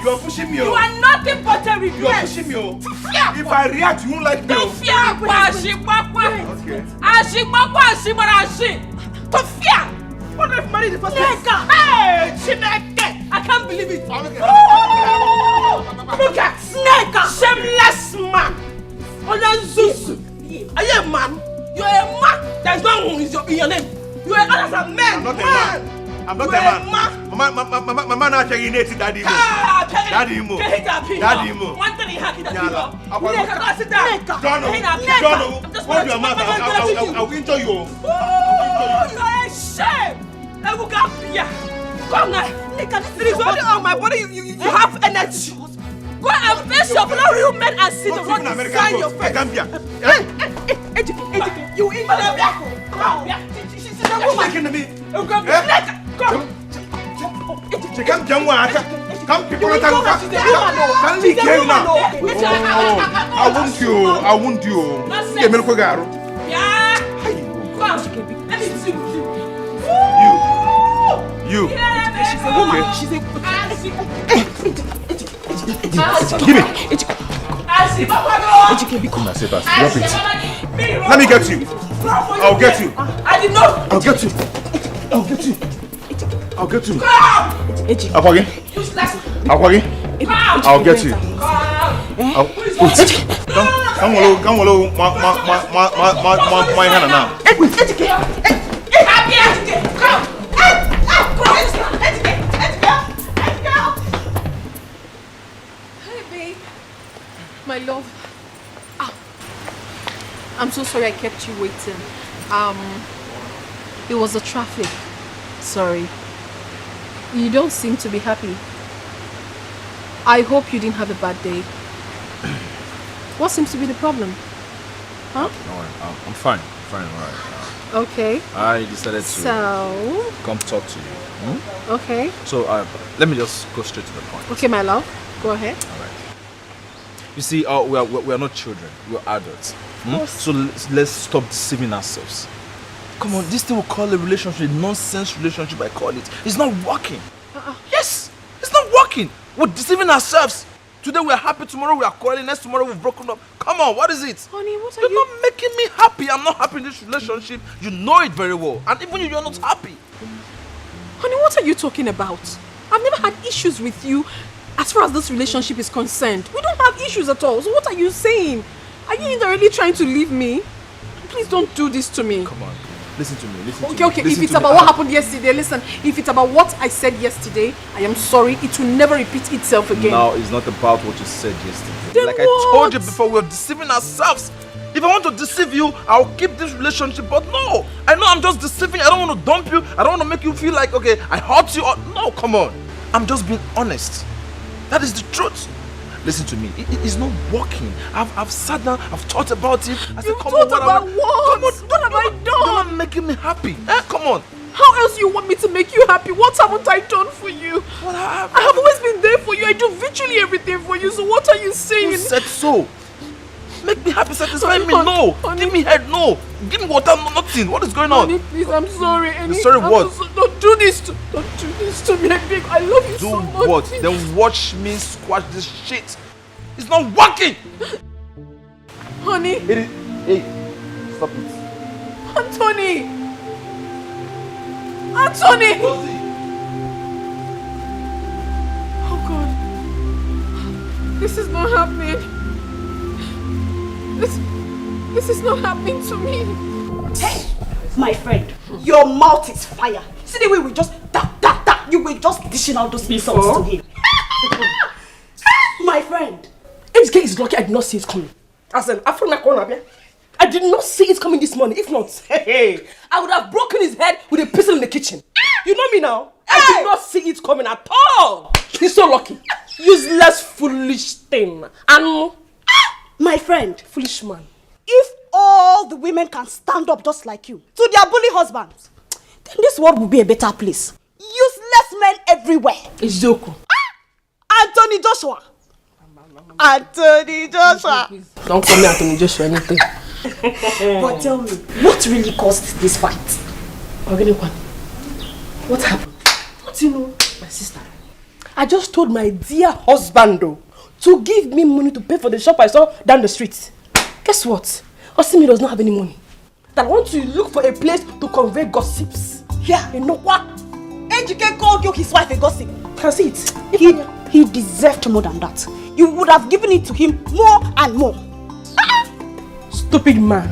You are pushing me. You are nothing but a regret. You are pushing me. If I react, you won't like me. Don't fear. What if money the first place? Hey, Chineke! I can't believe it. Look at Snake, shameless man. Oyanzusu. Are you a man? You are a man. There's no one in your name. You are a man. I'm not a man. I'm not a man. My man actually native daddy mo. Daddy mo. Daddy mo. One thing he had that you sit down. Don't hold your mouth. I'll injure you. You're a shame. I will go here. Come now. It is only on my body you have energy. Go and face your fellow real men and sit down. Not sign your face. Hey, you in the come. She's a woman. Come. Come, people are talking. I won't you. Yeah. Come. Let me see with you. She's a woman. She's a give me. Let me get you. I'll get you. I did not. I'll get you. I'll get you. Akwagi. I'll get you. Come on, my hand now. Hey, babe. My love. I'm so sorry I kept you waiting. It was the traffic. Sorry. You don't seem to be happy. I hope you didn't have a bad day. What seems to be the problem? Huh? No, I'm fine. Fine, alright. Okay. I decided to come talk to you. Okay. So let me just go straight to the point. Okay, my love. Go ahead. Alright. You see, we are not children. We are adults. So let's stop deceiving ourselves. Come on, this thing we call a relationship, nonsense relationship I call it. It's not working. Yes, it's not working. We're deceiving ourselves. Today we are happy, tomorrow we are quarreling, next tomorrow we've broken up. Come on, what is it? Honey, what are You're not making me happy. I'm not happy in this relationship. You know it very well. And even you're not happy. Honey, what are you talking about? I've never had issues with you as far as this relationship is concerned. We don't have issues at all. So what are you saying? Are you indirectly trying to leave me? Please don't do this to me. Come on. Listen to me. Okay. If it's about what happened yesterday, listen. If it's about what I said yesterday, I am sorry. It will never repeat itself again. Now, it's not about what you said yesterday. Then like what? I told you before, we're deceiving ourselves. If I want to deceive you, I'll keep this relationship. But no, I know I'm just deceiving. I don't want to dump you. I don't want to make you feel like, okay, I hurt you. No, come on. I'm just being honest. That is the truth. Listen to me. It's not working. I've sat down. I've thought about it. I said, come on, what? Come on, what have I done? You're not making me happy. Come on. How else do you want me to make you happy? What haven't I done for you? What happened? I have always been there for you. I do virtually everything for you. So what are you saying? Who said so? Make me happy, satisfy me. No. Give me head. No. Give me water. No, nothing. What is going on? Honey, please, I'm sorry. Sorry what? Don't do this to me. I love you so much. Do what? Then watch me squash this shit. It's not working. Honey. Hey, stop it. Anthony. Oh God. This is not happening. This is not happening to me. Hey, my friend, your mouth is fire. See the way we just tap. You were just dishing out those insults to him. My friend. Dikeh is lucky I did not see it coming. As an African corner, I did not see it coming this morning. If not, I would have broken his head with a pistol in the kitchen. You know me now. I did not see it coming at all. He's so lucky. Useless, foolish thing. And my friend, foolish man. If all the women can stand up just like you to their bully husbands, then this world will be a better place. Useless men everywhere. It's Joko. Anthony Joshua. Don't call me Anthony Joshua anything. But tell me, what really caused this fight? What happened? What do you know? My sister. I just told my dear husband though, to give me money to pay for the shop I saw down the street. Guess what? Osimi does not have any money. That I want to look for a place to convey gossips. Yeah. You know what? Ejike called you his wife a gossip. Can see it. He deserved more than that. You would have given it to him more and more. Stupid man.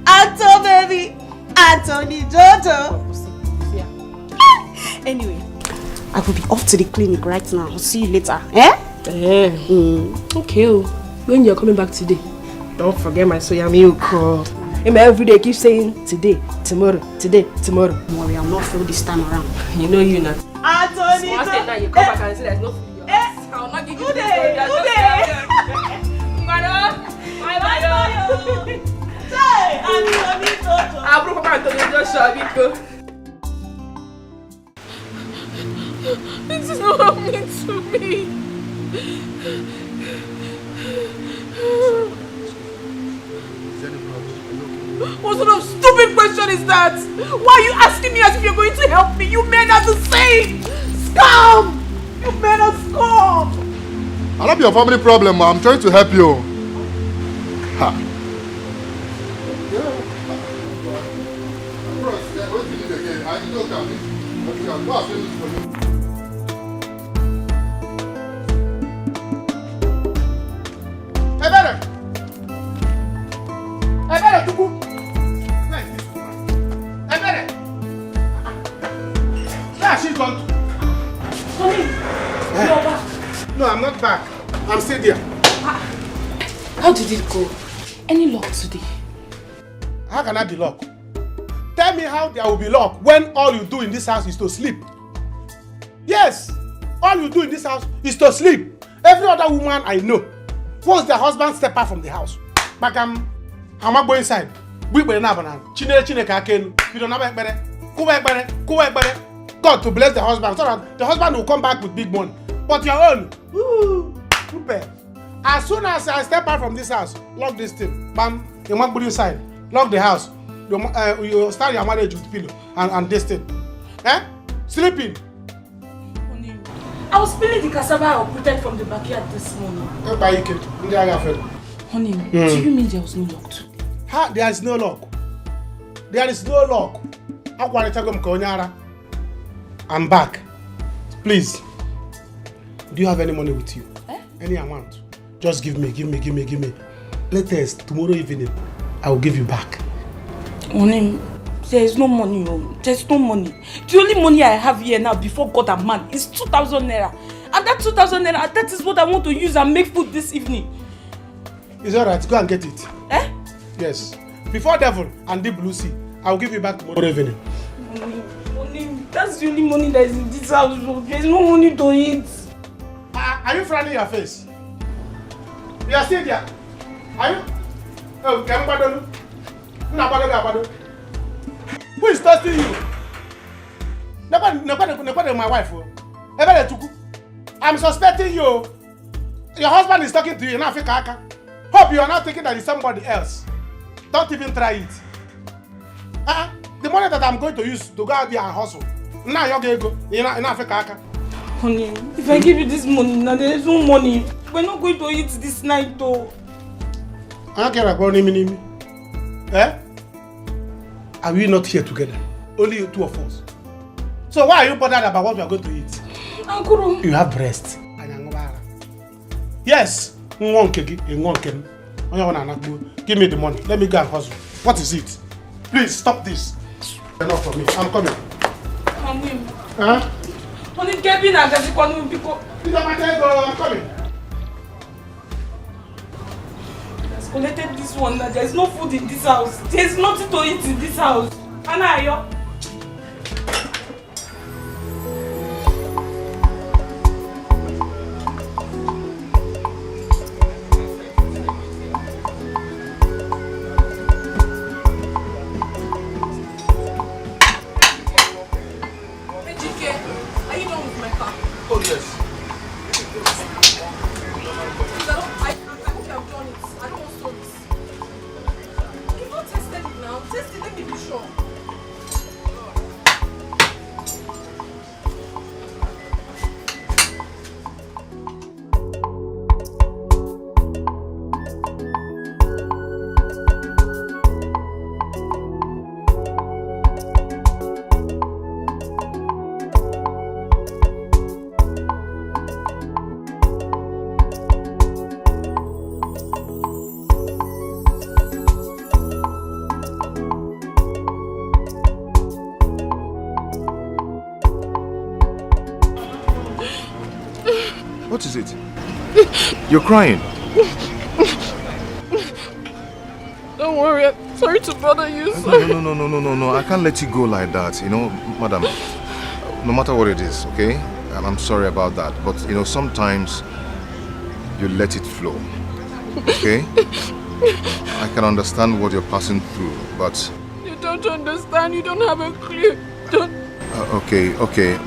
Anto baby. Anthony Jojo. Anyway, I will be off to the clinic right now. I'll see you later. Eh? Okay. When you're coming back today, don't forget my soya milk. Every day keep saying today, tomorrow, today, tomorrow. Don't worry, I'll not fail this time around. You know you not. Anthony So I now you come back and say there's no food. I'll not give you Good this day. Madam. Hey, Anthony Jojo. I broke up Anthony Jojo. This is not happening to me. What sort of stupid question is that? Why are you asking me as if you're going to help me? You men are the same! Scum! You men are scum! I love your family problem, ma. I'm trying to help you. Ha. No, I'm not back. I'm still there. How did it go? Any luck today? How can I be luck? Tell me how there will be luck when all you do in this house is to sleep. Yes, all you do in this house is to sleep. Every other woman I know, once their husband step out from the house, but I'm not going inside. We will not banana. God to bless the husband so that the husband will come back with big money. But your own, as soon as I step out from this house, lock this thing. Bam, you want to put inside. Lock the house. You start your marriage with pillow and this thing. Eh? Sleeping. I was peeling the cassava I uprooted from the backyard this morning. Honey, do you mean there was no luck today? There is no luck. There is no luck. I'm back. Please. Do you have any money with you? Any amount? Just give me. Latest, tomorrow evening, I will give you back. Honey, there is no money. There's no money. The only money I have here now before God and man is 2,000 naira. And that 2,000 naira, that is what I want to use and make food this evening. It's alright, go and get it. Eh? Yes. Before devil and deep blue sea, I will give you back tomorrow evening. Honey, that's the only money that is in this house. There's no money to eat. Are you frowning your face? You are still there. Are you? Oh, can you? Who is toasting you? Nobody, my wife. I'm suspecting you. Your husband is talking to you in Africa. Hope you are not thinking that it's somebody else. Don't even try it. The money that I'm going to use to go out there and hustle. Now you're going to go in Africa. Honey, if I give you this money now, there is no money. We're not going to eat this night though. I don't care about Nimi. Eh? Are we not here together? Only two of us. So why are you bothered about what we are going to eat? Uncle. You have breast. Yes. Give me the money. Let me go and hustle. What is it? Please stop this. Enough for me. I'm coming. Huh? Honey, Kevin, I'm coming. I'm coming. I've collected this one. There's no food in this house. There's nothing to eat in this house. Anna, What is it? You're crying. Don't worry, I'm sorry to bother you, sir. No. I can't let you go like that, madam. No matter what it is, okay? And I'm sorry about that. But, sometimes you let it flow, okay? I can understand what you're passing through, but... You don't understand, you don't have a clue. Don't... Okay,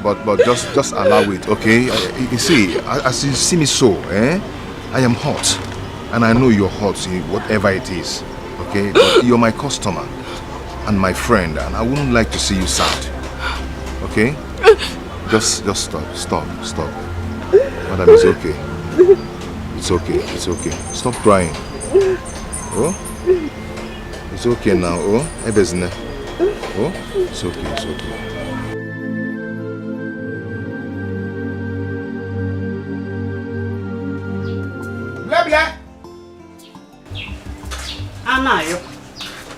but just allow it, okay? You see, as you see me so, I am hot. And I know you're hot, whatever it is, okay? But you're my customer and my friend, and I wouldn't like to see you sad, okay? Just stop. Madam, it's okay. It's okay. Stop crying. Oh? It's okay now, oh? Oh? It's okay. Blah.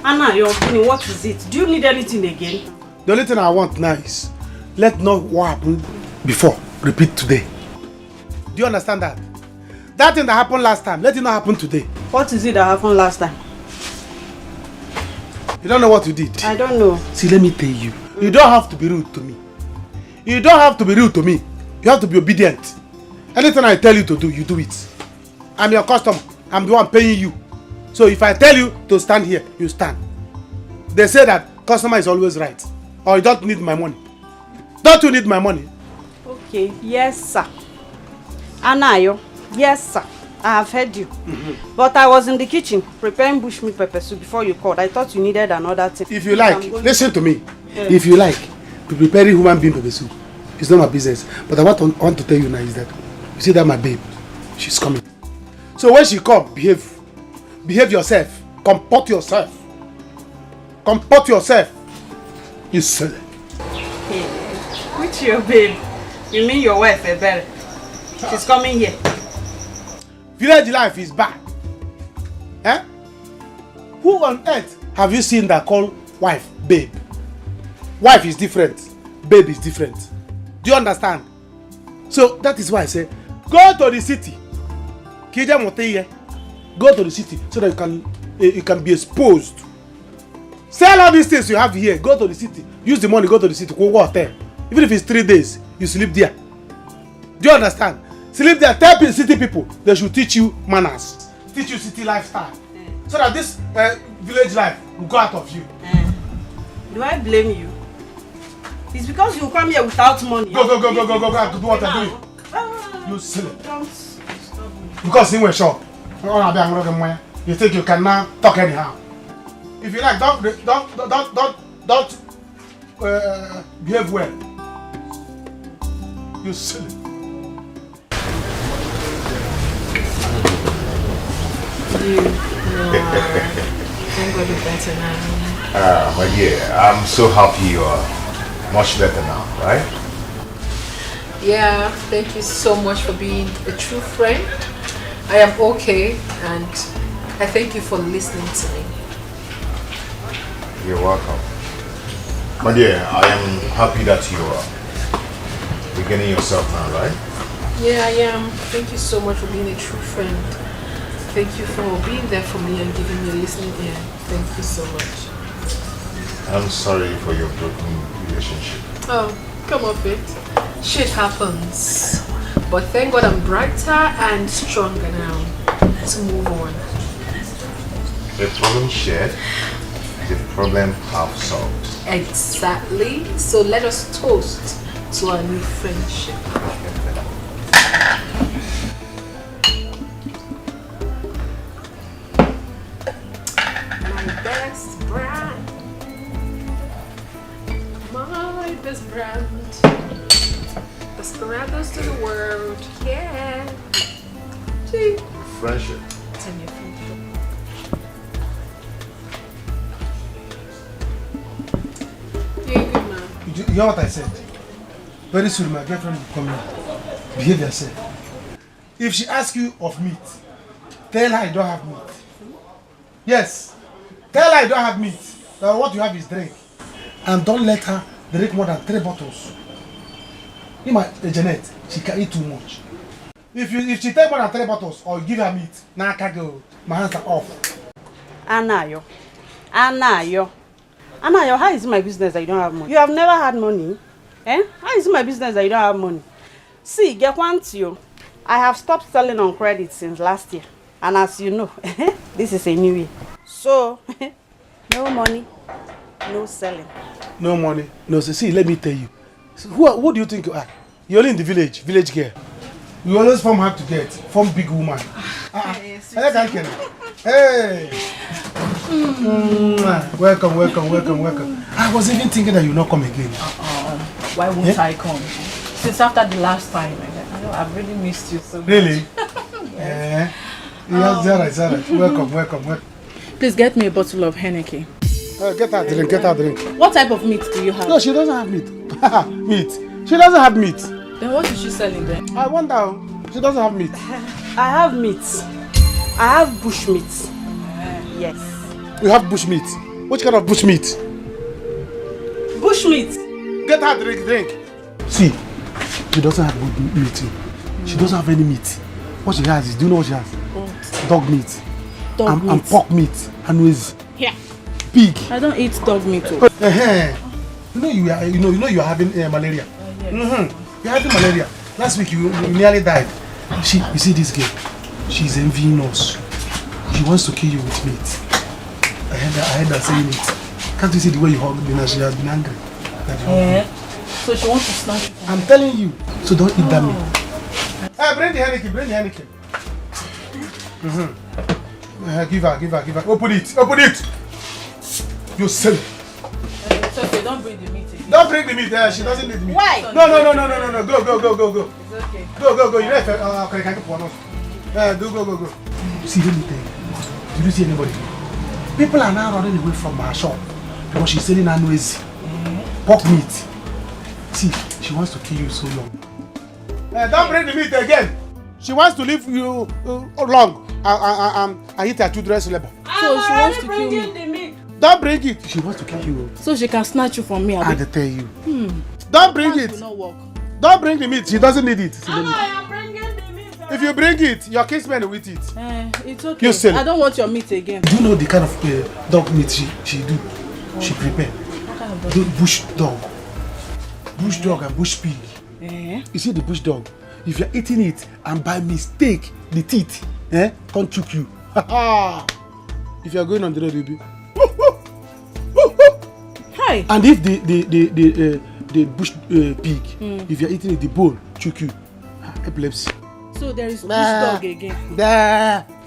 Anayo, what is it? Do you need anything again? The only thing I want now is, let not what happened before repeat today. Do you understand that? That thing that happened last time, let it not happen today. What is it that happened last time? You don't know what you did? I don't know. See, let me tell you. You don't have to be rude to me. You have to be obedient. Anything I tell you to do, you do it. I'm your customer. I'm the one paying you. So if I tell you to stand here, you stand. They say that customer is always right. Or you don't need my money. Don't you need my money? Okay, yes sir. Anayo, yes sir. I have heard you. But I was in the kitchen preparing bushmeat pepper soup before you called. I thought you needed another thing. If you like, listen to me. Yeah. If you like, to prepare human being pepper soup, it's not my business. But I want to tell you now is that, you see that my babe, she's coming. So when she come, behave yourself. Comport yourself. You silly. Hey, which your babe? You mean your wife, Ebere? She's coming here. Village life is bad. Who on earth have you seen that call wife babe? Wife is different. Babe is different. Do you understand? So that is why I say, go to the city. Go to the city so that you can be exposed. Sell all these things you have here. Go to the city. Use the money. Go to the city. Go work there. Even if it's 3 days, you sleep there. Do you understand? Sleep there. Tell city people they should teach you manners, teach you city lifestyle, so that this village life will go out of you. Do I blame you? It's because you come here without money. Go. Do what I do. You silly. Don't stop me. Because in a shop, you think you can now talk anyhow. If you like, don't behave well. You silly. Thank God you're better now. My dear, I'm so happy you are much better now, right? Yeah, thank you so much for being a true friend. I am okay, and I thank you for listening to me. You're welcome. My dear, I am happy that you are beginning yourself now, right? Yeah, I am. Thank you so much for being a true friend. Thank you for being there for me and giving me a listening ear. Thank you so much. I'm sorry for your broken relationship. Oh, come off it. Shit happens. But thank God I'm brighter and stronger now to move on. The problem shared, the problem half solved. Exactly. So let us toast to our new friendship. Best brand. Desperados to the world. Yeah. See? Friendship. Tell me friendship. You're a good man. You hear what I said? Very soon my girlfriend will come here. Behave yourself. If she asks you of meat, tell her you don't have meat. Yes. Tell her you don't have meat. That what you have is drink. And don't let her drink more than 3 bottles. Janet, she can eat too much. If she take more than 3 bottles or give her meat, now I can't go. My hands are off. Anayo, how is it my business that you don't have money? You have never had money. Eh? How is it my business that you don't have money? See, get one to you. I have stopped selling on credit since last year. And as you know, this is a new year. So, no money, no selling. No money. No, see, let me tell you. So who do you think you are? You're only in the village girl. You always form hard to get, form big woman. Hey. Welcome. I was even thinking that you not come again. Why won't I come? Since after the last time, I've really missed you so much. Really? Yeah. Yes, Zara. Welcome. Please get me a bottle of Henneke. Get her drink. What type of meat do you have? No, she doesn't have meat. Meat. She doesn't have meat. Then what is she selling then? I wonder. She doesn't have meat. I have meat. I have bush meat. Yes. You have bush meat. Which kind of bush meat? Bush meat. Get her drink. See, she doesn't have good meat. She doesn't have any meat. What she has is, do you know what she has? What? Dog meat. And pork meat. And with pig. I don't eat dog meat. You know you are having malaria. Yes. You're having malaria. Last week you nearly died. You see this girl? She's envying us. She wants to kill you with meat. I heard her saying it. Can't you see the way you hug me now? She has been angry. So she wants to snatch you. I'm telling you. So don't eat that meat. Hey, bring the Henneke. Give her. Open it. You silly. It's okay, don't bring the meat again. Don't bring the meat. She doesn't need meat. Why? No. Go. It's okay. Go. You know, can I get one off? Go. See, let me tell you. Did you see anybody? People are now running away from our shop because she's selling noisy pork meat. See, she wants to kill you so long. Don't bring the meat again. She wants to leave you long. I eat her children's labor. So she wants to kill me. Don't bring it. She wants to kill you. So she can snatch you from me. I tell you. Don't bring it. Will not work. Don't bring the meat. She doesn't need it. I am bringing the meat. If you bring it, your kinsman will eat it. It's okay. I don't want your meat again. Do you know the kind of dog meat she do? She prepare. What kind of dog? Bush dog. Bush dog and bush pig. You see the bush dog? If you're eating it and by mistake the teeth can't choke you. If you're going on the road, you'll be. Hi. And if the bush pig, if you're eating it, the bone choke you. Epilepsy. So there is bush dog again.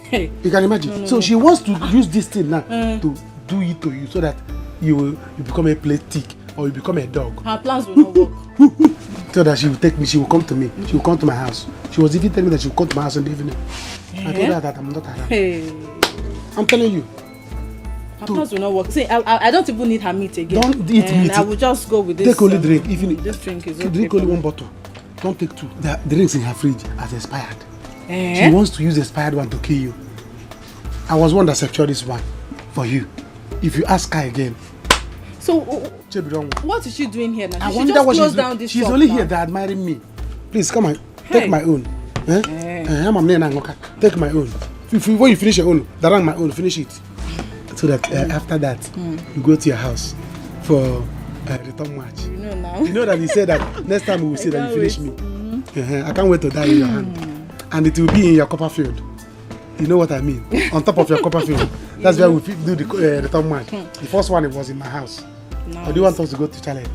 Hey. You can imagine. So she wants to use this thing now to do it to you so that you become a plate tick or you become a dog. Her plans will not work. So that she will take me, she will come to me, she will come to my house. She was even telling me that she will come to my house in the evening. I told her that I'm not around. I'm telling you. Her plans will not work. See, I don't even need her meat again. Don't eat meat. I will just go with this. Take only drink. Even this drink is okay. Drink only one bottle. Don't take two. The drinks in her fridge has expired. She wants to use the expired one to kill you. I was one that secured this one for you. If you ask her again. So, what is she doing here now? I wonder what she's doing. She's only here to admiring me. Please come on, take my own. Take my own. When you finish your own, darang my own, finish it. So that after that, you go to your house for return match. You know now. You know that he said that next time we will say that you finish me. I can't wait to die in your hand. And it will be in your Copperfield. You know what I mean? On top of your Copperfield. That's where we do the return match. The first one, it was in my house. Nice. Or do you want us to go to Chalet?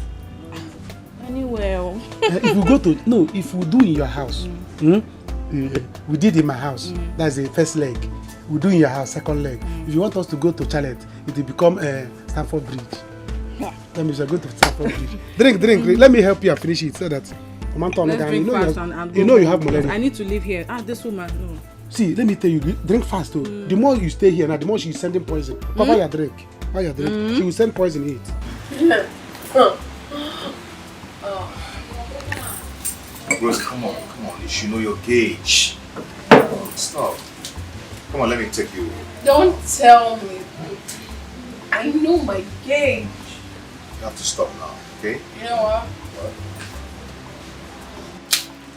Anywhere. If we go to, no, if we do in your house, we did in my house. That's the first leg. We do in your house, second leg. If you want us to go to Chalet, it will become Stamford Bridge. Let me just go to Stamford Bridge. Drink. Let me help you and finish it so that you know you have malaria. I need to live here. This woman, no. See, let me tell you, drink fast though. The more you stay here now, the more she's sending poison. Papa, you drink. She will send poison in it. Rose, come on. You should know your gauge. Stop. Come on, let me take you. Don't tell me. I know my gauge. You have to stop now, okay? You know what?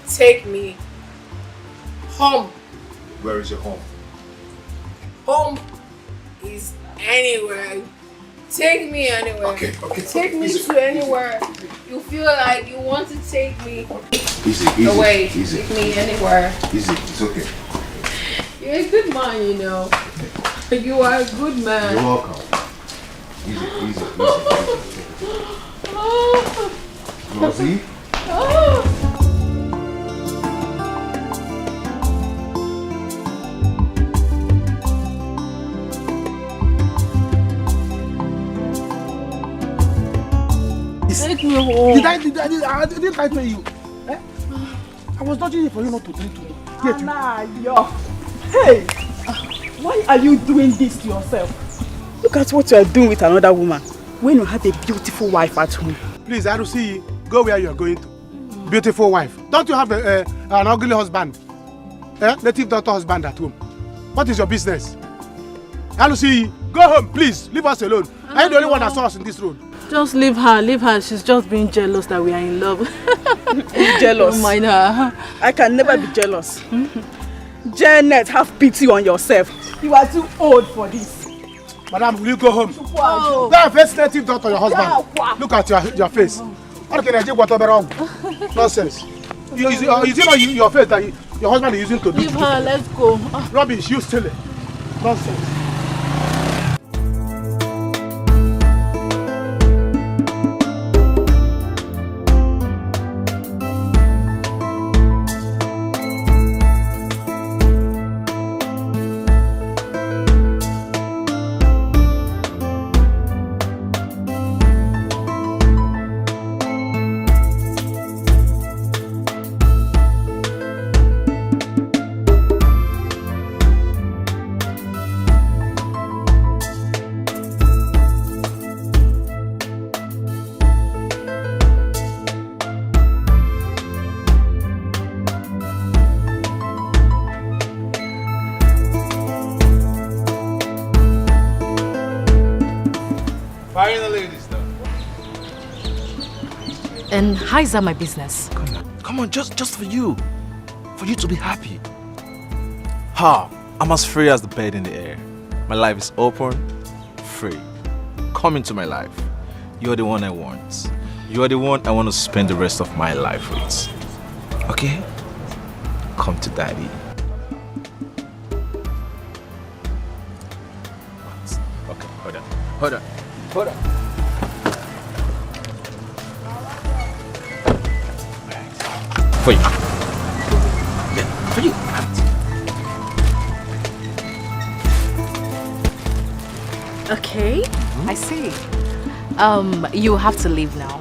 Take me. Home. Where is your home? Home is anywhere. Take me anywhere. Okay. Take me to anywhere you feel like you want to take me. Easy. Away. Easy. Take me anywhere. Easy. It's okay. You're a good man, you know. You are a good man. You're welcome. Easy. Rosie? Take me home. I didn't lie to you. Eh? I was dodging for you not to drink to me. Hey! Why are you doing this to yourself? Look at what you are doing with another woman when you have a beautiful wife at home. Please, Arusi, go where you are going to. Beautiful wife. Don't you have an ugly husband? Native daughter husband at home. What is your business? Arusi, go home, please. Leave us alone. Are you the only one that saw us in this road? Just leave her. She's just being jealous that we are in love. Jealous? Don't mind her. I can never be jealous. Janet, have pity on yourself. You are too old for this. Madam, will you go home? Oh. Go and face native daughter your husband. Look at your face. Nonsense. Is it not your face that your husband is using to do? Leave her, let's go. Rubbish, you steal it. Nonsense. And how is that my business? Come on, just for you. For you to be happy. Ha! I'm as free as the bird in the air. My life is open, free. Come into my life. You're the one I want. You're the one I want to spend the rest of my life with. Okay? Come to daddy. What? Okay, hold on. For you. Yeah, for you. Okay, I see. You have to leave now.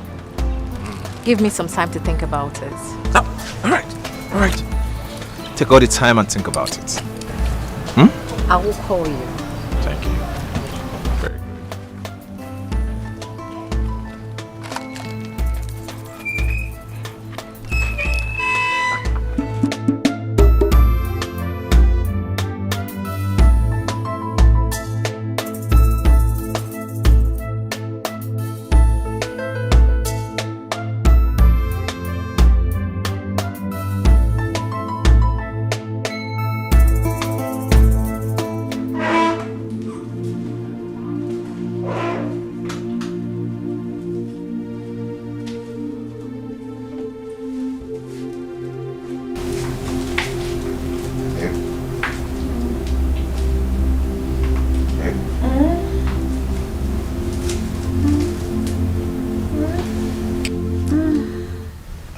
Give me some time to think about it. Oh, all right. Take all the time and think about it. I will call you. Thank you. Very good.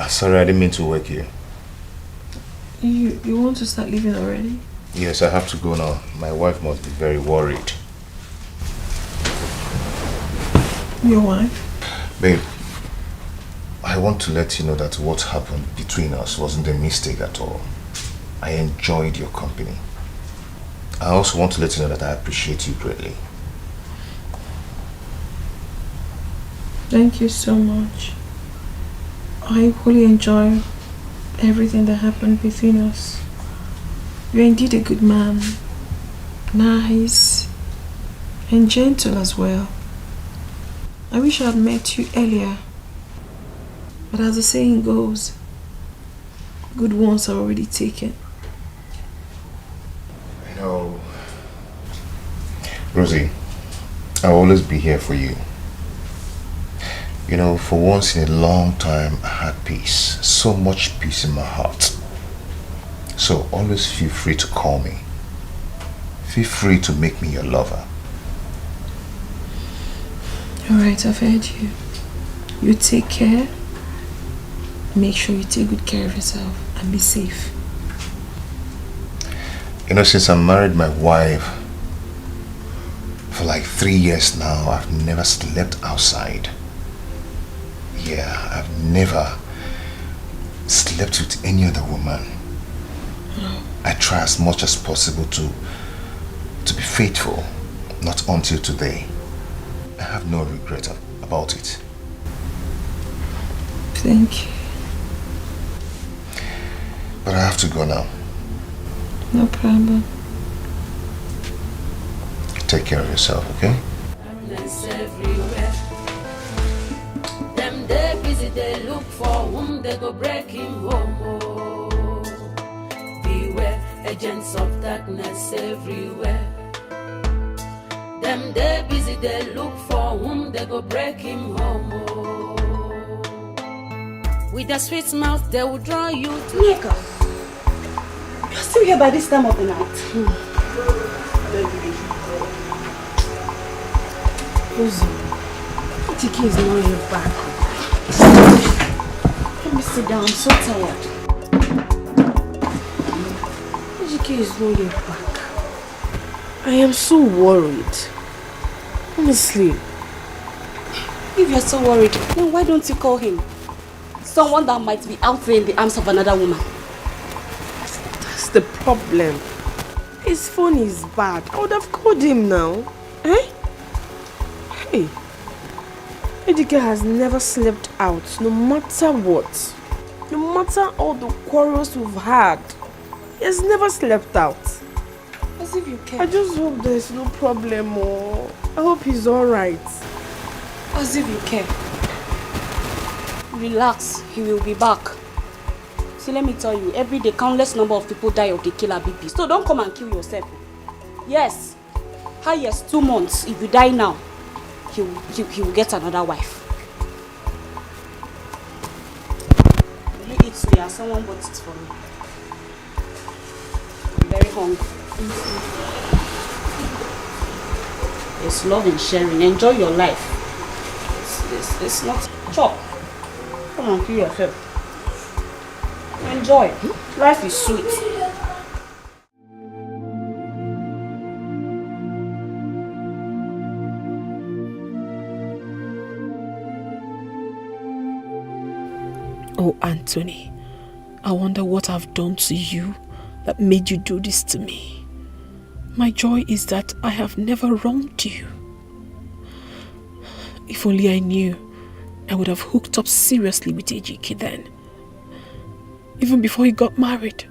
Sorry, I didn't mean to wake here. You want to start leaving already? Yes, I have to go now. My wife must be very worried. Your wife? Babe, I want to let you know that what happened between us wasn't a mistake at all. I enjoyed your company. I also want to let you know that I appreciate you greatly. Thank you so much. I equally enjoy everything that happened between us. You're indeed a good man. Nice. And gentle as well. I wish I had met you earlier. But as the saying goes, good ones are already taken. Rosie, I'll always be here for you. You know, for once in a long time, I had peace. So much peace in my heart. So always feel free to call me. Feel free to make me your lover. Alright, I've heard you. You take care. Make sure you take good care of yourself and be safe. You know, since I married my wife, for like 3 years now, I've never slept outside. Yeah, I've never slept with any other woman. I try as much as possible to be faithful, not until today. I have no regret about it. Thank you. But I have to go now. No problem. Take care of yourself, okay? Everywhere. Them they busy, they look for whom they go break him home. Oh. Beware, agents of darkness everywhere. Them they busy, they look for whom they go break him home. Oh. With their sweet mouth, they will draw you to Nika, you're still here by this time of the night. Rosie, Dikeh is not here back. Let me sit down, I'm so tired. Dikeh is not here back. I am so worried. Honestly. If you're so worried, then why don't you call him? Someone that might be out there in the arms of another woman. That's the problem. His phone is bad. I would have called him now. Eh? Hey. Dikeh has never slept out, no matter what. No matter all the quarrels we've had. He has never slept out. As if you care. I just hope there's no problem, or I hope he's alright. As if you care. Relax, he will be back. See, let me tell you, every day countless number of people die of the killer BP. So don't come and kill yourself. Yes, highest 2 months. If you die now, he will get another wife. Will you eat suya? Someone bought it for me. I'm very hungry. It's love and sharing. Enjoy your life. It's not chop. Come on, kill yourself. Enjoy. Life is sweet. Oh, Anthony, I wonder what I've done to you that made you do this to me. My joy is that I have never wronged you. If only I knew, I would have hooked up seriously with Dikeh then. Even before he got married.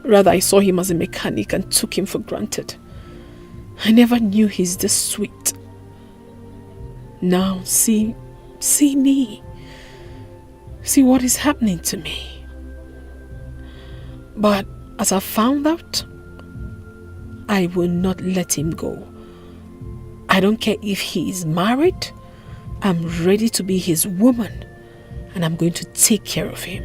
Rather, I saw him as a mechanic and took him for granted. I never knew he's this sweet. Now, see me. See what is happening to me. But as I found out, I will not let him go. I don't care if he is married. I'm ready to be his woman, and I'm going to take care of him.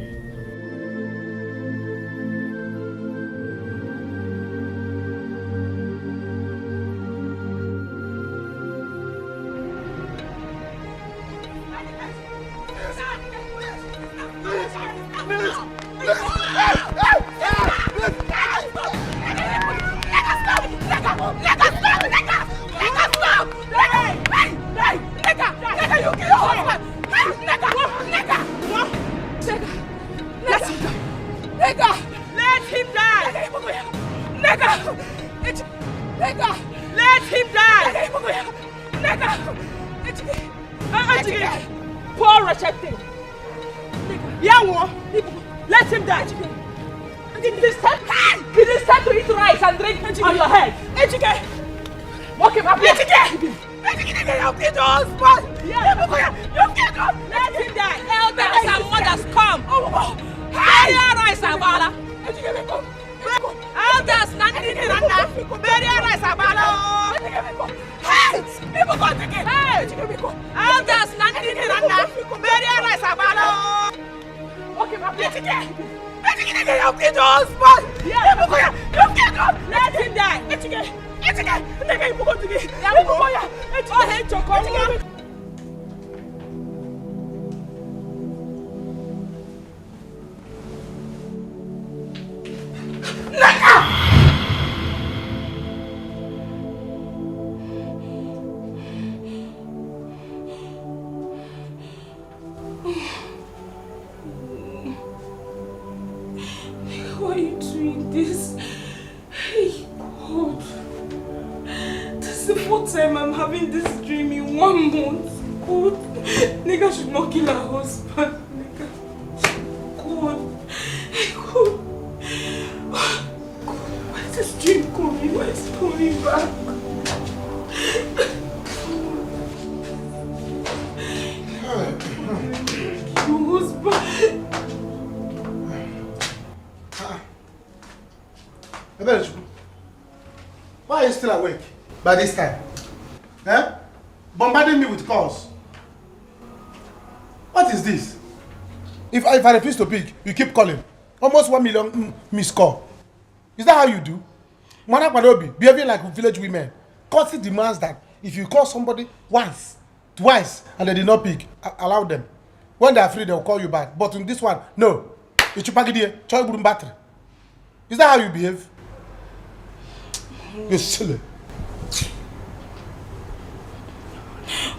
Why are you doing this? Hey, God. This is the fourth time I'm having this dream in 1 month. God. Nigga should not kill her husband. Nigga. God. Hey, God. God. Why is this dream coming? Why is it coming back? Your husband. Why are you still awake by this time? Eh? Bombarding me with calls. What is this? If I refuse to pick, you keep calling. Almost 1 million missed call. Is that how you do? Mana Kwadobi, behaving like village women. Courtesy demands that if you call somebody once, twice, and they did not pick, allow them. When they are free, they will call you back. But in this one, no. Is that how you behave? You're silly.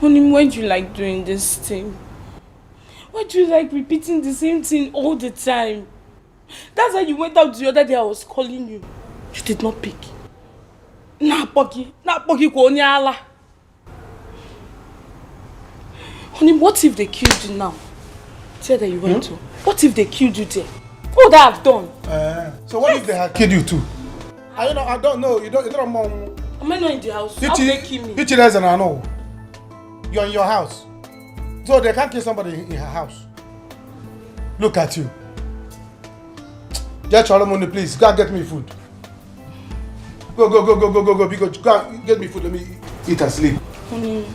Honey, why do you like doing this thing? Why do you like repeating the same thing all the time? That's why you went out the other day. I was calling you. You did not pick. Na poki ko ni ala. Honey, what if they killed you now? Tell that you went to. What if they killed you there? What would I have done? So what if they had killed you too? I don't know. You don't know. Am I not in the house? How did they kill me? I know. You're in your house. So they can't kill somebody in her house. Look at you. Get your money, please. Go and get me food. Go. Because go and get me food. Let me eat and sleep. Honey,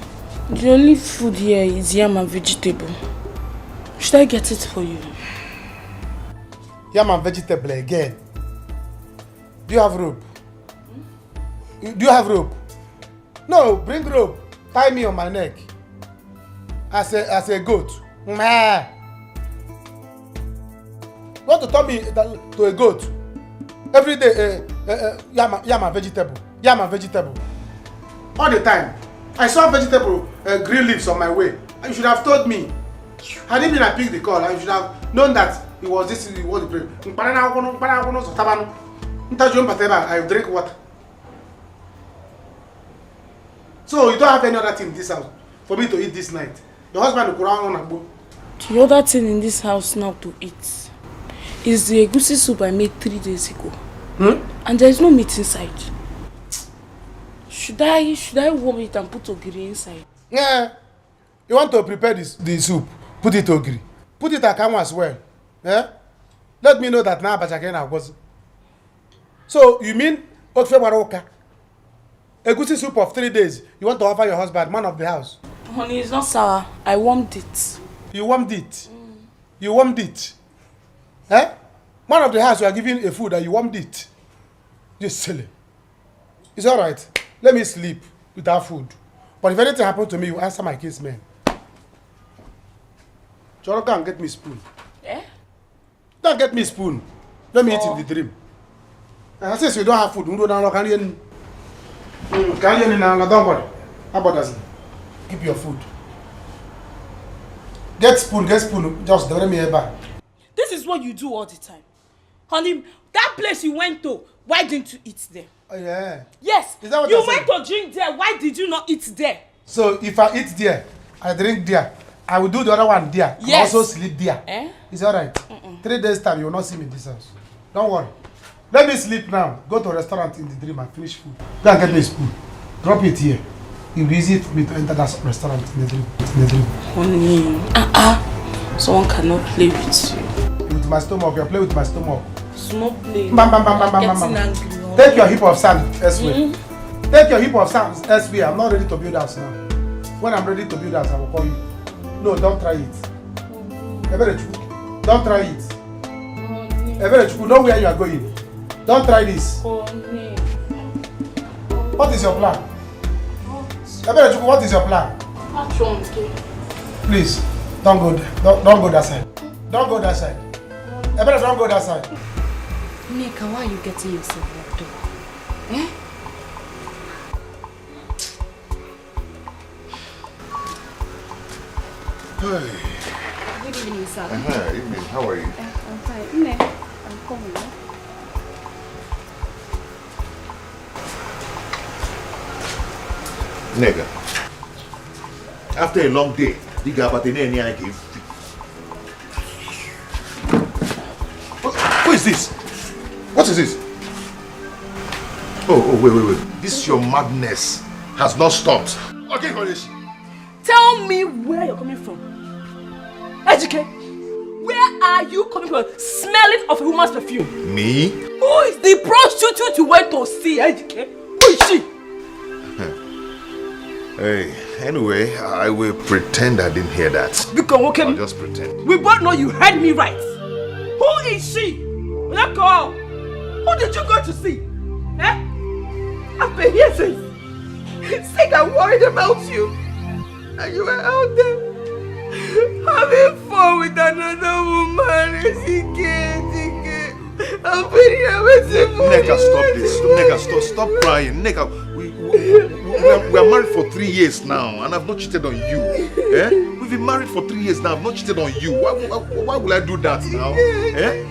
the only food here is yam and vegetable. Should I get it for you? Yam and vegetable again. Do you have rope? Do you have rope? No, bring rope. Tie me on my neck. As a goat. Meh. You want to turn me to a goat? Every day, yam and vegetable. Yam and vegetable. All the time. I saw vegetable green leaves on my way. You should have told me. Had it been I picked the call, I should have known that it was this, it was the prayer. I drink water. So you don't have any other thing in this house for me to eat this night. Your husband will go on a boat. The other thing in this house now to eat is the egusi soup I made 3 days ago. And there is no meat inside. Should I warm it and put ogiri inside? Yeah. You want to prepare the soup, put it ogiri. Put it akamu as well. Yeah? Let me know that now Bachakena was. So you mean Okfe Maroka? Egusi soup of 3 days. You want to offer your husband, man of the house? Honey, it's not sour. I warmed it. You warmed it? You warmed it? Eh? Man of the house, you are giving a food and you warmed it. You're silly. It's alright. Let me sleep without food. But if anything happens to me, you answer my case, man. Choro, go and get me spoon. Eh? Go and get me spoon. Let me eat in the dream. And since you don't have food, don't worry. How about that? Keep your food. Get spoon. Just don't me back. This is what you do all the time. Honey, that place you went to, why didn't you eat there? Oh yeah. Yes. Is that what you you're went to drink there, why did you not eat there? So if I eat there, I drink there, I will do the other one there. Yes. I also sleep there. Eh? It's alright. 3 days time, you will not see me in this house. Don't worry. Let me sleep now. Go to a restaurant in the dream and finish food. Go and get me a spoon. Drop it here. It will be easy for me to enter that restaurant in the dream. Honey, someone cannot play with you. With my stomach, you play with my stomach. Small play. Bam. Getting angry. Take your heap of sand elsewhere. Take your heap of sand elsewhere. I'm not ready to build house now. When I'm ready to build house, I will call you. No, don't try it. Don't try it. Know where you are going. Don't try this. What is your plan? What is your plan? Please, don't go there. Don't go that side. Don't go that side. Don't go that side. Nika, why are you getting yourself worked up? Eh? Hey. Good evening, sir. Evening. How are you? I'm fine. I'm coming. Nigga. After a long day, you got about any I give. Who is this? What is this? Oh, wait. This your madness has not stopped. Okay, Kodeshi. Tell me where you're coming from. Dikeh, where are you coming from? Smelling of a woman's perfume. Me? Who is the prostitute you went to see, Dikeh? Who is she? Hey, anyway, I will pretend I didn't hear that. I'll just pretend. We both know you heard me right. Who is she? Let go. Who did you go to see? Eh? I've been here since. Sick and worried about you. And you were out there having fun with another woman. Dikeh. I've been here waiting for Neka, stop this. Neka, stop crying. Neka, we are married for 3 years now, and I've not cheated on you. Eh? We've been married for 3 years now. I've not cheated on you. Why will I do that now? Eh?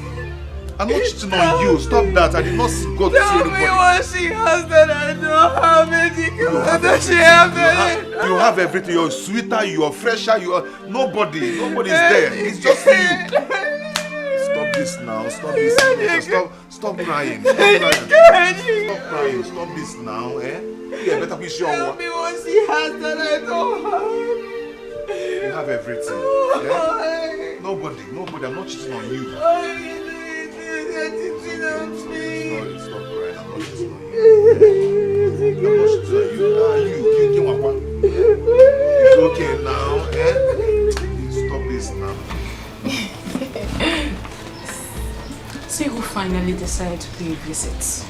I'm not cheating on you. Stop that. I did not go to see anybody. Tell me what she has that I don't have. You have everything. You're sweeter. You're fresher. Nobody's there. It's just you. Stop this now. Stop this. Stop crying. Stop crying. Stop this now. Eh? Yeah, better be sure. Tell me what she has that I don't have. You have everything. Yeah? Nobody. I'm not cheating on you. Stop crying. I'm not cheating on you. It's okay now. Eh? Stop this now. See who finally decided to pay a visit.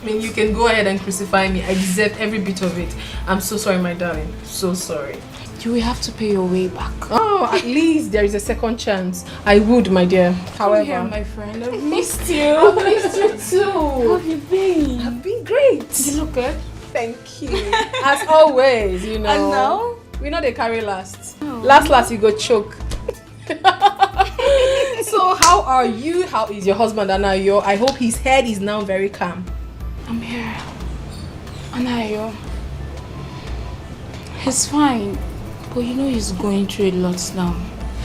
I mean, you can go ahead and crucify me. I deserve every bit of it. I'm so sorry, my darling. So sorry. You will have to pay your way back. Oh, at least there is a second chance. I would, my dear. However, here, my friend, I've missed you. I've missed you too. How have you been? I've been great. You look good. Thank you. As always, you know. And now? We know they carry last. Oh. Last, you go choke. So how are you? How is your husband, Anayo? I hope his head is now very calm. I'm here. Anayo. He's fine. But you know he's going through a lot now.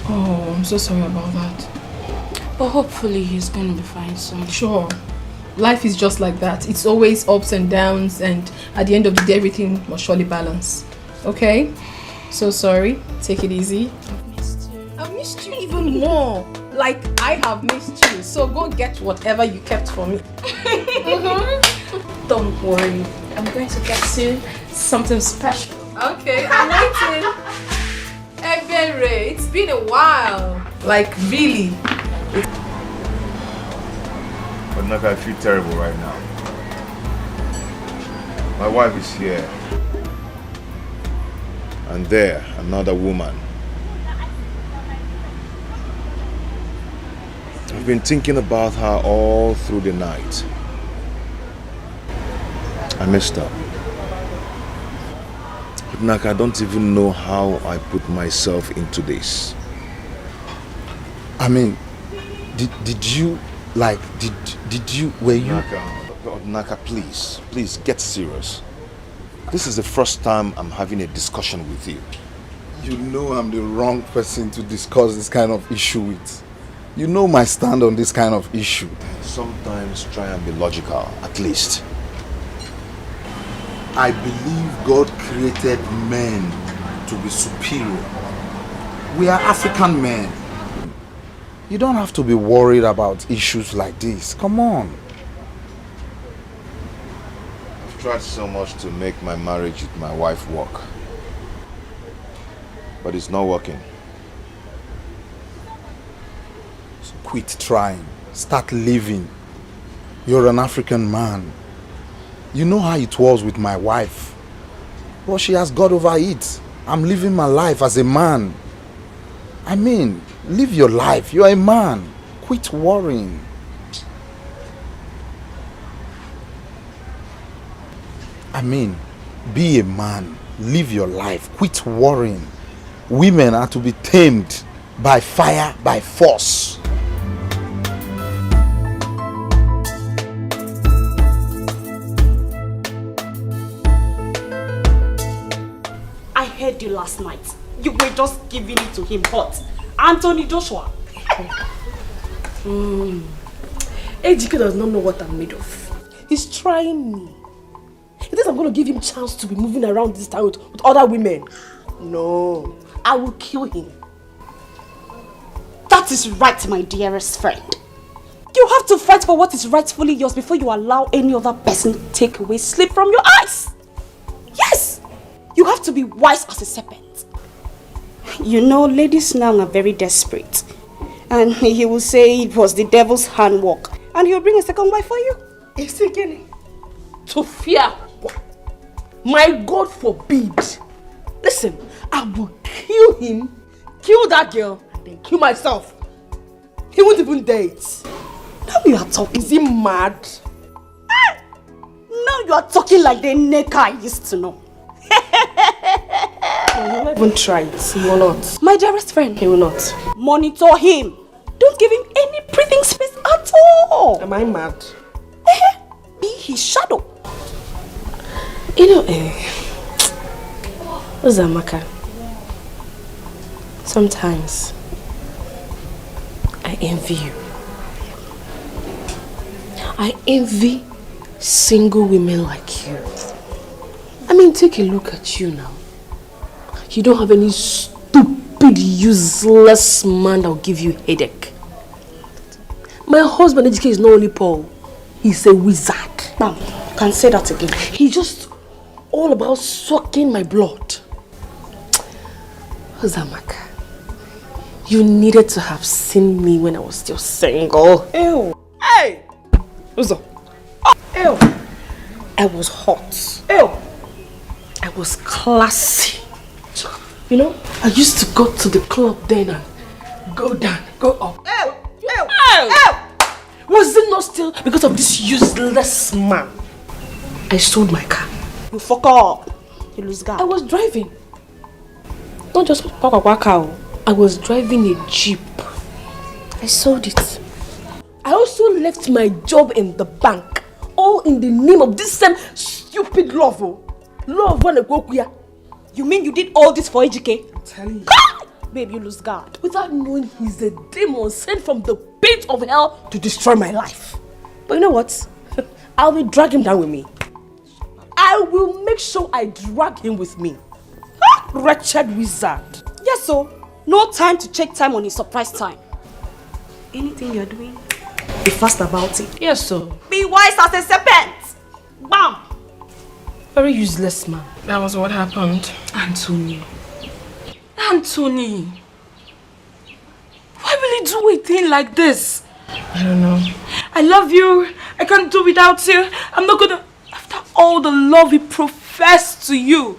Oh, I'm so sorry about that. But hopefully he's going to be fine soon. Sure. Life is just like that. It's always ups and downs, and at the end of the day, everything must surely balance. Okay? So sorry. Take it easy. I've missed you. I've missed you even more. Like I have missed you. So go get whatever you kept for me. Don't worry. I'm going to get you something special. Okay, I'm waiting. Ebere, it's been a while. Like, really. But Naka, I feel terrible right now. My wife is here. And there, another woman. I've been thinking about her all through the night. I messed up. Naka, I don't even know how I put myself into this. I mean, did you were you... Naka, please get serious. This is the first time I'm having a discussion with you. You know I'm the wrong person to discuss this kind of issue with. You know my stand on this kind of issue. Sometimes try and be logical, at least. I believe God created men to be superior. We are African men. You don't have to be worried about issues like this. Come on. I've tried so much to make my marriage with my wife work. But it's not working. So quit trying. Start living. You're an African man. You know how it was with my wife. Well, she has got over it. I'm living my life as a man. I mean, live your life. You're a man. Quit worrying. I mean, be a man. Live your life. Quit worrying. Women are to be tamed by fire, by force. I heard you last night. You were just giving it to him hot. Anthony Joshua. Ejike does not know what I'm made of. He's trying me. He thinks I'm going to give him chance to be moving around this town with other women. No, I will kill him. That is right, my dearest friend. You have to fight for what is rightfully yours before you allow any other person to take away sleep from your eyes. Yes! You have to be wise as a serpent. You know, ladies now are very desperate. And he will say it was the devil's handwork. And he'll bring a second wife for you. It's again. To fear. My God forbid. Listen, I will kill him, kill that girl, and then kill myself. He won't even date. Now you are talking. Is he mad? Now you are talking like the Neka I used to know. He will not even try it. He will not. My dearest friend. He will not. Monitor him. Don't give him any breathing space at all. Am I mad? Be his shadow. You know, Uzamaka, sometimes I envy you. I envy single women like you. I mean, take a look at you now. You don't have any stupid, useless man that will give you headache. My husband, Dikeh, is not only Paul, he's a wizard. Ma'am, you can say that again. He's just all about sucking my blood. Uzamaka, you needed to have seen me when I was still single. Ew. Hey! Uzo. Ew. I was hot. Ew. I was classy. You know, I used to go to the club then and go down, go up. Ew. Ew. Ew. Ew. Was it not still because of this useless man? I sold my car. You fuck up. You lose guard. I was driving. Not just cow. I was driving a Jeep. I sold it. I also left my job in the bank. All in the name of this same stupid love. Love wanna go queer. You mean you did all this for Ejike? I'm telling you. Babe, you lose guard. Without knowing he's a demon sent from the pit of hell to destroy my life. But you know what? I will drag him down with me. I will make sure I drag him with me. Wretched wizard. Yes, so no time to check time on his surprise time. Anything you're doing, be fast about it. Yes, sir. Be wise as a serpent. Bam! Very useless man. That was what happened. Anthony. Anthony! Why will he do a thing like this? I don't know. I love you. I can't do without you. I'm not gonna... After all the love he professed to you.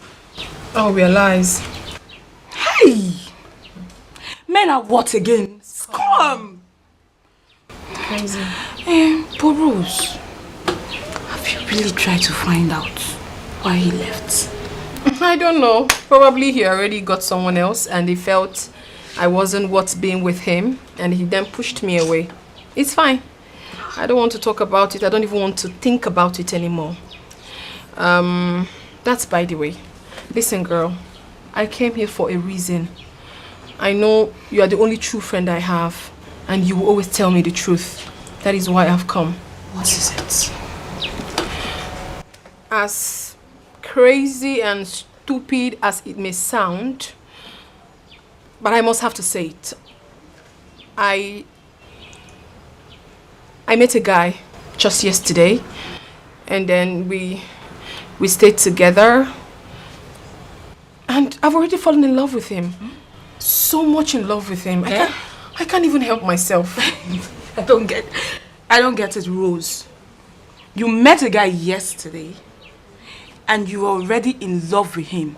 Oh, we are lies. Hey! Men are what again? Scum! Crazy. Boros, have you really tried to find out why he left? I don't know. Probably he already got someone else and he felt I wasn't worth being with him and he then pushed me away. It's fine. I don't want to talk about it. I don't even want to think about it anymore. That's by the way. Listen, girl. I came here for a reason. I know you are the only true friend I have and you will always tell me the truth. That is why I've come. What is it? As crazy and stupid as it may sound, but I must have to say it. I met a guy just yesterday and then we We stayed together. And I've already fallen in love with him. So much in love with him. I can't even help myself. I don't get it, Rose. You met a guy yesterday and you were already in love with him.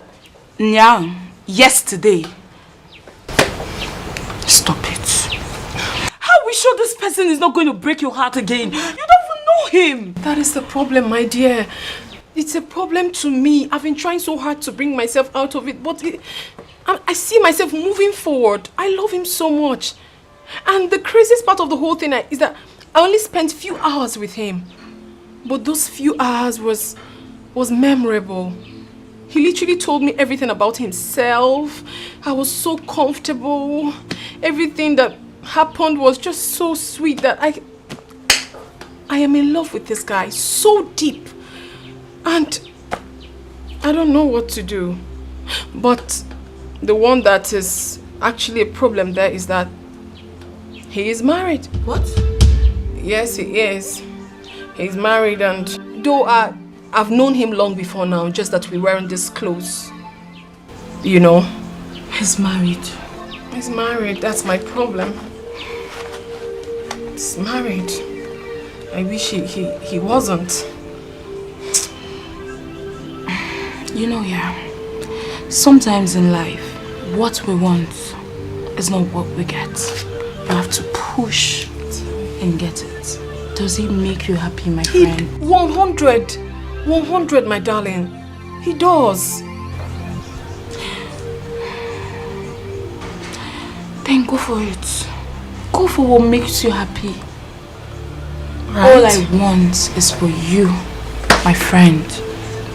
Nyang, yesterday. Stop it. How are we sure this person is not going to break your heart again? You don't even know him. That is the problem, my dear. It's a problem to me. I've been trying so hard to bring myself out of it, but I see myself moving forward. I love him so much. And the craziest part of the whole thing is that I only spent few hours with him. But those few hours was memorable. He literally told me everything about himself. I was so comfortable. Everything that happened was just so sweet that I am in love with this guy so deep. And I don't know what to do. But the one that is actually a problem there is that he is married. What? Yes, he is. He's married, and though I've known him long before now, just that we weren't this close. You know. He's married. He's married. That's my problem. He's married. I wish he wasn't. You know, yeah. Sometimes in life, what we want is not what we get. You have to push and get it. Does he make you happy, my friend? 100, my darling. He does. Then go for it. Go for what makes you happy. Right. All I want is for you, my friend,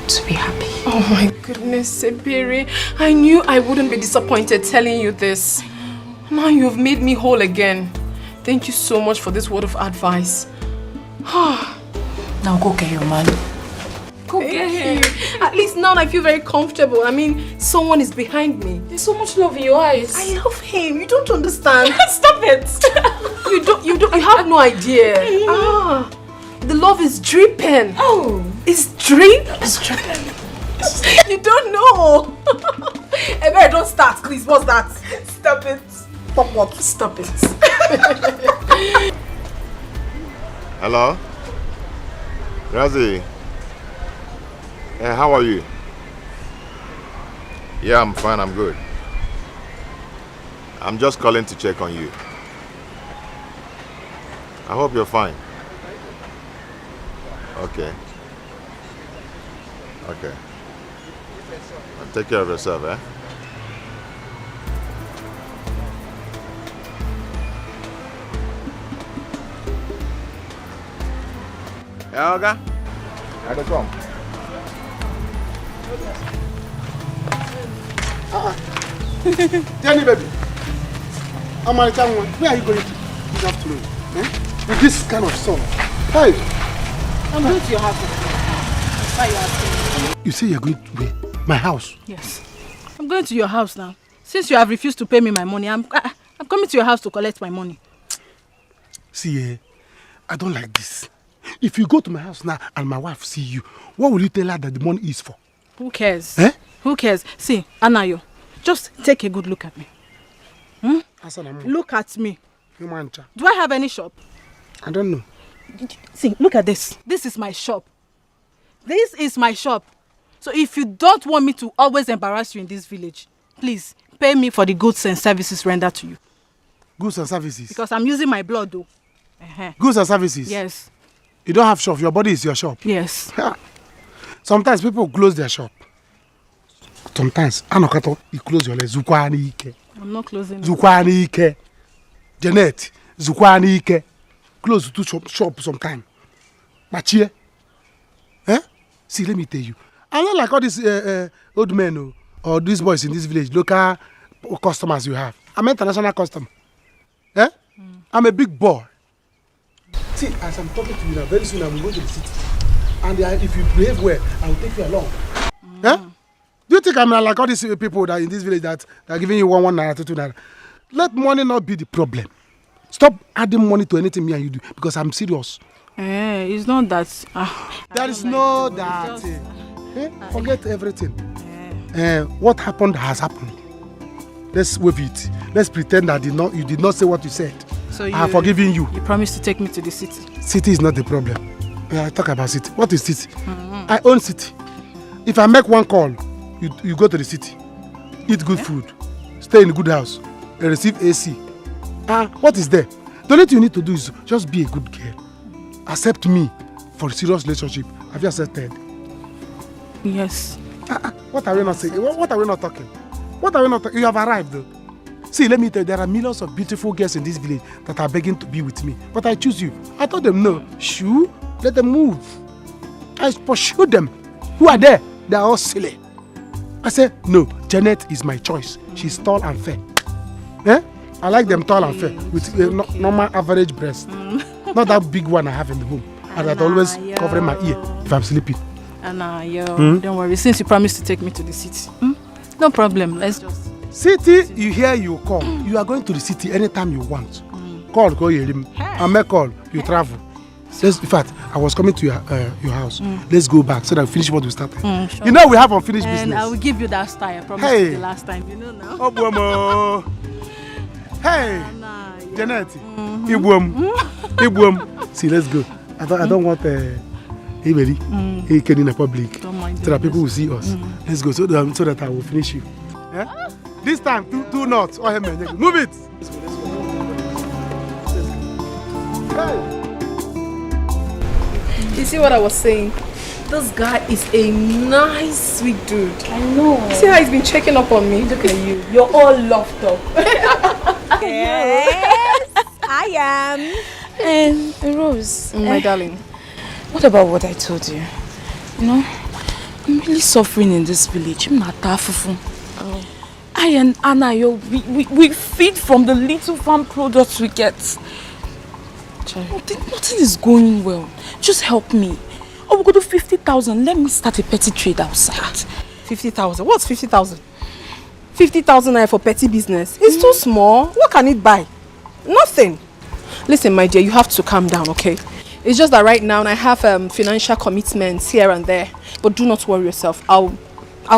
to be happy. Oh my goodness, Sebiri. I knew I wouldn't be disappointed telling you this. Now you've made me whole again. Thank you so much for this word of advice. Now go get your man. Go get him. At least now I feel very comfortable. I mean, someone is behind me. There's so much love in your eyes. I love him. You don't understand. Stop it. You have no idea. The love is dripping. Oh. It's dripping. You don't know. Ebe, don't start, please. What's that? Stop it. Stop what? Stop it. Hello? Razi? How are you? Yeah, I'm fine, I'm good. I'm just calling to check on you. I hope you're fine. Okay. Okay. Well, take care of yourself, eh? Yeah, okay. I don't come. Jenny, baby. Where are you going this afternoon? With this kind of song? Hey! I'm going to your house. Why are you asking? You say you're going to where? My house? Yes. I'm going to your house now. Since you have refused to pay me my money, I'm coming to your house to collect my money. See, I don't like this. If you go to my house now and my wife see you, what will you tell her that the money is for? Who cares? Eh? Who cares? See, Anayo, just take a good look at me. Look at me. Do I have any shop? I don't know. See, look at this. This is my shop. This is my shop. So if you don't want me to always embarrass you in this village, please pay me for the goods and services rendered to you. Goods and services? Because I'm using my blood though. Goods and services? Yes. You don't have shop, your body is your shop? Yes. Sometimes people close their shop. Sometimes, you close your leg. Zukwani Ike. I'm not closing. Zukwani Ike. Janet, Zukwani Ike. Close to shop sometime. Machie. See, let me tell you. I'm not like all these old men or these boys in this village, local customers you have. I'm international customer. I'm a big boy. See, as I'm talking to you now, very soon I'm going to the city. And if you behave well, I will take you along. Do you think I'm like all these people that in this village that are giving you 1 naira, 2 naira? Let money not be the problem. Stop adding money to anything me and you do, because I'm serious. It's not that. There is no that. Forget everything. What happened has happened. Let's wave it. Let's pretend that you did not say what you said. So I have forgiven you. You promised to take me to the city. City is not the problem. I talk about city. What is city? I own city. If I make one call, you go to the city, eat good food, stay in a good house, and receive AC. What is there? The only thing you need to do is just be a good girl. Accept me for a serious relationship. Have you accepted? Yes. What are we not saying? What are we not talking? What are we not talking? You have arrived though. See, let me tell you, there are millions of beautiful girls in this village that are begging to be with me. But I choose you. I told them no. Shoo, let them move. I pursue them. Who are there? They are all silly. I said, no, Janet is my choice. She's tall and fair. I like them tall and fair with normal average breast. Not that big one I have in the home. And that always covering my ear if I'm sleeping. Don't worry. Since you promised to take me to the city. No problem. Let's just... City, you hear, you call. You are going to the city anytime you want. Call, go hear him. I make call, you travel. In fact, I was coming to your house. Let's go back so that we finish what we started. Sure. You know we have unfinished business. And I will give you that style. I promised you the last time. You know now. Oh, Buomo. Hey, Janet. Ibuom. See, let's go. I don't want anybody in the public. So that people will see us. Let's go so that I will finish you. This time, two knots. Move it. Let's go. Hey. You see what I was saying? This guy is a nice, sweet dude. I know. See how he's been checking up on me? Look at you. You're all loved up. Yes, I am. Rose. My darling. What about what I told you? You know, I'm really suffering in this village. I'm not fufu. I and Anna, we feed from the little farm products we get. Nothing is going well. Just help me. Oh, we go to 50,000. Let me start a petty trade outside. 50,000? What's 50,000? 50,000 naira for petty business. It's too small. What can it buy? Nothing. Listen, my dear, you have to calm down, okay? It's just that right now I have financial commitments here and there. But do not worry yourself. I'll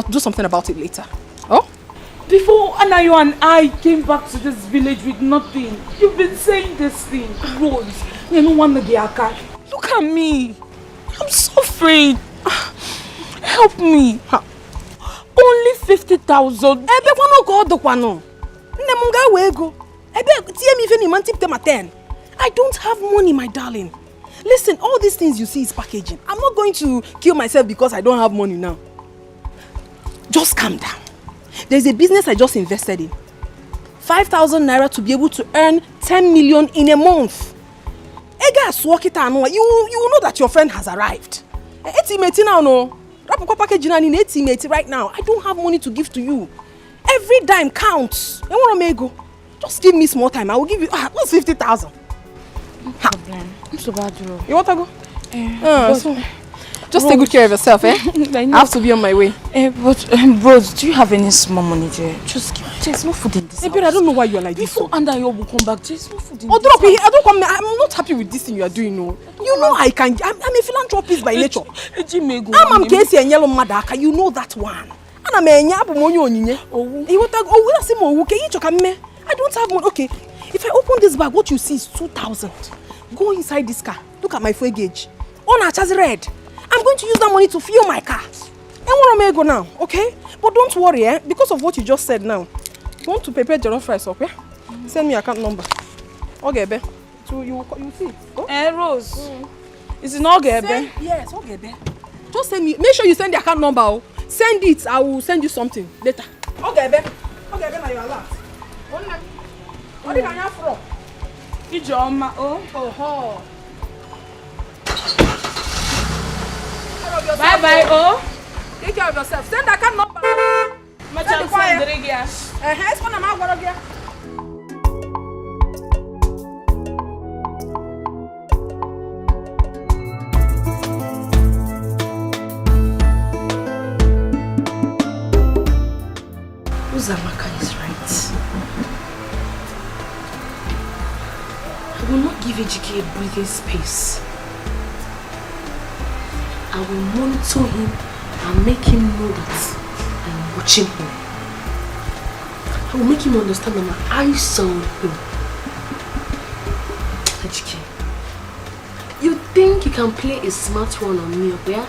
do something about it later. Oh? Before Anayo and I came back to this village with nothing, you've been saying this thing, Rose. You don't want to be a cat. Look at me. I'm suffering. Help me. Only 50,000. I don't have money, my darling. Listen, all these things you see is packaging. I'm not going to kill myself because I don't have money now. Just calm down. There's a business I just invested in. 5,000 naira to be able to earn 10 million in a month. You will know that your friend has arrived. Right now, I don't have money to give to you. Every dime counts. Just give me small time. I will give you what's 50,000. No problem. I'm so bad, bro. You want to go? Just take good care of yourself, I have to be on my way. Bros, do you have any small money there? Just give. There's no food in this house. I don't know why you are like this. Before Anayo will come back, there's no food in this house. I don't come. I'm not happy with this thing you are doing, no. You know I can. I'm a philanthropist by nature. I'm Casey and Yellow Madaka. You know that one. And I'm a nyabu monyo onye. I don't have money. Okay, if I open this bag, what you see is 2,000. Go inside this car. Look at my fuel gauge. On a chassis red. I'm going to use that money to fuel my car. And where am I go now? Okay? But don't worry, because of what you just said now. You want to prepare jollof rice, okay? Send me your account number. Okay, be. So you see. Oh? Rose. Is it not okay, be? Yes, okay, be. Just send me. Make sure you send the account number. Oh. Send it. I will send you something later. Okay, be. Okay, be. Now you're allowed. What are you from? Ijoma. Oh. Bye. Oh. Take care of yourself. Send the account number. Uzamaka is right. I will not give Ejike a breathing space. I will monitor him I'll make him know that I'm watching him. I will make him understand that my eyes are on him. Dikeh, you think you can play a smart one on me, okay?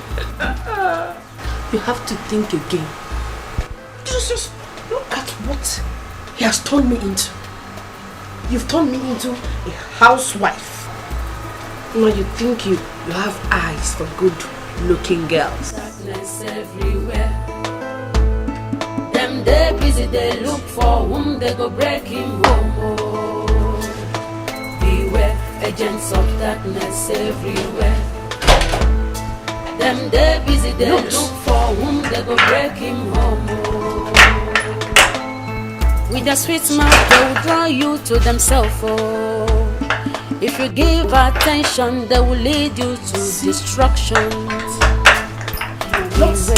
You have to think again. Just look at what he has turned me into. You've turned me into a housewife. Now you think you have eyes for good looking girls. Darkness everywhere. Them they busy, they look for whom they go break him home. Oh. Beware, agents of darkness everywhere. Them they busy, they look for whom they go break him home. Oh. With a sweet mouth, they will draw you to themselves. Oh. If you give attention, they will lead you to destruction. Beware,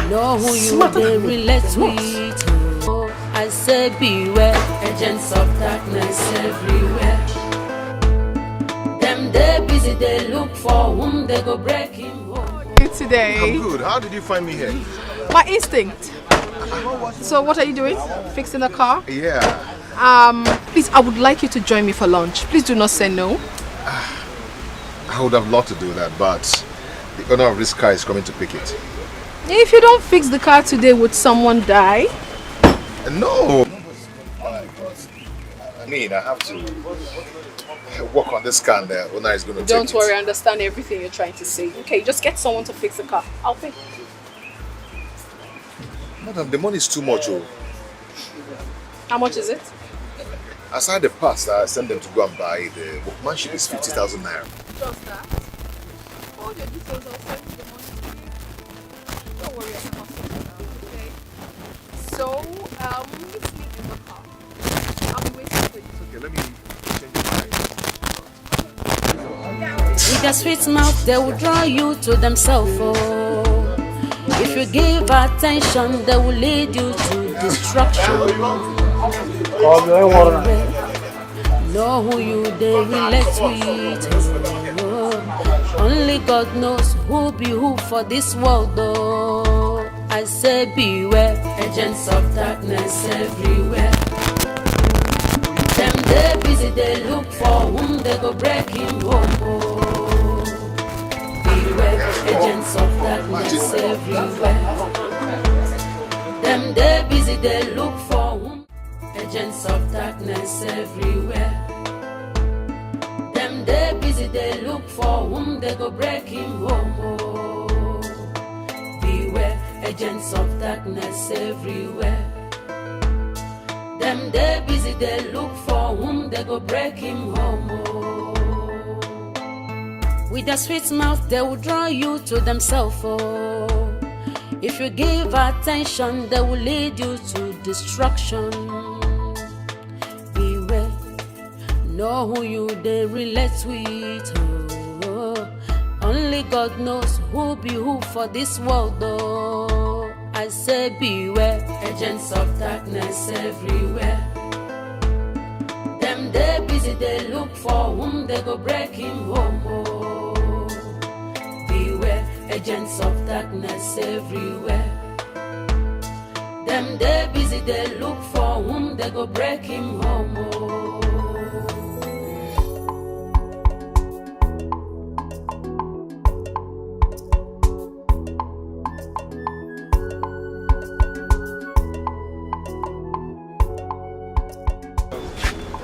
know who you they relate with. Oh, I say beware, agents of darkness everywhere. Them they busy, they look for whom they go break him home. Today. I'm good. How did you find me here? My instinct. So what are you doing? Fixing the car? Yeah. Please, I would like you to join me for lunch. Please do not say no. I would have loved to do that, but the owner of this car is coming to pick it. If you don't fix the car today, would someone die? No. I mean, I have to work on this car and the owner is going to take it. Don't worry, I understand everything you're trying to say. Okay, just get someone to fix the car. I'll pay. Madam, the money is too much. Oh. How much is it? Aside the parts that I sent them to go and buy, the workmanship is 50,000 naira. Just that. All your details, I'll send you the money to you. Don't worry, I can sort it out, okay? So, meet me in the car. I'll be waiting for you. Okay, let me change my mind. With a sweet mouth, they will draw you to themselves. Oh. If you give attention, they will lead you to destruction. Know who you they relate with. Oh. Only God knows who be who for this world. Oh. I say beware, agents of darkness everywhere. Them they busy, they look for whom they go break him home. Oh. Beware, agents of darkness everywhere. Them they busy, they look for whom. Agents of darkness everywhere. Them they busy, they look for whom they go break him home. Oh. Beware, agents of darkness everywhere. Them they busy, they look for whom they go break him home. Oh. With a sweet mouth, they will draw you to themselves. Oh. If you give attention, they will lead you to destruction. Beware, know who you they relate with. Oh. Only God knows who be who for this world. Oh. I say beware, agents of darkness everywhere. Them they busy, they look for whom they go break him home. Oh. Beware, agents of darkness everywhere. Them they busy, they look for whom they go break him home. Oh.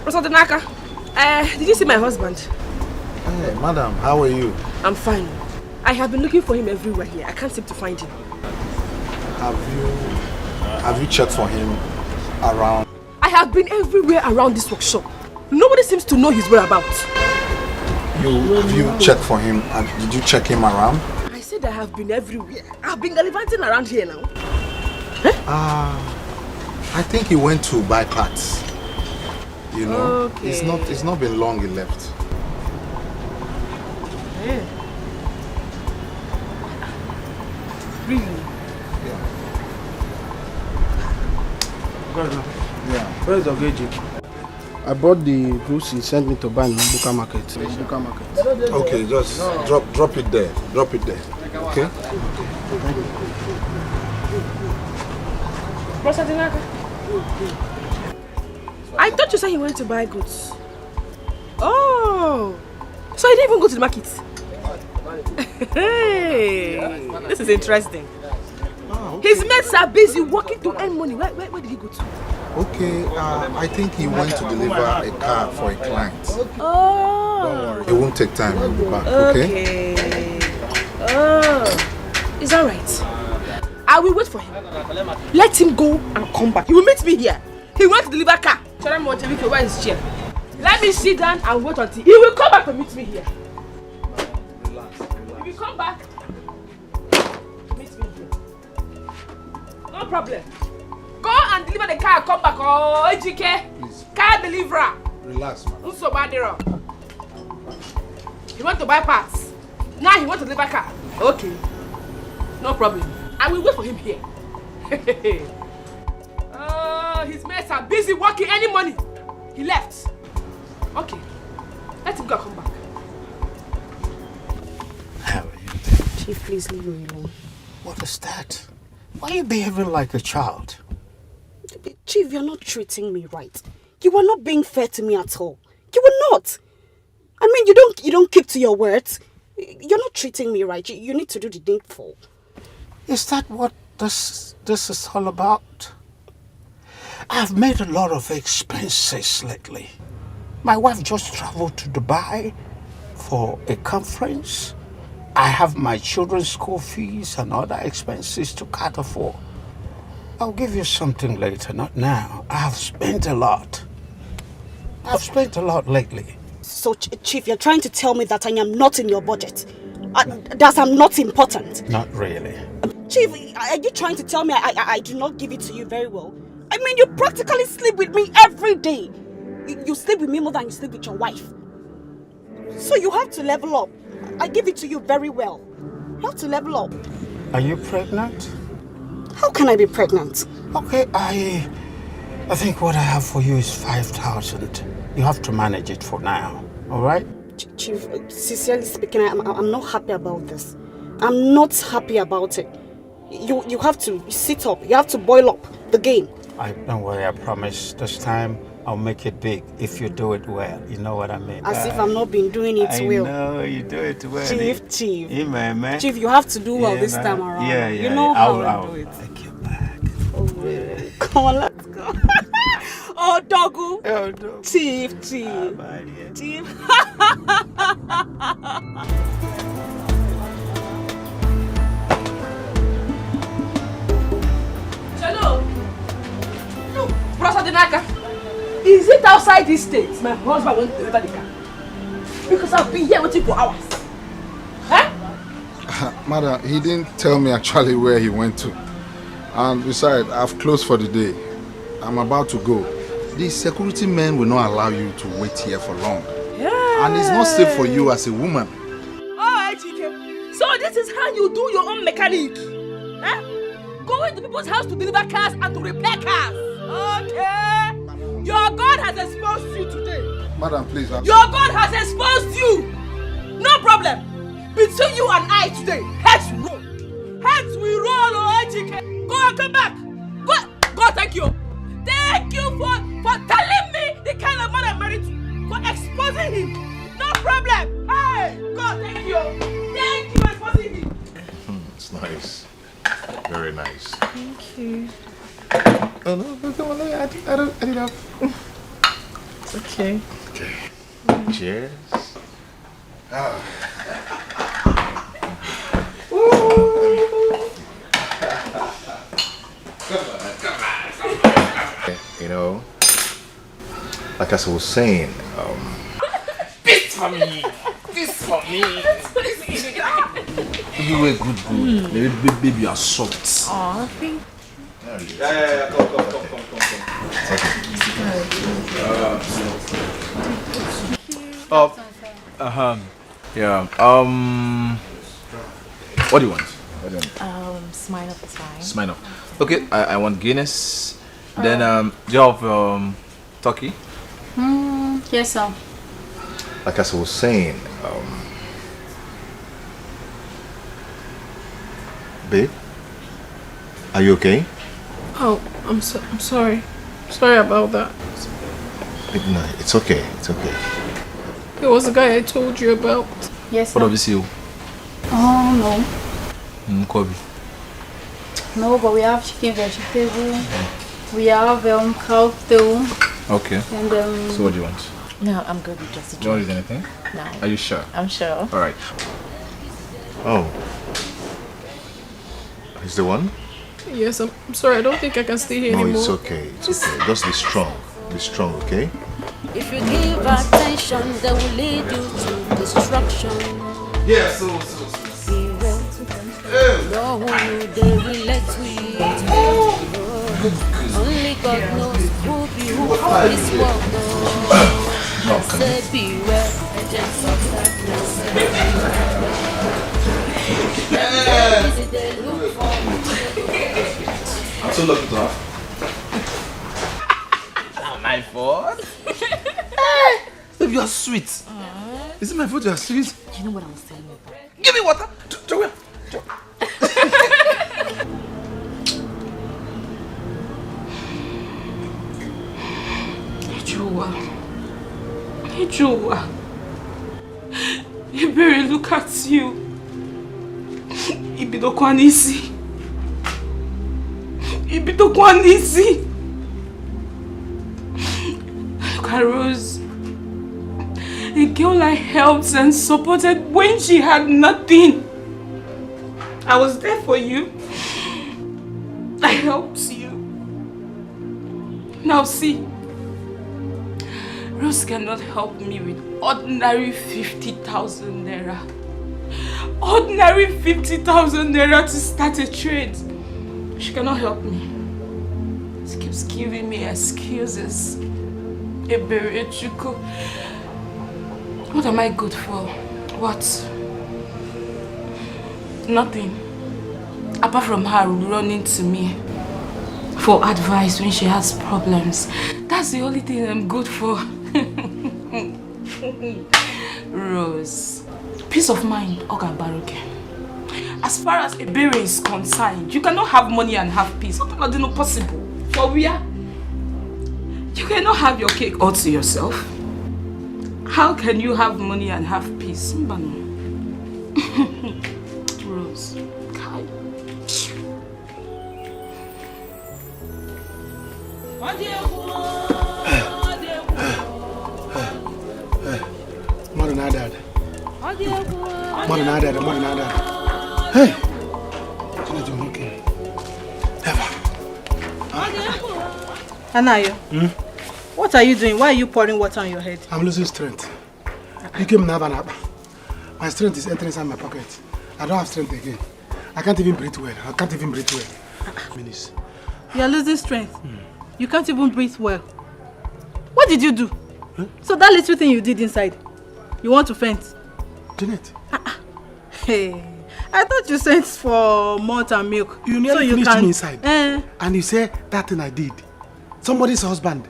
Rosadinaka, did you see my husband? Hey, madam, how are you? I'm fine. I have been looking for him everywhere here. I can't seem to find him. Have you checked for him around? I have been everywhere around this workshop. Nobody seems to know his whereabouts. Have you checked for him? Did you check him around? I said I have been everywhere. I've been gallivanting around here now. I think he went to buy parts. You know, okay. It's not been long he left. Yeah. Really? Yeah. Where's the Ogeji? I bought the goods he sent me to buy in Buka Market. Okay, just drop it there. Drop it there. Okay? I thought you said he went to buy goods. Oh, so he didn't even go to the market. Hey, this is interesting. His mates are busy working to earn money. Where did he go to? Okay, I think he went to deliver a car for a client. Oh. Don't worry, it won't take time. He'll be back, okay? Oh, is that right? I will wait for him. Let him go and come back. He will meet me here. He went to deliver car. Where is his chair? Let me sit down and wait until he will come back to meet me here. Relax. If you come back, meet me here. No problem. Go and deliver the car and come back. Oh, Dikeh. Please. Car deliverer. Relax, man. He went to buy parts. Now he wants to deliver car. Okay. No problem. I will wait for him here. His mates are busy working any money. He left. Okay. Let him go and come back. How are you? Chief, please leave me alone. What is that? Why are you behaving like a child? Chief, you're not treating me right. You are not being fair to me at all. You are not. I mean, you don't keep to your words. You're not treating me right. You need to do the needful. Is that what this is all about? I've made a lot of expenses lately. My wife just traveled to Dubai for a conference. I have my children's school fees and other expenses to cater for. I'll give you something later, not now. I have spent a lot. I've spent a lot lately. So, Chief, you're trying to tell me that I am not in your budget? That I'm not important? Not really. Chief, are you trying to tell me I do not give it to you very well? I mean, you practically sleep with me every day. You sleep with me more than you sleep with your wife. So you have to level up. I give it to you very well. You have to level up. Are you pregnant? How can I be pregnant? Okay, I think what I have for you is 5,000. You have to manage it for now, all right? Chief, sincerely speaking, I'm not happy about this. I'm not happy about it. You have to sit up. You have to boil up the game. Don't worry, I promise. This time I'll make it big if you do it well. You know what I mean? As if I've not been doing it well. I know, you do it well. Chief. Yeah, man. Chief, you have to do well this time around. Yeah. You know how I do it. I'll take you back. Oh, really? Come on, let's go. Oh, doggo. Oh, doggo. Chief. Chief. Hello. Look, Brother Dinaka. Is it outside this state my husband went to deliver the car? Because I've been here waiting for hours. Huh? Madam, he didn't tell me actually where he went to. And besides, I've closed for the day. I'm about to go. The security men will not allow you to wait here for long. Yeah. And it's not safe for you as a woman. Oh, Dikeh. So this is how you do your own mechanic? Huh? Going to people's house to deliver cars and to repair cars. Okay. Your God has exposed you today. Madam, please. Your God has exposed you. No problem. Between you and I today, heads roll. Heads will roll, oh, Dikeh. Go and come back. Go, thank you. Thank you for telling me the kind of man I'm married to. For exposing him. No problem. Hey, God, thank you. Thank you for exposing him. It's nice. Very nice. Thank you. Oh, no, come on. I didn't have. It's okay. Okay. Cheers. You know, like as I was saying, This for me. You were good. Baby, you are soft. Aw, thank you. Yeah. Come. Yeah. What do you want? Smirnoff is fine. Smirnoff. Okay, I want Guinness. Then do you have turkey? Yes, sir. like as I was saying, Babe? Are you okay? Oh, I'm sorry. Sorry about that. No, it's okay. It's okay. It was the guy I told you about. Yes, What of you? Oh, no. Kobe. No, but we have chicken vegetable. We have cow too. Okay. And So what do you want? No, I'm good with just a Do you want to use anything? No. Are you sure? I'm sure. Alright. Oh. Is the one? Yes, I'm sorry. I don't think I can stay here anymore. No, it's okay. It's okay. Just be strong. Be strong, okay? If you give attention, they will lead you to destruction. Yeah, so. No one they relate with. Only God knows who be who for this world. Say beware, agents of darkness. They look for. I'm so lucky to have. Not my fault. Babe, you are sweet. Is it my fault you are sweet? You know what I was saying? Give me water. Joel. Joa. Ebere, look at you. Ibidokwanisi. Look at Rose. A girl I helped and supported when she had nothing. I was there for you. I helped you. Now see. Rose cannot help me with ordinary 50,000 naira. Ordinary 50,000 naira to start a trade. She cannot help me. She keeps giving me excuses. Ebere Chuku. What am I good for? What? Nothing. Apart from her running to me for advice when she has problems. That's the only thing I'm good for. Rose. Peace of mind, Oga Baruke. As far as Ebere is concerned, you cannot have money and have peace. What is not possible? For where? You cannot have your cake all to yourself. How can you have money and have peace? Rose. Kai. More than that. Hey! Okay. Anayo, what are you doing? Why are you pouring water on your head? I'm losing strength. You came now. My strength is entering inside my pocket. I don't have strength again. I can't even breathe well. Minutes. You are losing strength. You can't even breathe well. What did you do? So that little thing you did inside, you want to faint? Janet. Hey, I thought you sent for malt and milk. You nearly finished me inside. And you say that thing I did. Somebody's husband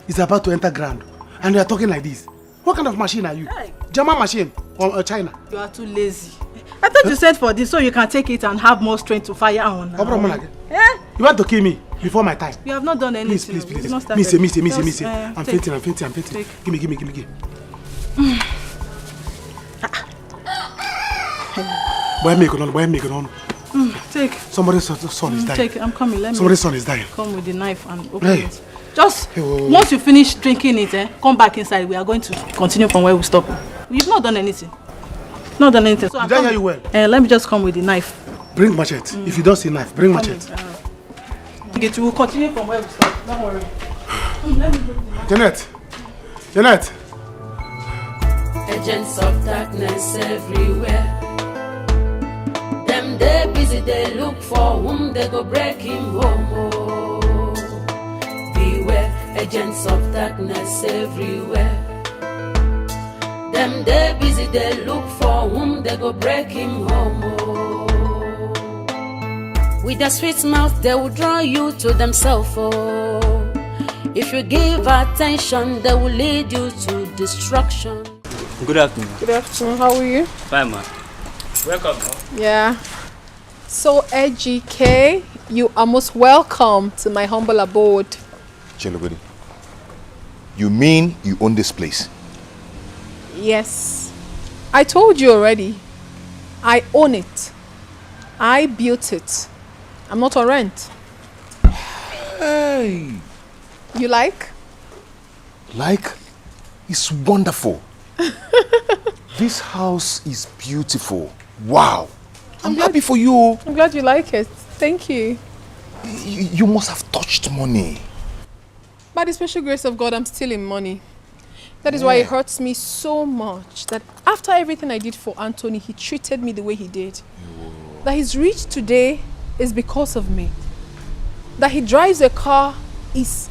is about to enter ground. And you are talking like this. What kind of machine are you? Hey. German machine or China? You are too lazy. I thought you sent for this so you can take it and have more strength to fire on. You want to kill me before my time? You have not done anything. Please. Me. I'm fainting. Give me. Boy, make it on. Take. Somebody's son is dying. Take it. I'm coming. Somebody's son is dying. Come with the knife and open it. Just once you finish drinking it, come back inside. We are going to continue from where we stopped. You've not done anything. So did I hear you well? Let me just come with the knife. Bring machete. If you don't see knife, bring machete. Okay, we'll continue from where we stopped. Don't worry. Let me bring the knife. Janet. Agents of darkness everywhere. Them they busy, they look for whom they go break him home. Beware, agents of darkness everywhere. Them they busy, they look for whom they go break him home. With their sweet mouth, they will draw you to themselves. If you give attention, they will lead you to destruction. Good afternoon. Good afternoon. How are you? Fine, man. Welcome. Yeah. So, Dikeh, you are most welcome to my humble abode. Chelogodi, you mean you own this place? Yes. I told you already. I own it. I built it. I'm not on rent. Hey! You like? Like? It's wonderful. This house is beautiful. Wow. I'm happy for you. I'm glad you like it. Thank you. You must have touched money. By the special grace of God, I'm still in money. That is why it hurts me so much that after everything I did for Anthony, he treated me the way he did. That he's rich today is because of me. That he drives a car is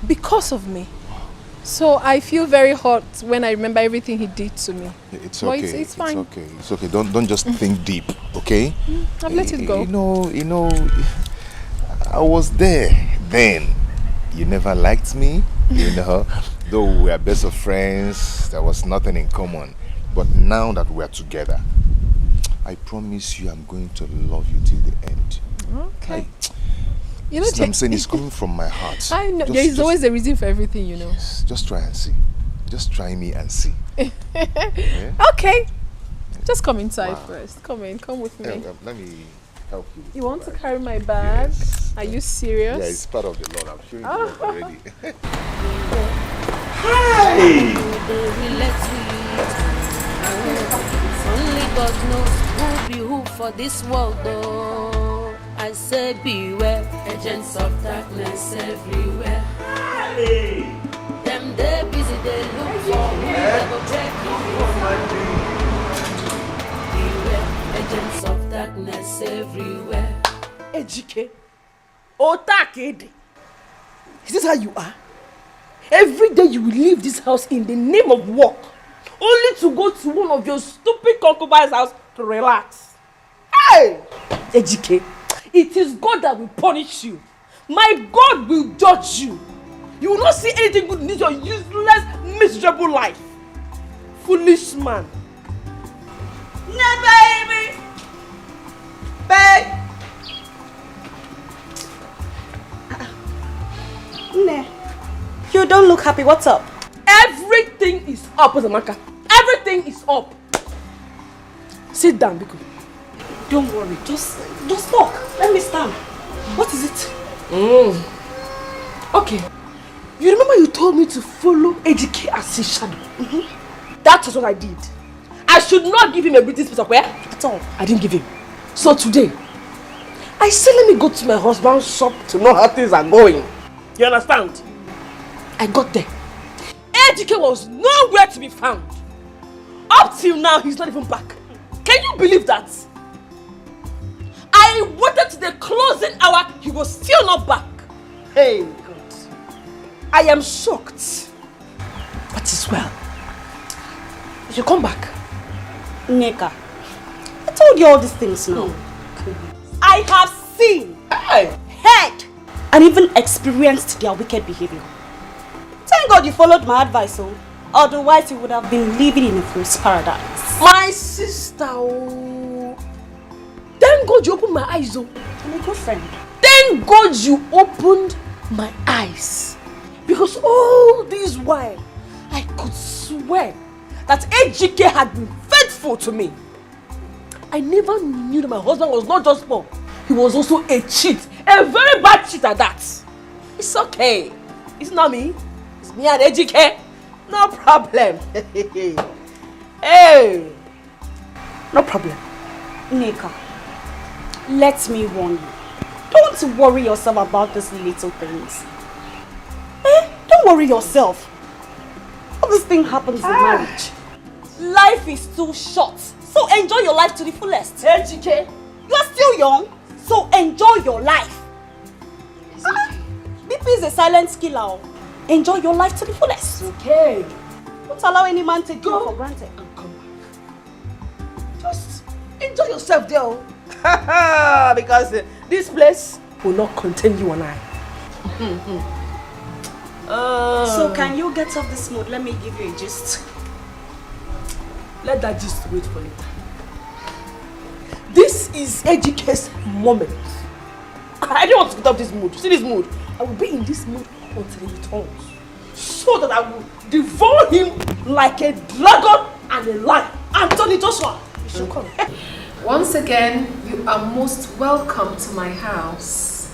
because of me. So I feel very hurt when I remember everything he did to me. It's But okay. it's fine. It's okay. It's okay. Don't just think deep, okay? I've let it go. You know, I was there then. You never liked me, you know. Though we are best of friends, there was nothing in common. But now that we are together, I promise you I'm going to love you till the end. Okay. You know, what I'm saying is coming from my heart. I know. There is always a reason for everything, you know. Yes, just try and see. Just try me and see. Yeah? Okay. Just come inside first. Come in. Come with me. Let me help you. You want to carry my bag? Yes. Are you serious? Yeah, it's part of the Lord. I'm showing you already. Hey! Only God knows who be who for this world, though. I say beware, agents of darkness everywhere. Hey! Them they busy, they look for who they go break you. Beware, agents of darkness everywhere. Dikeh, Otakede, is this how you are? Every day you will leave this house in the name of work, only to go to one of your stupid concubines' house to relax. Hey! Dikeh, it is God that will punish you. My God will judge you. You will not see anything good in this your useless, miserable life. Foolish man. No, baby! Babe! Nah. You don't look happy. What's up? Everything is up, Ozamaka. Everything is up. Sit down, Biko. Don't worry. Just talk. Let me stand. What is it? Okay. You remember you told me to follow Dikeh as his shadow? That was what I did. I should not give him a British piece of where? At all. I didn't give him. So today, I said let me go to my husband's shop to know how things are going. You understand? I got there. Dikeh was nowhere to be found. Up till now, he's not even back. Can you believe that? I waited to the closing hour, he was still not back. Hey, God. I am shocked. But it's well. You should come back. Nneka, I told you all these things now. I have seen, heard, and even experienced their wicked behavior. Thank God you followed my advice, so otherwise you would have been living in a fool's paradise. My sister, oh. Thank God you opened my eyes, oh. I'm a good friend. Thank God you opened my eyes. Because all this while, I could swear that Dikeh had been faithful to me. I never knew that my husband was not just poor. He was also a cheat. A very bad cheat at that. It's okay. It's not me. It's me and Dikeh. No problem. Hey. No problem. Nneka, let me warn you. Don't worry yourself about these little things. Don't worry yourself. All this thing happens in marriage. Life is too short, so enjoy your life to the fullest. Dikeh, you are still young, so enjoy your life. BP is a silent killer. Enjoy your life to the fullest. Okay. Don't allow any man to take you for granted. And come back. Just enjoy yourself there. Because this place will not contain you and I. So can you get off this mood? Let me give you a gist. Let that gist wait for later. This is Ejike's moment. I don't want to get up this mood. See this mood? I will be in this mood until he returns. So that I will devour him like a dragon and a lion. Anthony Joshua, you should come. Once again, you are most welcome to my house.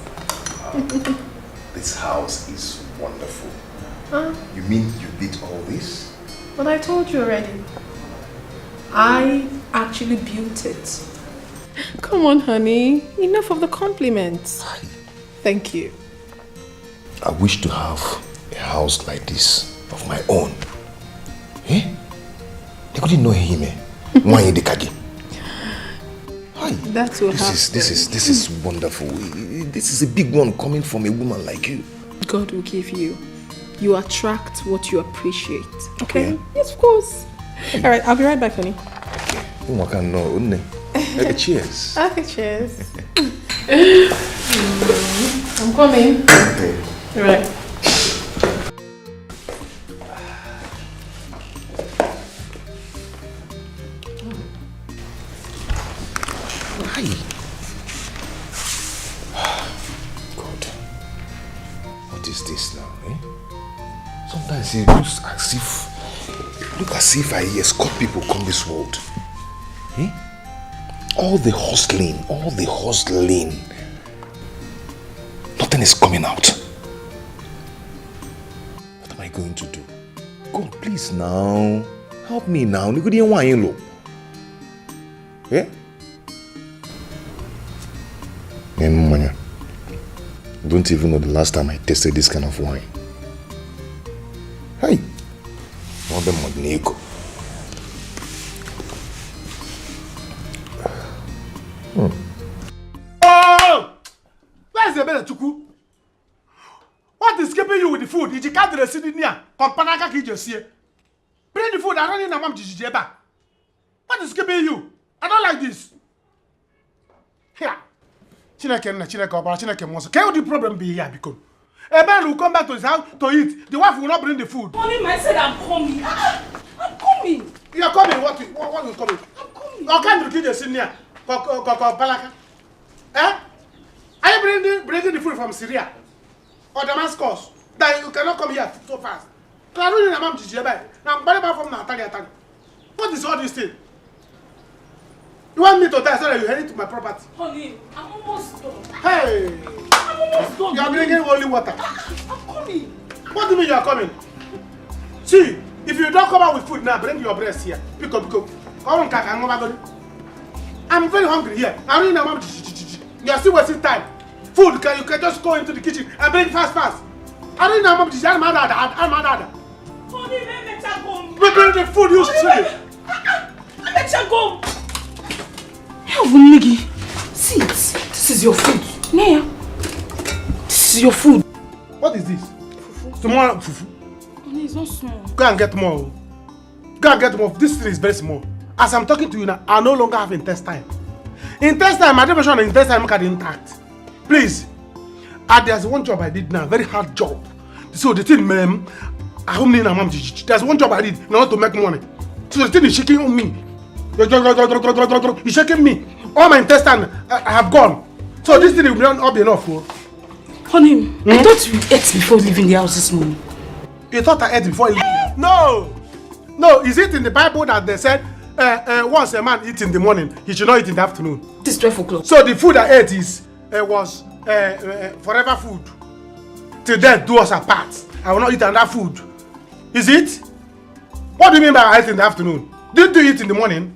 This house is wonderful. Huh? You mean you did all this? But I told you already. I actually built it. Come on, honey. Enough of the compliments. Thank you. I wish to have a house like this of my own. Eh? They couldn't know him. Why in the Dikeh? That's what This is wonderful. This is a big one coming from a woman like you. God will give you. You attract what you appreciate. Okay? Yeah. Yes, of course. All right, I'll be right back, honey. Cheers. Okay, cheers. I'm coming. Okay. All right. God, what is this now? Sometimes it looks as if I escort people come this world. All the hustling, nothing is coming out. What am I going to do? God, please now, help me now. I don't even know the last time I tasted this kind of wine. Hey, more than Modnego. Oh! Where's the better Chuku? What is keeping you with the food? Did you cut the city near? Companaka Kijosier. Bring the food, I don't need a mom to back. What is keeping you? I don't like this. Here. Chineke wants. Can the problem be here? Because a man will come back to his house to eat. The wife will not bring the food. Only man said I'm coming. I'm coming. You are coming? What is coming? I'm coming. Okay, you keep the senior. Palaka. Eh? Are you bringing the food from Syria or Damascus? That you cannot come here so fast. Now, from Natalia. What is all this thing? You want me to die so that you head to my property? Honey, I'm almost done. Hey! I'm almost done. You are drinking only water. I'm coming. What do you mean you are coming? See, if you don't come out with food now, bring your breast here. Pick up. I'm very hungry here. I don't know. You are still wasting time. Food, you can just go into the kitchen and bring fast. I don't know. I'm mad. Honey, let me go. Bring the food, you silly. Let you go. Niggy, see it. This is your food. Naya, this is your food. What is this? Fufu. Tomorrow, fufu. Honey, it's not small. Go and get more. This thing is very small. As I'm talking to you now, I no longer have intestine. My definition of intestine is intact. Please. There's one job I did now, very hard job. So the thing, there's one job I did in order to make money. So the thing is shaking on me. You're shaking me. All my intestine have gone. So this thing will not be enough. Honey, I thought you ate before leaving the house this morning. You thought I ate before leaving? No, is it in the Bible that they said once a man eats in the morning, he should not eat in the afternoon? It is 12 o'clock. So the food I ate was forever food. Till death do us apart. I will not eat another food. Is it? What do you mean by I ate in the afternoon? Did you eat in the morning?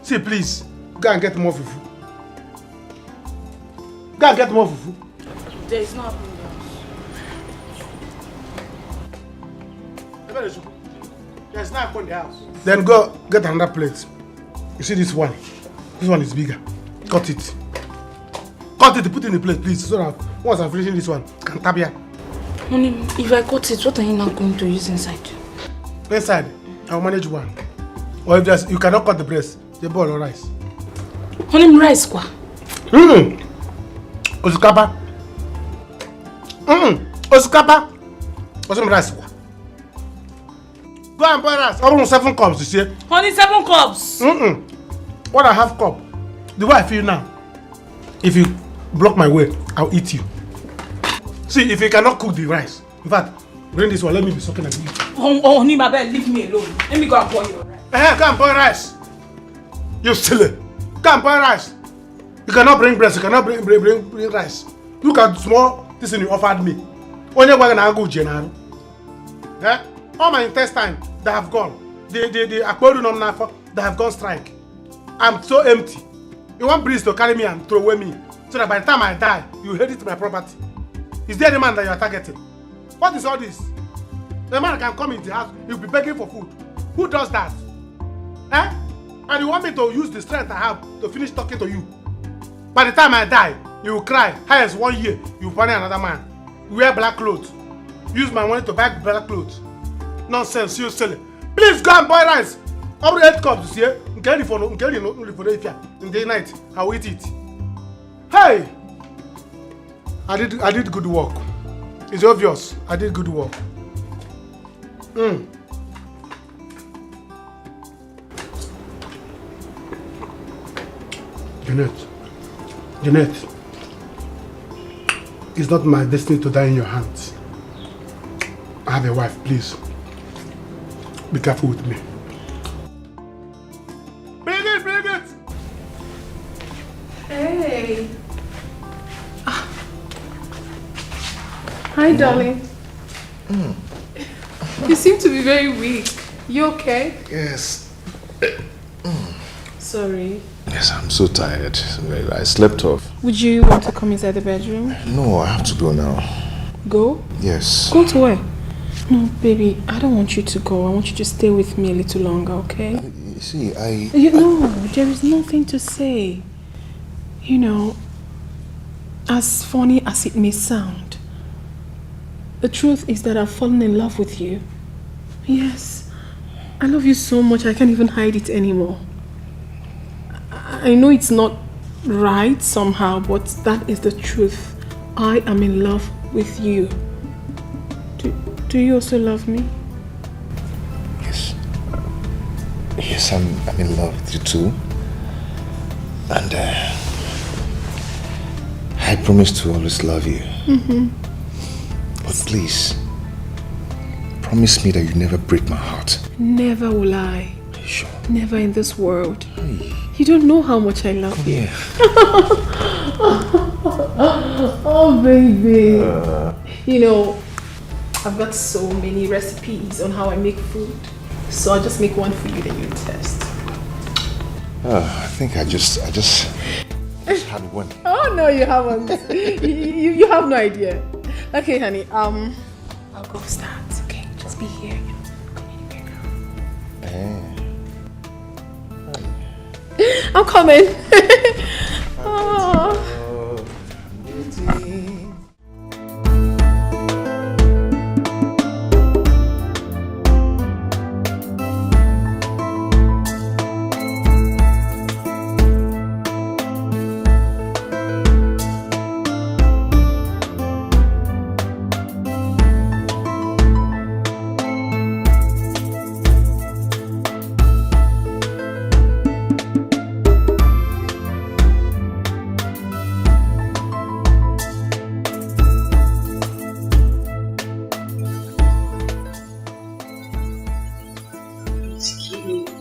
See, please, go and get more fufu. There is no apple in the house. There's no apple in the house. Then go get another plate. You see this one? This one is bigger. Cut it, put it in the plate, please, so that once I'm finishing this one, I can tap here. Honey, if I cut it, what are you now going to use inside? Inside, I'll manage one. Or if you cannot cut the breast, the boil or rice. Honey, rice, kwa? Osikapa. Osikapa. What's rice, kwa? Go and buy rice. Almost 7 cups, you see. Honey, 7 cups. What I have cup, the way I feel now, if you block my way, I'll eat you. See, if you cannot cook the rice, in fact, bring this one, let me be sucking at you. Oh, Nimabe, leave me alone. Let me go and boil your rice. Come and boil rice. You silly. Come and boil rice. You cannot bring breast, you cannot bring rice. Look at small this thing you offered me. Only one I go general. All my intestine, they have gone. The aquarium they have gone strike. I'm so empty. You want breeze to carry me and throw away me, so that by the time I die, you inherit my property. Is there the man that you are targeting? What is all this? The man can come in the house, he'll be begging for food. Who does that? And you want me to use the strength I have to finish talking to you? By the time I die, you will cry. Highest 1 year, you will find another man. You wear black clothes. Use my money to buy black clothes. Nonsense, you silly. Please go and boil rice. Every 8 cups here. In the night, I will eat it. Hey! I did good work. It's obvious. I did good work. Jeanette, it's not my destiny to die in your hands. I have a wife, please. Be careful with me. Bring it! Hey. Hi, darling. You seem to be very weak. You okay? Yes. Sorry. Yes, I'm so tired. I slept off. Would you want to come inside the bedroom? No, I have to go now. Go? Yes. Go to where? No, baby, I don't want you to go. I want you to stay with me a little longer, okay? You see, No, there is nothing to say. You know, as funny as it may sound, the truth is that I've fallen in love with you. Yes, I love you so much I can't even hide it anymore. I know it's not right somehow, but that is the truth. I am in love with you. Do you also love me? Yes. Yes, I'm in love with you too. And I promise to always love you. But please, promise me that you never break my heart. Never will I. Are you sure? Never in this world. Hey. You don't know how much I love you. Oh, baby. You know, I've got so many recipes on how I make food. So I'll just make one for you that you test. I think I just had one. Oh, no, you haven't. you have no idea. Okay, honey, I'll go start. Okay, just be here. I'm coming. Oh.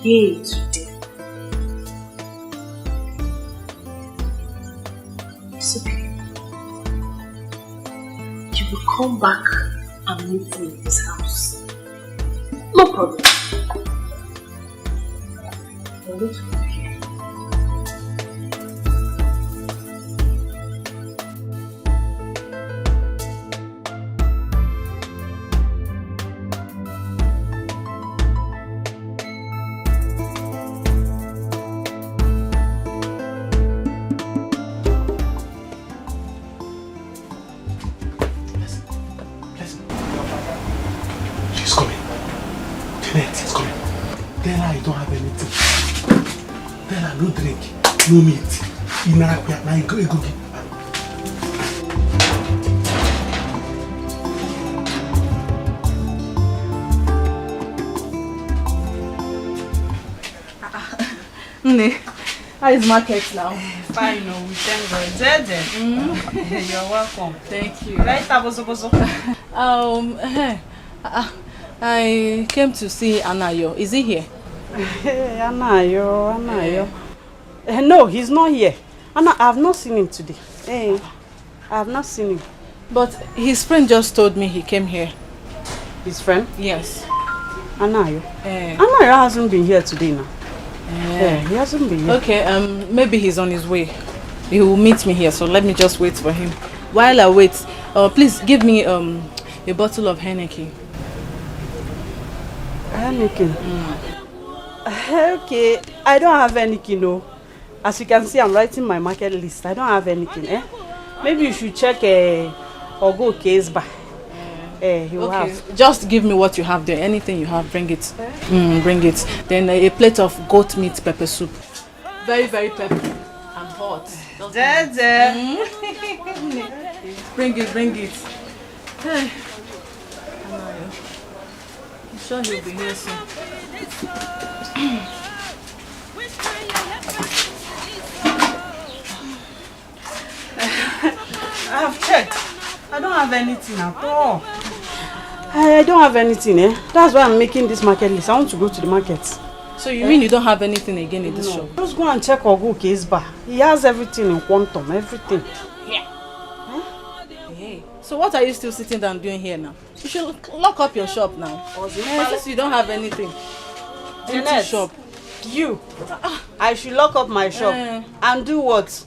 Today. It's okay. You will come back and meet me in this house. No problem. I'm going to come here. No meat. Now you go. Nne, How is market now? Fine, no, we thank God. You're welcome. Thank you. Right, I came to see Anayo. Is he here? Anayo. No, he's not here. Anna, I have not seen him today. Hey, I have not seen him. But his friend just told me he came here. His friend? Yes. Anayo. Anayo hasn't been here today now. He hasn't been here. Okay, maybe he's on his way. He will meet me here, so let me just wait for him. While I wait, please give me a bottle of Heineken. Heineken? Okay, I don't have Heineken, no. As you can see, I'm writing my market list. I don't have anything, Maybe you should check or go case bar. He will have. Just give me what you have there. Anything you have, bring it. Bring it. Then a plate of goat meat pepper soup. Very, very peppery and hot. Bring it. Hey. I'm sure he'll be here soon. I have checked. I don't have anything at all. I don't have anything, That's why I'm making this market list. I want to go to the market. So you mean you don't have anything again in this shop? Just go and check Ogo case bar. He has everything in quantum, everything. Yeah. Hey. So what are you still sitting down doing here now? You should lock up your shop now. Since you don't have anything. Empty shop. You. I should lock up my shop. And do what?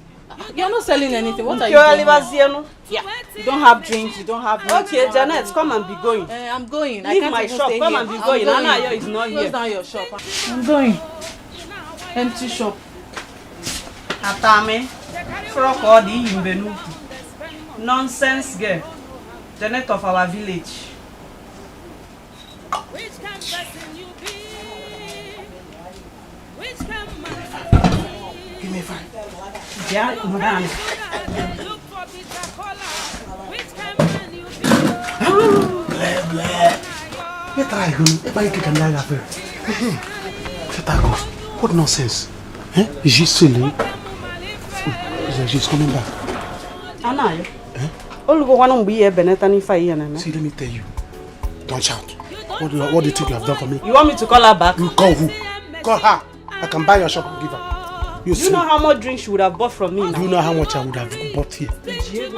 You're not selling anything. What are you doing? Yeah. You don't have drinks, you don't have milk. Okay, Janet, come and be going. I'm going. Leave my shop, come and be going. Anayo is not here. Close down your shop. I'm going. Empty shop. Atame. Frokodi Imbenu. Nonsense girl. Janet of our village. Give me 5. Yeah, madam. What nonsense? Is she silly? She's coming back. Anayo. See, let me tell you. Don't shout. What do you think you have done for me? You want me to call her back? You call who? Call her. I can buy your shop and give her. You know how much drink she would have bought from me now? You know how much I would have bought here.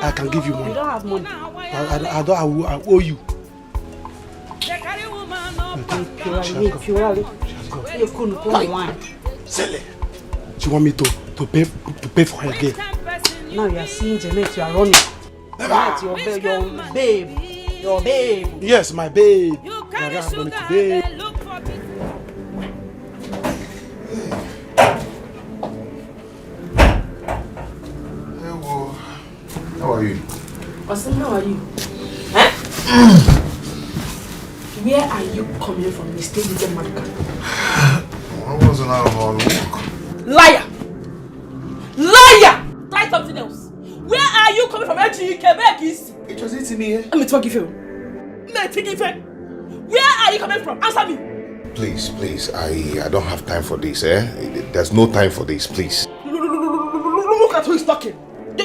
I can give you money. You don't have money. I owe you. Sell it. She want me to pay for her again. Now you are seeing Janet, you are running. Janet, your babe. Yes, my babe. I don't have money today. How are you? Austin, how are you? Where are you coming from? You stay with your mother. I wasn't out of our work. Liar! Try something else. Where are you coming from? It was eating me. Where are you coming from? Answer me. Please, I don't have time for this, There's no time for this, please. Look at who is talking. Do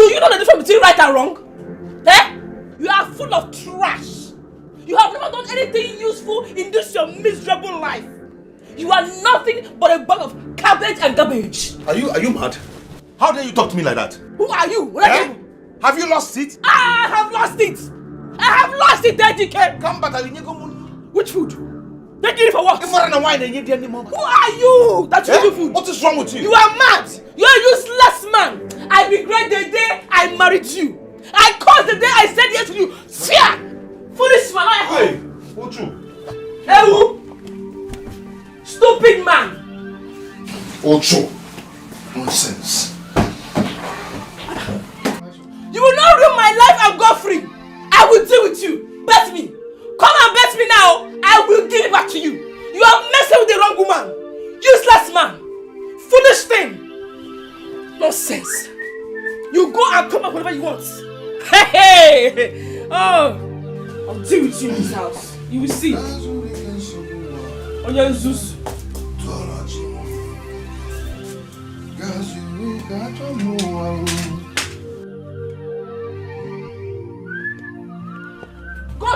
you know the difference between right and wrong? You are full of trash. You have never done anything useful in this your miserable life. You are nothing but a bag of cabbage and garbage. Are you mad? How dare you talk to me like that? Who are you? Have you lost it? I have lost it, Dikeh. Come back, Which food? Taking it for what? Who are you that you do food? What is wrong with you? You are mad. You are a useless man. I regret the day I married you. I caused the day I said yes to you. Fear! Foolish man. Hey, Uchu. Hey, who? Stupid man. Uchu. Nonsense. You will not ruin my life and go free. I will deal with you. Bet me. Come and bet me now. I will give it back to you. You are messing with the wrong woman. Useless man. Foolish thing. Nonsense. You go and come up whenever you want. Hey! Oh! I'll deal with you in this house. You will see. On your Zeus. God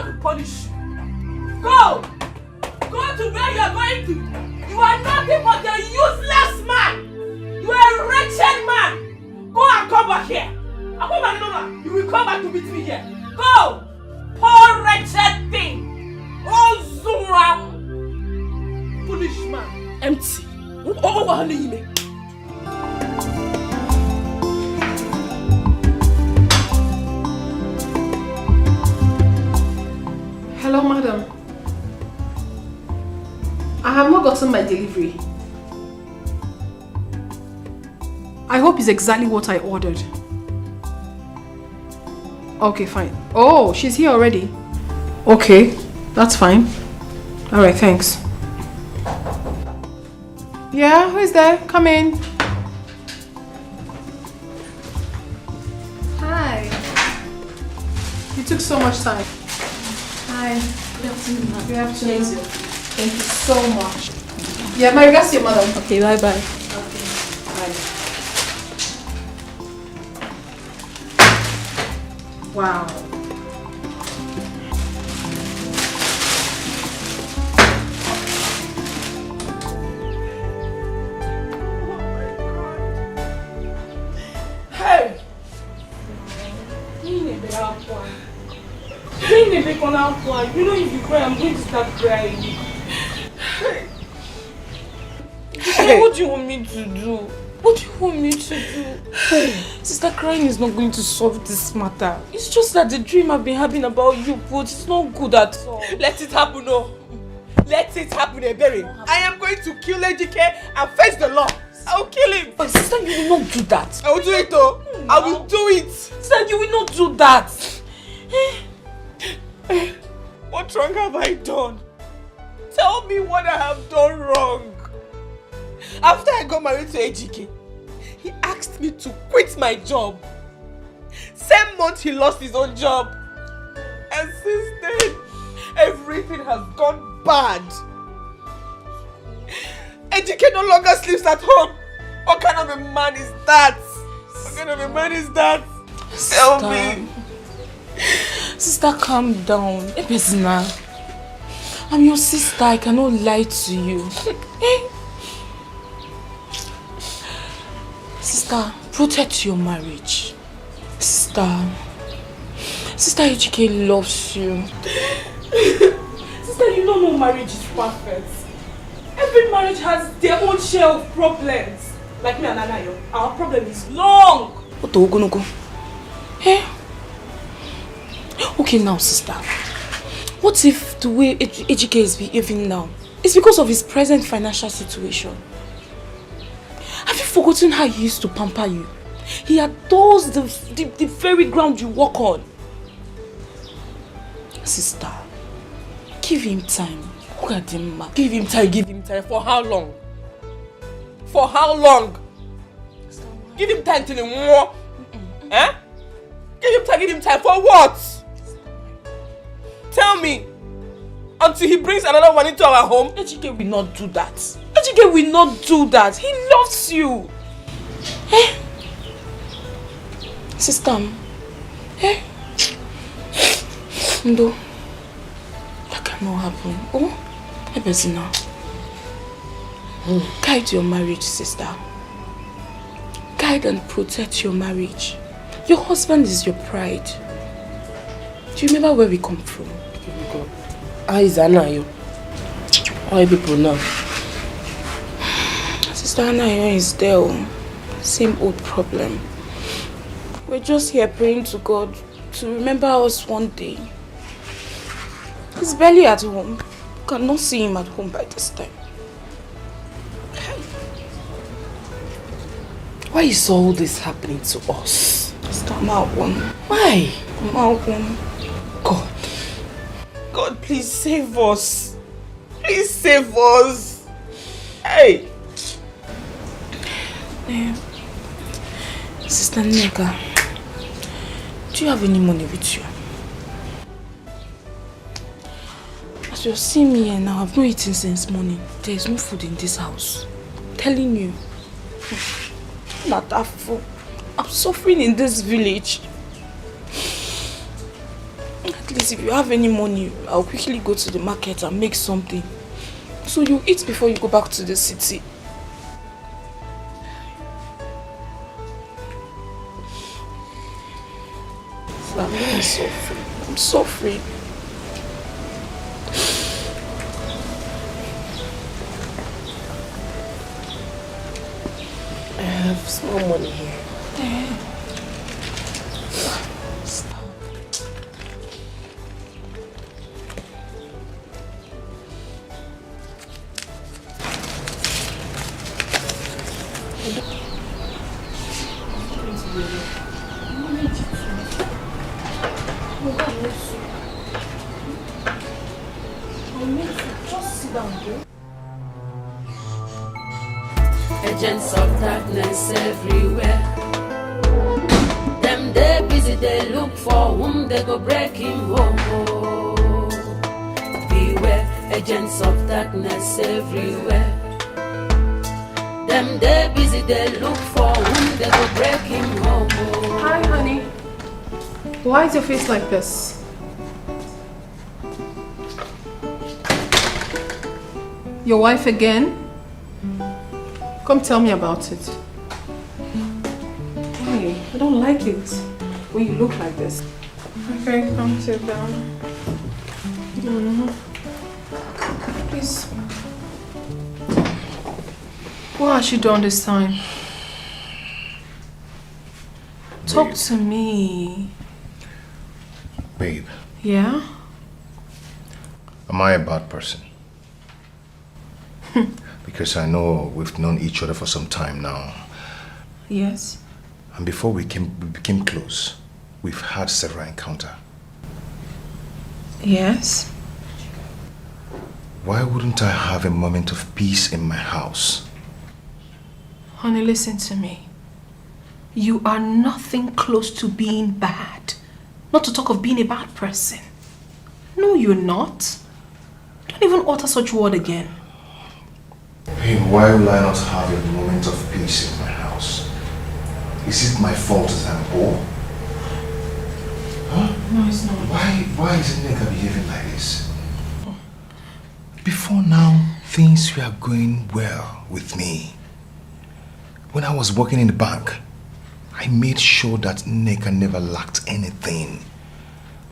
will punish you. Go! Go to where you are going to. You are nothing but a useless man. You are a wretched man. Go and come back here. You will come back to meet me here. Go! Poor wretched thing. Oh, Zura. Foolish man. Empty. Oh, honey. Hello, madam. I have not gotten my delivery. I hope it's exactly what I ordered. Okay, fine. Oh, she's here already. Okay, that's fine. Alright, thanks. Yeah, who is there? Come in. Hi. You took so much time. Hi. Good afternoon. Good afternoon. Thank you so much. Yeah, my regards to your mother. Okay, bye-bye. Okay, bye. Wow. Hey! You know if you cry, I'm going to start crying. Hey. What do you want me to do? What do you want me to do? Sister, crying is not going to solve this matter. It's just that the dream I've been having about you, but it's not good at all. Let it happen, no. Let it happen, Ebere. I am going to kill Dikeh and face the law. I'll kill him. But sister, you will not do that. I will do it, though. No. I will do it. Sister, you will not do that. What wrong have I done? Tell me what I have done wrong. After I got married to Dikeh, he asked me to quit my job. Same month he lost his own job. And since then, everything has gone bad. Dikeh no longer sleeps at home. What kind of a man is that? What kind of a man is that? Tell me. Sister, calm down. I'm your sister. I cannot lie to you. Sister, protect your marriage. Sister Dikeh loves you. Sister, you don't know marriage is perfect. Every marriage has their own share of problems. Like me and Anayo, our problem is long. What are we gonna go? Hey? Okay now, sister. What if the way Dikeh is behaving now is because of his present financial situation? Have you forgotten how he used to pamper you? He adores the very ground you walk on. Sister, give him time. Look at him, man. Give him time. For how long? For how long? Give him time till he more. Eh? Give him time for what? Tell me. Until he brings another one into our home? Dikeh will not do that. Dikeh will not do that. He loves you. Eh? Sister. Eh? No. That cannot happen. Oh? Ebezina. Guide your marriage, sister. Guide and protect your marriage. Your husband is your pride. Do you remember where we come from? How is Anayo? How are people now? Sister Anayo is there. Same old problem. We're just here praying to God to remember us one day. He's barely at home. You cannot see him at home by this time. Why is all this happening to us? Sister Malcolm. Why? Malcolm. God, please save us. Please save us. Hey. Sister Neka, do you have any money with you? As you're seeing me here now, I've not eaten since morning. There is no food in this house. I'm telling you. I'm suffering in this village. At least if you have any money, I'll quickly go to the market and make something. So you eat before you go back to the city. I'm really suffering. I'm suffering. I have small money here. Agents of darkness everywhere. Them they busy, they look for whom they go break him home. Oh, beware, agents of darkness everywhere. Them they busy, they look for whom they go break him home. Oh. Hi, honey. Why is your face like this? Your wife again? Come tell me about it. Hey, I don't like it when you look like this. Okay, come sit down. Please. What has she done this time? Talk to me. Babe. Yeah? Am I a bad person? Because I know we've known each other for some time now. Yes. And before we became close, we've had several encounters. Yes. Why wouldn't I have a moment of peace in my house? Honey, listen to me. You are nothing close to being bad. Not to talk of being a bad person. No, you're not. Don't even utter such word again. Hey, why will I not have a moment of peace in my house? Is it my fault that I'm poor? Huh? No, it's not. Why is Nneka behaving like this? Before now, things were going well with me. When I was working in the bank, I made sure that Nneka never lacked anything.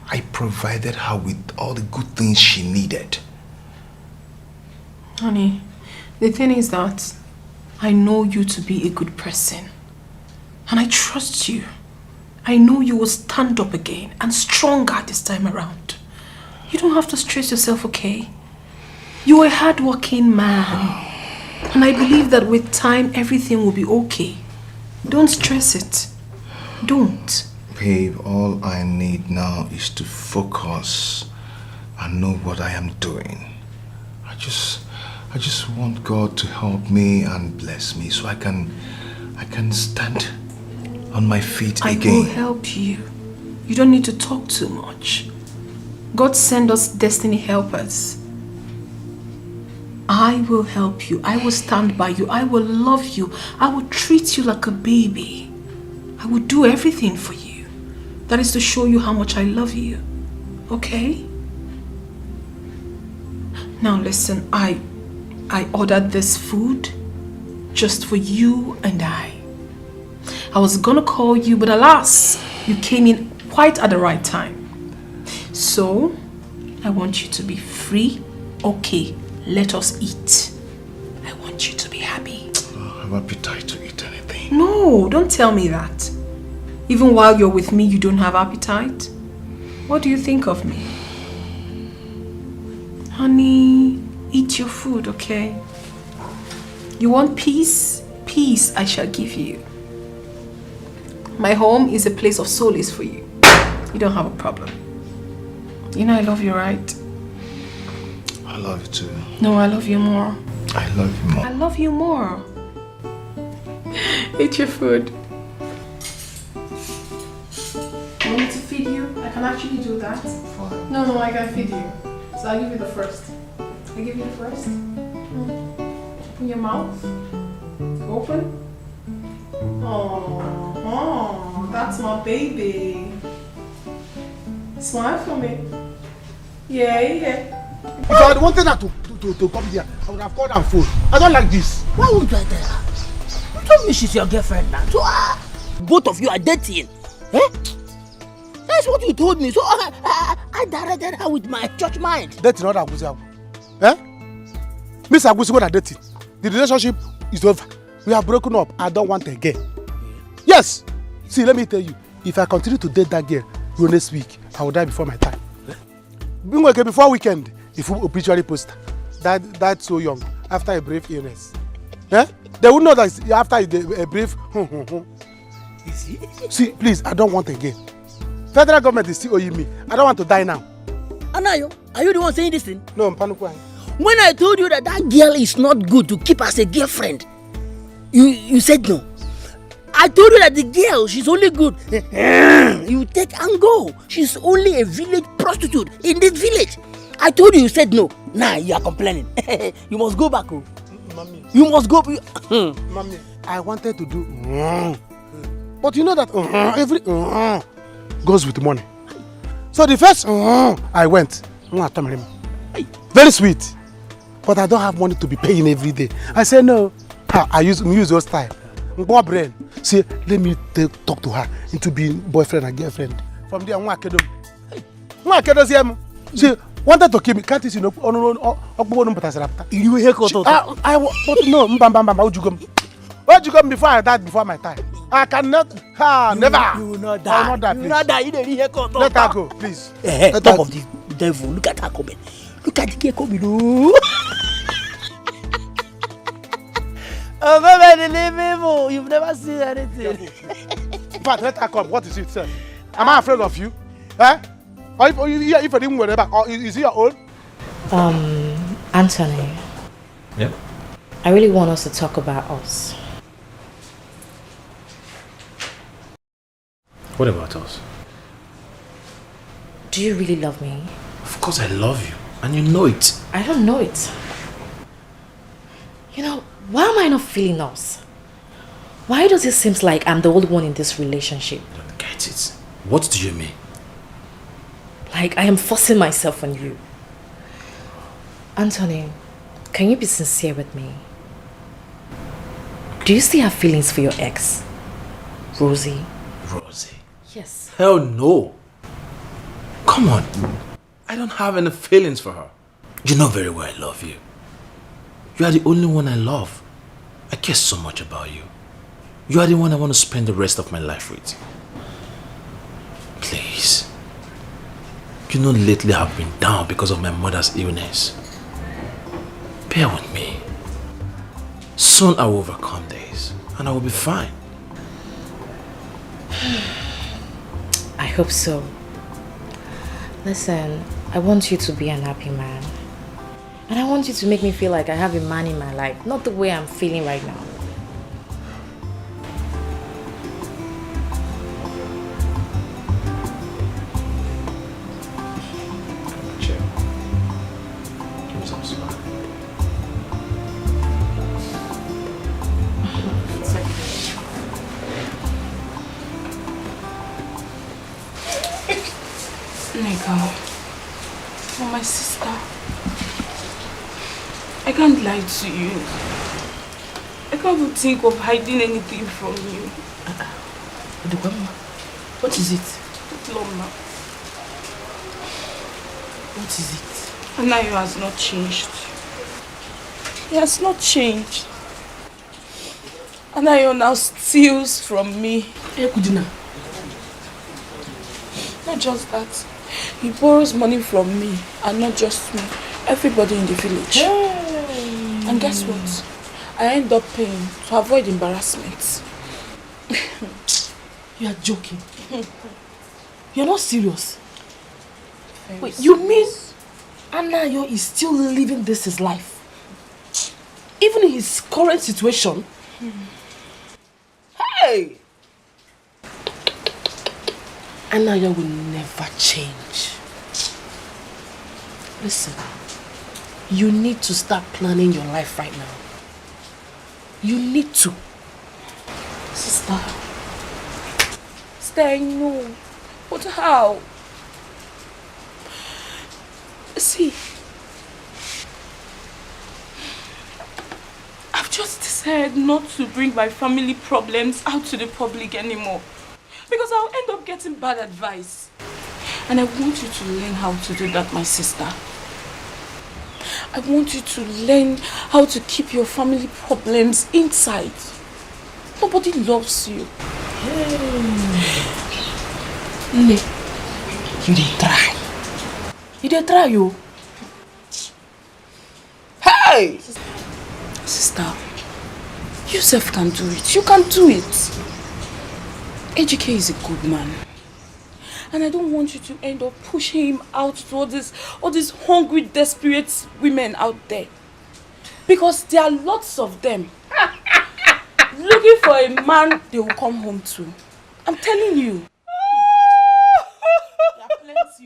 I provided her with all the good things she needed. Honey, the thing is that I know you to be a good person. And I trust you. I know you will stand up again and stronger this time around. You don't have to stress yourself, okay? You are a hard-working man. And I believe that with time, everything will be okay. Don't stress it. Don't. Babe, all I need now is to focus and know what I am doing. I just want God to help me and bless me so I can stand on my feet again. I will help you. You don't need to talk too much. God send us destiny helpers. I will help you. I will stand by you. I will love you. I will treat you like a baby. I will do everything for you. That is to show you how much I love you. Okay? Now listen, I ordered this food just for you and I. I was gonna call you, but alas, you came in quite at the right time. So, I want you to be free. Okay, let us eat. I want you to be happy. I have appetite to eat anything. No, don't tell me that. Even while you're with me, you don't have appetite? What do you think of me? Honey, eat your food, okay? You want peace? Peace I shall give you. My home is a place of solace for you. You don't have a problem. You know I love you, right? I love you too. No, I love you more. I love you more. I love you more. Eat your food. You want me to feed you? I can actually do that. Fine. No, I can feed you. So I'll give you the first. I give you the first. Open your mouth. Open. Oh, that's my baby. Smile for me. Yeah. If I had wanted her to come here, I would have called her phone. I don't like this. Why would I tell her? You told me she's your girlfriend now. So both of you are dating. Eh? That's what you told me. So I directed her with my church mind. Dating not Agusi. Eh? Miss Agusi, what are dating? The relationship is over. We have broken up. I don't want again. Yes. See, let me tell you. If I continue to date that girl next week, I will die before my time. Before weekend, if you obituary poster, died so young after a brief illness. Eh? They will know that after a brief. See, please, I don't want again. Federal government is still owing me. I don't want to die now. Anayo, are you the one saying this thing? No, I'm Panukwai. When I told you that girl is not good to keep as a girlfriend, you said no. I told you that the girl, she's only good. You take and go. She's only a village prostitute in this village. I told you said no. Now you are complaining. You must go back. Oh. Mommy. You must go. Mommy, I wanted to do. But you know that every goes with money. So the first I went. Very sweet. But I don't have money to be paying every day. I said no. I use those time. More brain. See, let me talk to her into being boyfriend and girlfriend. From there, see, wanted to keep me. Can't you know? But no, what you come before I died before my time? I cannot. Never. You will not die. I will not die, please. You will not die. Let her go, please. Talk of the devil. Look at her coming. Look at the cake coming. Oh, baby, you've never seen anything. In fact, let her come. What is it, sir? Am I afraid of you? Eh? Or if I didn't worry about, or is he your own? Anthony. Yeah? I really want us to talk about us. What about us? Do you really love me? Of course I love you, and you know it. I don't know it. You know, why am I not feeling us? Why does it seem like I'm the only one in this relationship? I don't get it. What do you mean? Like I am forcing myself on you. Anthony, can you be sincere with me? Do you still have feelings for your ex, Rosie? Rosie? Yes. Hell no. Come on. I don't have any feelings for her. You know very well I love you. You are the only one I love. I care so much about you. You are the one I want to spend the rest of my life with. Please. You know lately I've been down because of my mother's illness. Bear with me. Soon I will overcome this and I will be fine. I hope so. Listen, I want you to be an happy man. And I want you to make me feel like I have a man in my life, not the way I'm feeling right now. Chill. Give me some smile. Nigga, you're my sister. I can't lie to you. I can't even think of hiding anything from you. What is it? Loma. What is it? Anayo has not changed. He has not changed. Anayo now steals from me. Not just that. He borrows money from me, and not just me. Everybody in the village. And guess what? I end up paying to avoid embarrassment. You are joking. You're not serious. Wait, you mean Anayo is still living this his life? Even in his current situation? Hey! Anayo will never change. Listen, you need to start planning your life right now. You need to. Sister, Sister, I know. But how? See, I've just decided not to bring my family problems out to the public anymore. Because I'll end up getting bad advice. And I want you to learn how to do that, my sister. I want you to learn how to keep your family problems inside. Nobody loves you. Nne, you dey try. You dey try, you. Hey! Sister, you self can do it. You can do it. Ejike is a good man. And I don't want you to end up pushing him out to all these hungry, desperate women out there. Because there are lots of them looking for a man they will come home to. I'm telling you. There are plenty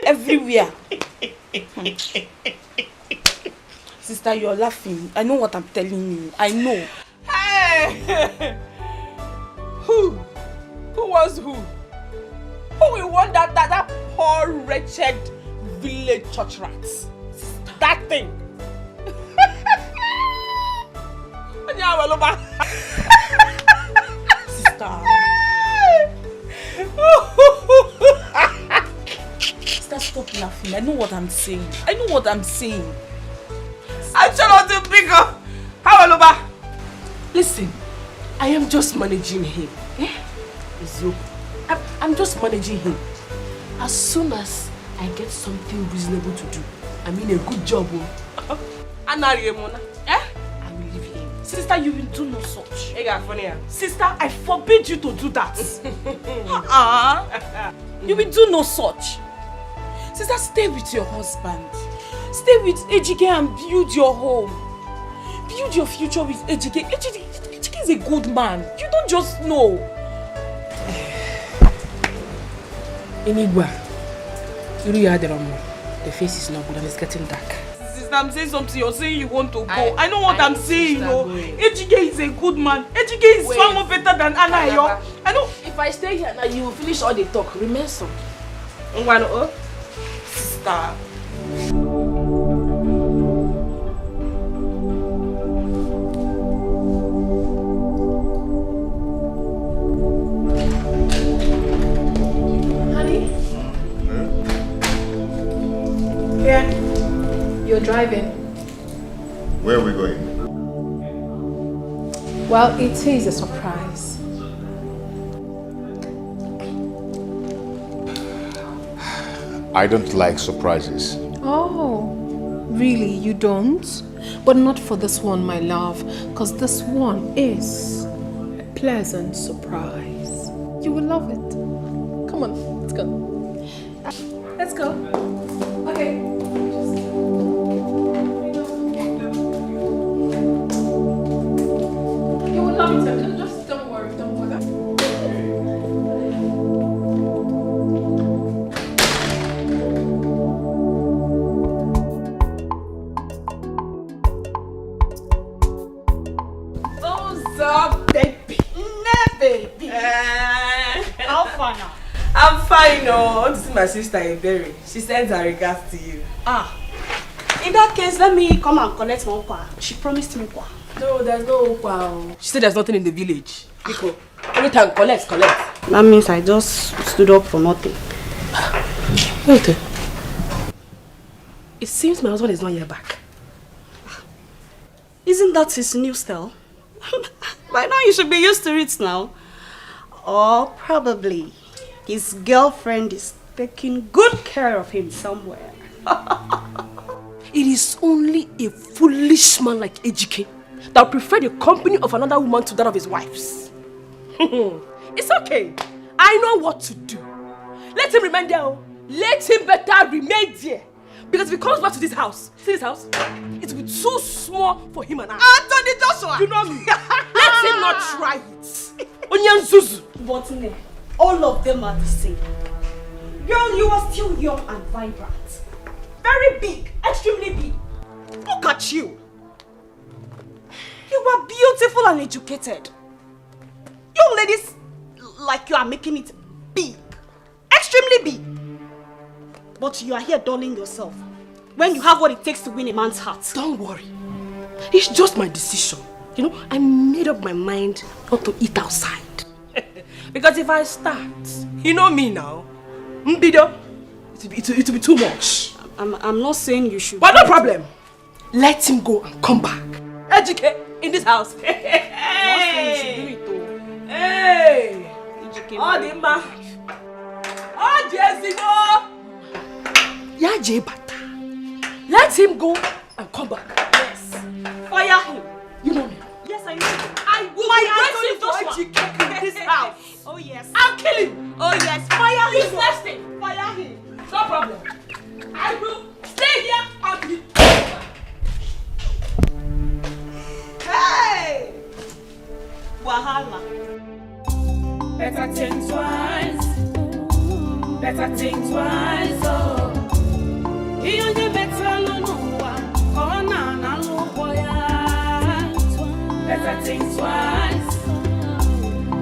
everywhere. Sister, you're laughing. I know what I'm telling you. I know. Hey! Who? Who was who? Who will want that poor, wretched village church rats? That thing. Sister. Sister, stop laughing. I know what I'm saying. I know what I'm saying. I cannot do bigger. How Aloba? Listen, I am just managing him. I'm just managing him. As soon as I get something reasonable to do, I mean a good job, I will leave him. Sister, you will do no such. Sister, I forbid you to do that. You will do no such. Sister, stay with your husband. Stay with Ejike and build your home. Build your future with Ejike. Ejike is a good man. You don't just know. Enigua, the face is not good and it's getting dark. Sister, I'm saying something. You're saying you want to go. I know what I'm saying, you know. Ejike is a good man. Ejike is far more better than Anna. I know. If I stay here now, you will finish all the talk. Remain so. Sister. You're driving. Where are we going? Well, it is a surprise. I don't like surprises. Oh, really? You don't? But not for this one, my love, because this one is a pleasant surprise. You will love it. Come on, let's go. Let's go. Okay. You will love it. Just don't worry. Don't worry. Baby. How far now? I'm fine, oh. This is my sister Ebere. She sends her regards to you. In that case, let me come and collect my okwa. She promised me okwa. No, there's no okwa. She said there's nothing in the village. Pico, anytime, collect. That means I just stood up for nothing. Wait. It seems my husband is not yet back. Isn't that his new style? By now you should be used to it now. Or probably his girlfriend is taking good care of him somewhere. It is only a foolish man like Ejike that would prefer the company of another woman to that of his wife's. It's okay. I know what to do. Let him remain there. Let him better remain there. Because if he comes back to this house, see this house? It will be too small for him and I. Anthony Joshua! You know me. Let him not try it. Onyan Zuzu. But no, all of them are the same. Girl, you are still young and vibrant. Very big, extremely big. Look at you. You are beautiful and educated. Young ladies like you are making it big. Extremely big. But you are here dulling yourself when you have what it takes to win a man's heart. Don't worry. It's just my decision. You know, I made up my mind not to eat outside. Because if I start, you know me now, Mbido, it'll be too much. I'm not saying you should. But no problem. Let him go and come back. Dikeh in this house. Hey! Hey! Oh, Dimba. Oh, Jessica. Yaje Bata. Let him go and come back. Yes. Fire him. You know me. Yes, I know. I will be Dikeh in this house. Oh yes. I'll kill him. Oh yes. Fire him. Useless thing. Fire him. No problem. I will stay here and be. Hey! Wahala. Better think twice. Better think twice. Oh. You better no one. Corner na loboya. Better think twice.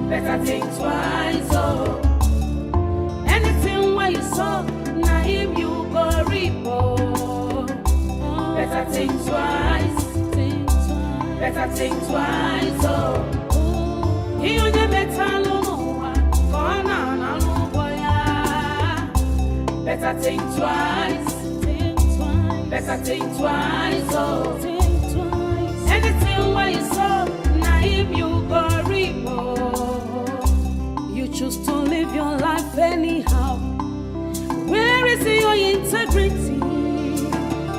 Better think twice. Oh. Anything where you saw, na him you go reap. Better think twice. Better think twice. Oh. You better no one. Corner na loboya. Better think twice. Better think twice. Oh. Anything where you saw, na him you go reap. You choose to live your life anyhow. Where is your integrity?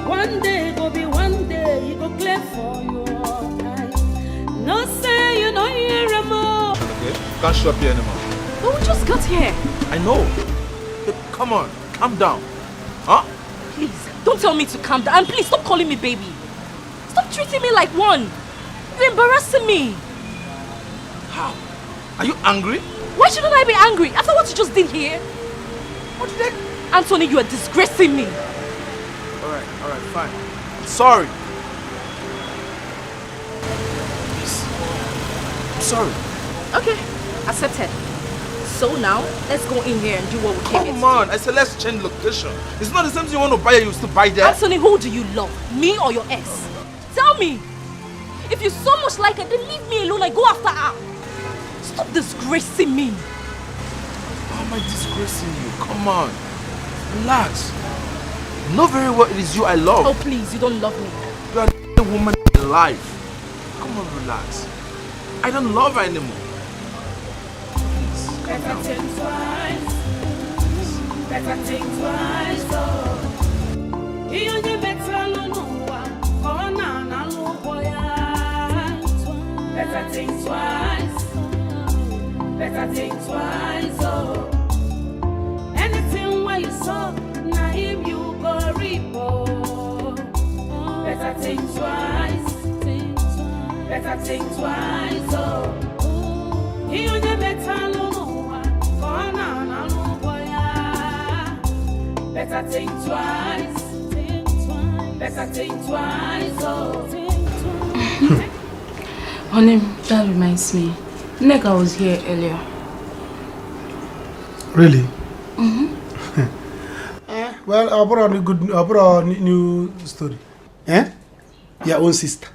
One day go be one day, you go clear for your eyes. No say you don't hear more. Okay, can't show up here anymore. But we just got here. I know. Hey, come on, calm down. Huh? Please, don't tell me to calm down. And please, stop calling me baby. Stop treating me like one. You're embarrassing me. How? Are you angry? Why shouldn't I be angry after what you just did here? What did I... Anthony, you are disgracing me. Alright, fine. I'm sorry. Please. I'm sorry. Okay, accepted. So now, let's go in here and do what we came in. Come on, I said let's change location. It's not the same thing you want to buy here, you still buy there. Anthony, who do you love? Me or your ex? Tell me. If you so much like her, then leave me alone and go after her. Stop disgracing me. How am I disgracing you? Come on. Relax. You know very well it is you I love. Oh please, you don't love me. You are the woman in life. Come on, relax. I don't love her anymore. Better think twice. Better think twice. Oh. You better no one. Corner na loboya. Better think twice. Better think twice. Oh. Anything where you saw, na him you go reap. Better think twice. Better think twice. Oh. You better no. Better think twice. Better think twice. Oh. Honey, that reminds me. Nega was here earlier. Really? Mm-hmm. Well, I brought a new story. Your own sister.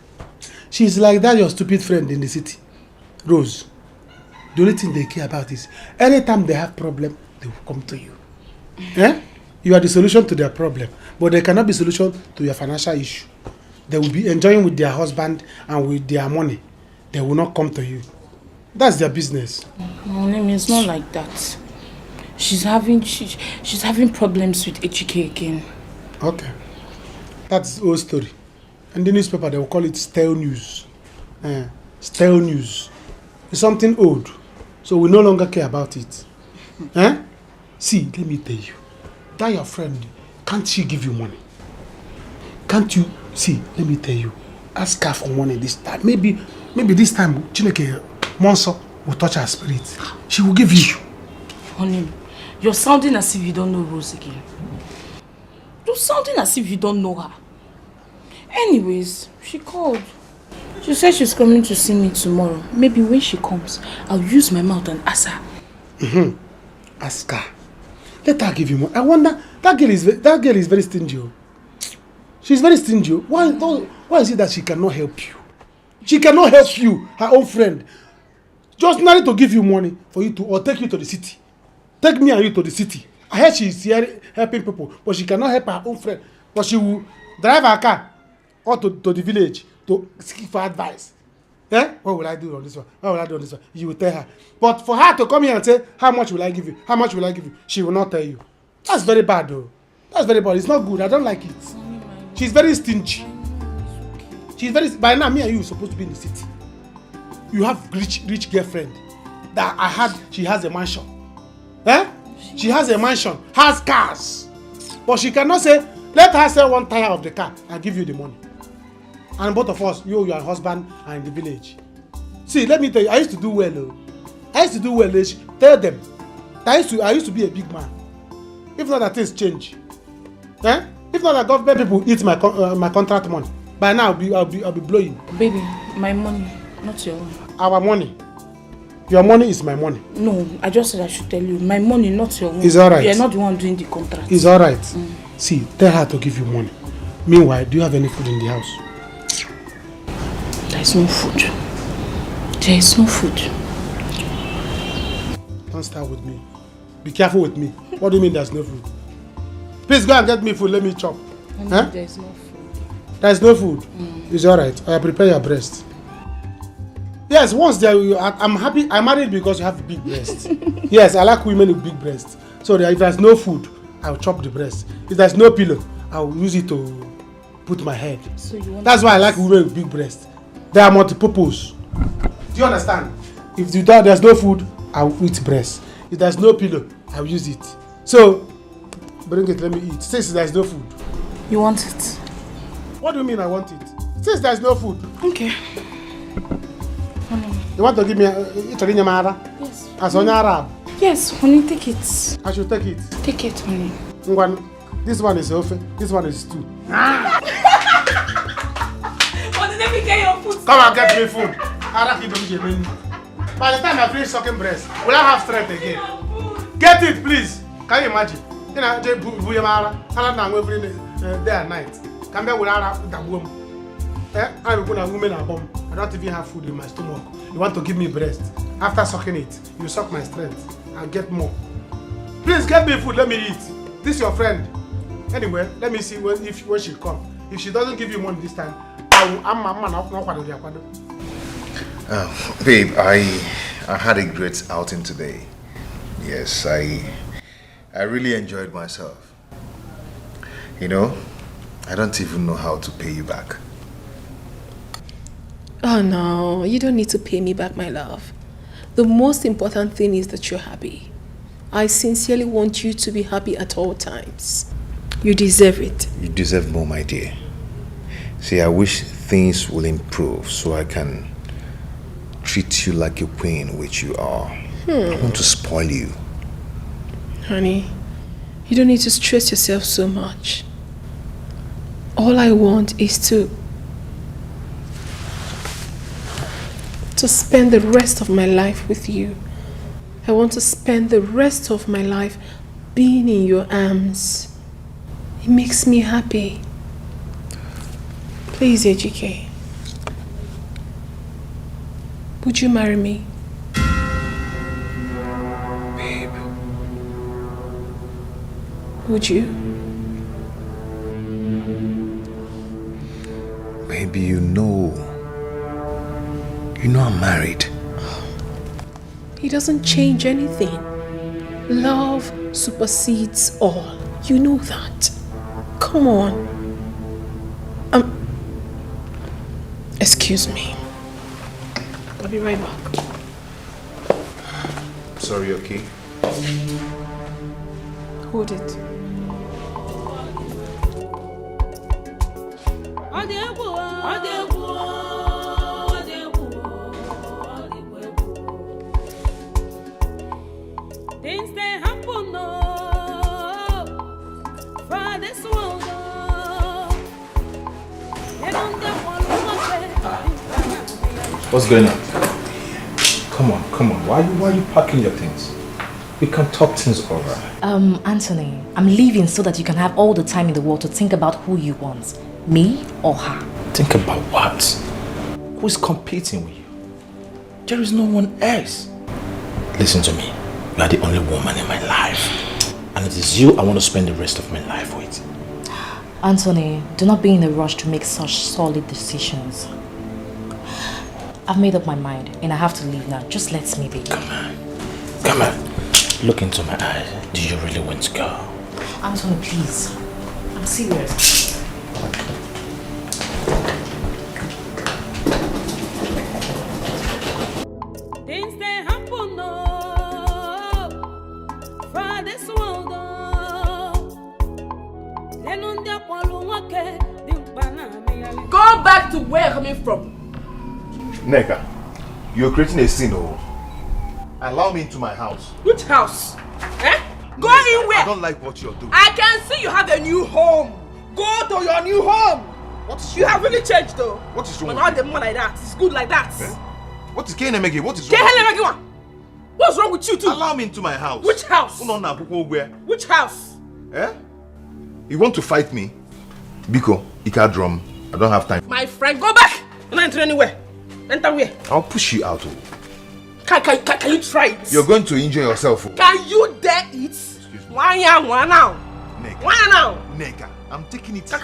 She's like that your stupid friend in the city, Rose. The only thing they care about is anytime they have problem, they will come to you. You are the solution to their problem, but they cannot be solution to your financial issue. They will be enjoying with their husband and with their money. They will not come to you. That's their business. Honey, it's not like that. She's having problems with Dikeh again. Okay. That's the old story. In the newspaper, they will call it stale news. Stale news. It's something old. So we no longer care about it. See, let me tell you. That your friend, can't she give you money? Can't you? See, let me tell you. Ask her for money this time. Maybe this time, Chineke Monso will touch her spirit. She will give you. Honey, you're sounding as if you don't know Rose again. You're sounding as if you don't know her. Anyways, she called. She said she's coming to see me tomorrow. Maybe when she comes, I'll use my mouth and ask her. Ask her. Let her give you more. I wonder, that girl is very stingy. She's very stingy. Why is it that she cannot help you? She cannot help you, her own friend. Just marry to give you money for you to, or take you to the city. Take me and you to the city. I heard she is here helping people, but she cannot help her own friend. But she will drive her car or to the village to seek for advice. Eh? What will I do on this one? What will I do on this one? You will tell her. But for her to come here and say, how much will I give you? How much will I give you? She will not tell you. That's very bad though. That's very bad. It's not good. I don't like it. She's very stingy. She's very, by now me and you are supposed to be in the city. You have rich girlfriend that I had, she has a mansion. Eh? She has a mansion, has cars. But she cannot say, let her sell one tire of the car and give you the money. And both of us, you, your husband, are in the village. See, let me tell you, I used to do well. I used to do well. Tell them. I used to be a big man. If not that things change. Eh? If not that government people eat my contract money. By now I'll be blowing. Baby, my money, not your own. Our money. Your money is my money. No, I just said I should tell you. My money, not your own. It's alright. You're not the one doing the contract. It's alright. See, tell her to give you money. Meanwhile, do you have any food in the house? There is no food. There is no food. Don't start with me. Be careful with me. What do you mean there's no food? Please go and get me food. Let me chop. There is no food. There is no food. It's alright. I prepare your breast. Yes, once there, I'm happy. I married because you have big breasts. Yes, I like women with big breasts. So if there's no food, I'll chop the breast. If there's no pillow, I'll use it to put my head. So that's why I like women with big breasts. They are multi-purpose. Do you understand? If there's no food, I'll eat breast. If there's no pillow, I'll use it. So bring it, let me eat. Since there's no food. You want it? What do you mean I want it? Since there's no food. Okay. You want to give me Italian Yamara? Yes. As on Arab? Yes, honey, take it. I should take it. Take it, honey. This one is ofe, this one is stew. Let me get your food. Come and get me food. By the time I finish sucking breast, will I have strength again? Get it, please. Can you imagine? You know, every day and night. Come back without that woman. I'm going to woman at home. I don't even have food in my stomach. You want to give me breast. After sucking it, you suck my strength and get more. Please get me food, let me eat. This is your friend. Anyway, let me see when she comes. If she doesn't give you money this time, babe, I had a great outing today. Yes, I really enjoyed myself. You know, I don't even know how to pay you back. Oh no, you don't need to pay me back, my love. The most important thing is that you're happy. I sincerely want you to be happy at all times. You deserve it. You deserve more, my dear. See, I wish things will improve so I can treat you like a queen, which you are. I want to spoil you. Honey, you don't need to stress yourself so much. All I want is to spend the rest of my life with you. I want to spend the rest of my life being in your arms. It makes me happy. Please, Dikeh. Would you marry me? Babe. Would you? Baby, you know I'm married. It doesn't change anything. Love supersedes all. You know that. Come on. Excuse me. I'll be right back. Sorry, okay? Hold it. Things they happen for this world. They don't get one What's going on? Come on. Why are you packing your things? We can talk things over. Anthony, I'm leaving so that you can have all the time in the world to think about who you want. Me or her? Think about what? Who is competing with you? There is no one else. Listen to me. You are the only woman in my life. And it is you I want to spend the rest of my life with. Anthony, do not be in a rush to make such solid decisions. I've made up my mind and I have to leave now. Just let me be. Come on. Look into my eyes. Do you really want to go? Anthony, please. I'm serious. Things they happen for this world. Go back to where you're coming from. Neka, you're creating a scene, oh. Allow me into my house. Which house? Eh? Go Neka, in where? I don't like what you're doing. I can see you have a new home. Go to your new home. What is you have really changed though. What is wrong with you? More like that. It's good like that. Eh? What is KNMG? What is wrong? What's wrong with you too? Allow me into my house. Which house? Which house? Eh? You want to fight me? Biko, Ika drum. I don't have time. My friend, go back. You're not entering anywhere. Enter where? I'll push you out. Can you try it? You're going to injure yourself. Can you dare it? Excuse me. Why now? Neka. Why now? Neka, I'm taking it easy.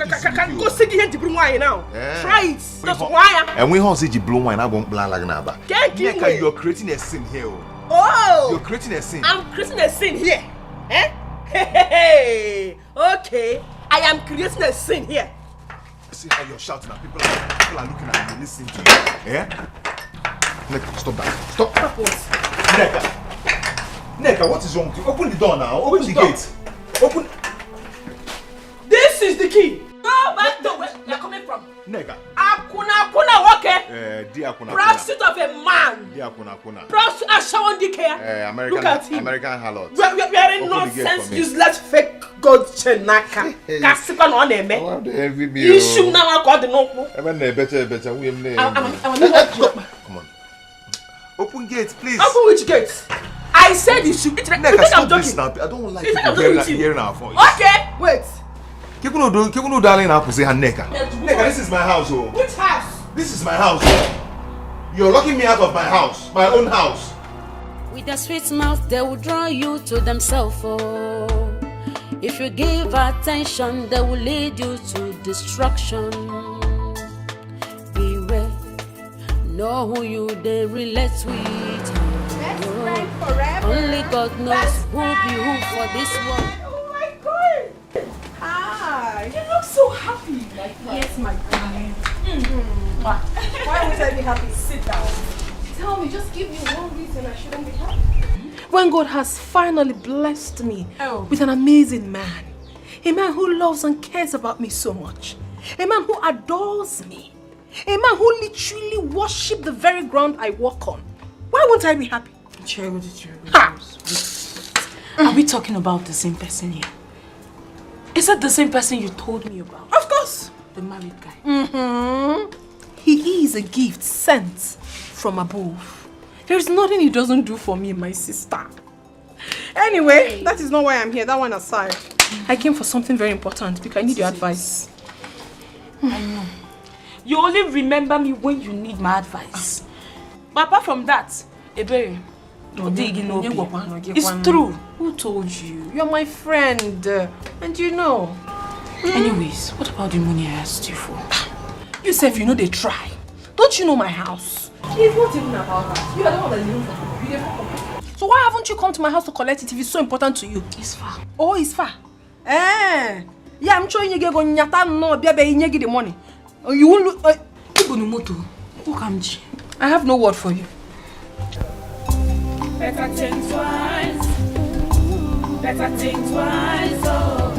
Go see the hand to bring wine now. Try it. Just why? And when he says you blow wine, I won't blow like naba. Neka, you're creating a scene here. Oh! You're creating a scene. I'm creating a scene here. Eh? Hey. Okay. I am creating a scene here. See how you're shouting at people are looking at you, listening to you. Yeah? Neka, stop that. Stop. Stop what? Neka, what is wrong with you? Open the door now. Open the gate. Open. This is the key. Go back to where you're coming from. Neka. Akuna, okay? Akuna. Prostitute of a man. Akuna. Prostitute, Ashawan Dikeh. Look at him. American harlot. We are in nonsense, useless, fake God Chenaka. Kasipan on him. You should now call the no. Better. Come on. Open gate, please. Open which gate? I said you should. Neka, stop this now. I don't like people hearing our voice. Okay, wait. Neka, this is my house. Oh. Which house? This is my house. You're locking me out of my house, my own house. With a sweet mouth, they will draw you to themselves. Oh. If you give attention, they will lead you to destruction. Beware, know who you they relate with. Best friend forever. Only God knows who be who for this one. Oh my God! Hi, you look so happy. Yes, my darling. Why would I be happy? Sit down. Tell me, just give me one reason I shouldn't be happy. When God has finally blessed me with an amazing man, a man who loves and cares about me so much, a man who adores me, a man who literally worships the very ground I walk on, why won't I be happy? Are we talking about the same person here? Is that the same person you told me about? Of course. The married guy. He is a gift sent from above. There is nothing he doesn't do for me, my sister. Anyway, that is not why I'm here. That one aside. I came for something very important because I need your advice. I know. You only remember me when you need my advice. But apart from that, Ebere, it's true. Who told you? You're my friend. And you know. Anyways, what about the money I asked you for? You say if you know they try. Don't you know my house? It's not even about that. You are the one that's living for me. So why haven't you come to my house to collect it if it's so important to you? It's far. Oh, it's far. Yeah, I'm showing you the money. You won't look. I have no word for you. Better think twice. Better think twice. Oh,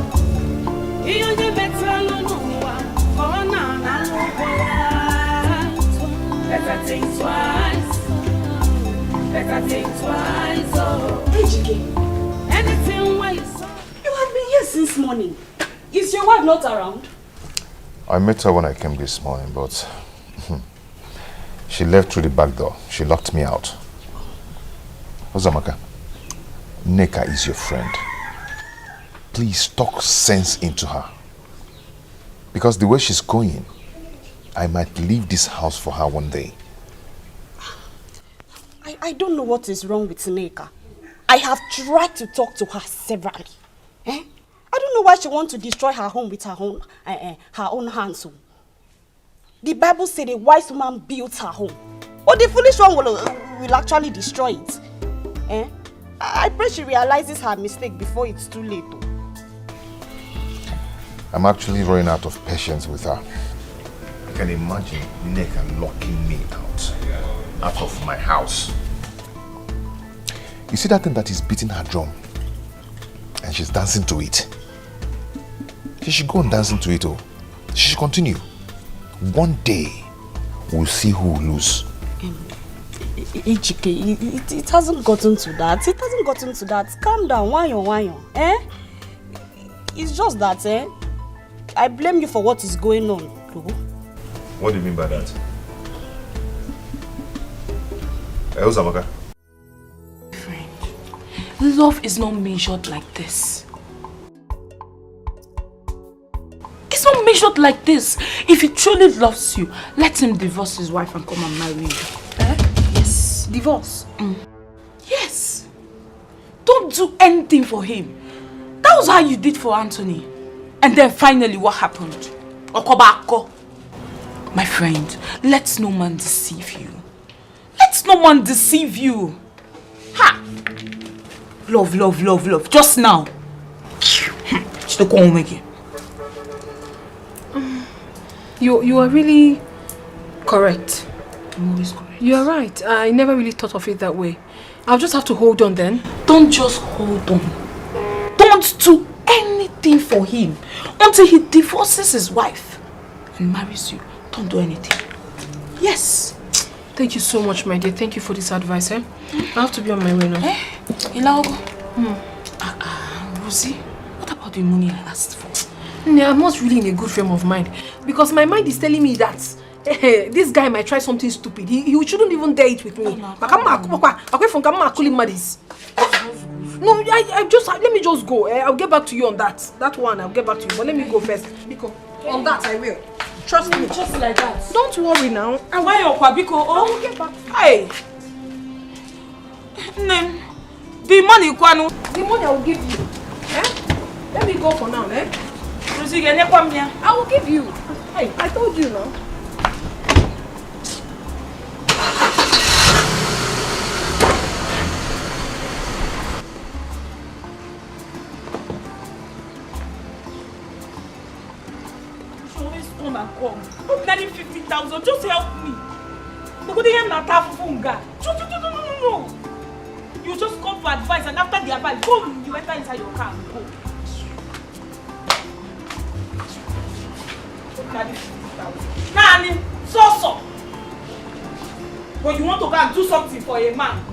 you only better no one. Oh, no. Better think twice. Better think twice. Oh, anything where you saw. You have been here since morning. Is your wife not around? I met her when I came this morning, but She left through the back door. She locked me out. Ozamaka, Nneka is your friend. Please talk sense into her. Because the way she's going, I might leave this house for her one day. I don't know what is wrong with Nneka. I have tried to talk to her severally. I don't know why she wants to destroy her home with her own hands. The Bible said a wise woman built her home. But the foolish one will actually destroy it. I pray she realizes her mistake before it's too late. I'm actually running out of patience with her. I can imagine Nneka locking me out of my house. You see that thing that is beating her drum? And she's dancing to it. She should go on dancing to it. She should continue. One day, we'll see who will lose. Ejike, it hasn't gotten to that. It hasn't gotten to that. Calm down, wanyo. It's just that, I blame you for what is going on. What do you mean by that? Ozamaka? Friend, love is not measured like this. It's not measured like this. If he truly loves you, let him divorce his wife and come and marry you. Yes, divorce. Yes. Don't do anything for him. That was how you did for Anthony. And then finally, what happened? Okobako. My friend, let no man deceive you. Let no man deceive you. Ha! Love. Just now. You are really correct. I'm always correct. You are right. I never really thought of it that way. I'll just have to hold on then. Don't just hold on. Don't do anything for him until he divorces his wife and marries you. Don't do anything. Yes. Thank you so much, my dear. Thank you for this advice. I have to be on my way now. Ilaogo. Rosie, what about the money I asked for? I'm not really in a good frame of mind because my mind is telling me that this guy might try something stupid. He shouldn't even dare it with me. No, let me just go. I'll get back to you on that. That one, I'll get back to you. But let me go first. Biko, on that I will. Trust me. Just like that. Don't worry now. Why you Biko? I will get back. Hey. The money, Kwanu. The money I will give you. Let me go for now, I will give you. Hey, I told you now. Come. I'm nearly 50,000. Just help me. No. You just come for advice and after the advice, boom, you enter inside your car and go. Nearly 50,000. Nani, so. But you want to go and do something for a man.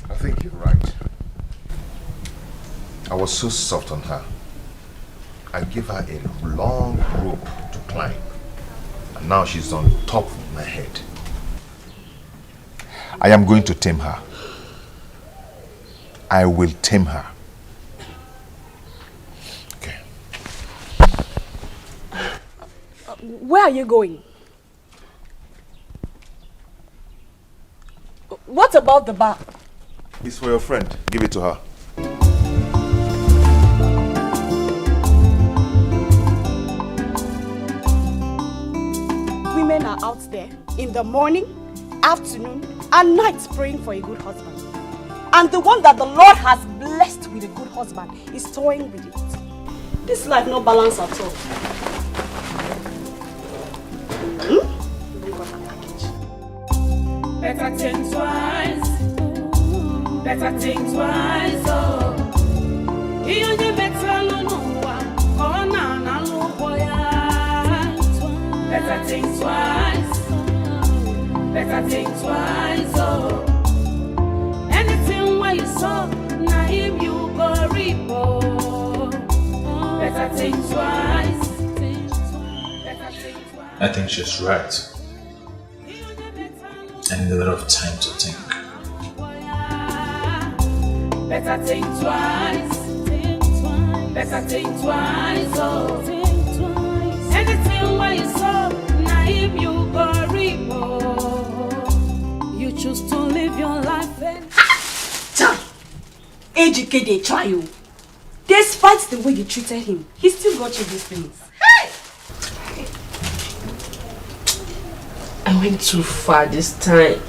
I think you're right. I was so soft on her. I gave her a long rope to climb. And now she's on top of my head. I am going to tame her. I will tame her. Okay. Where are you going? What about the bar? It's for your friend. Give it to her. Women are out there in the morning, afternoon, and night praying for a good husband. And the one that the Lord has blessed with a good husband is toying with it. This life no balance at all. Better think twice. Better think twice. Oh, you only better no one. Oh, na no boy. Better think twice. Better think twice. Oh, anything where you saw, na him you go reap. Oh, better think twice. Better think twice. I think she's right. I need a lot of time to think. Better think twice. Better think twice. Oh. Anything where you saw, naive you go repo. You choose to live your life and Ejike, they try you. Despite the way you treated him, he still got you these things. Hey! I went too far this time.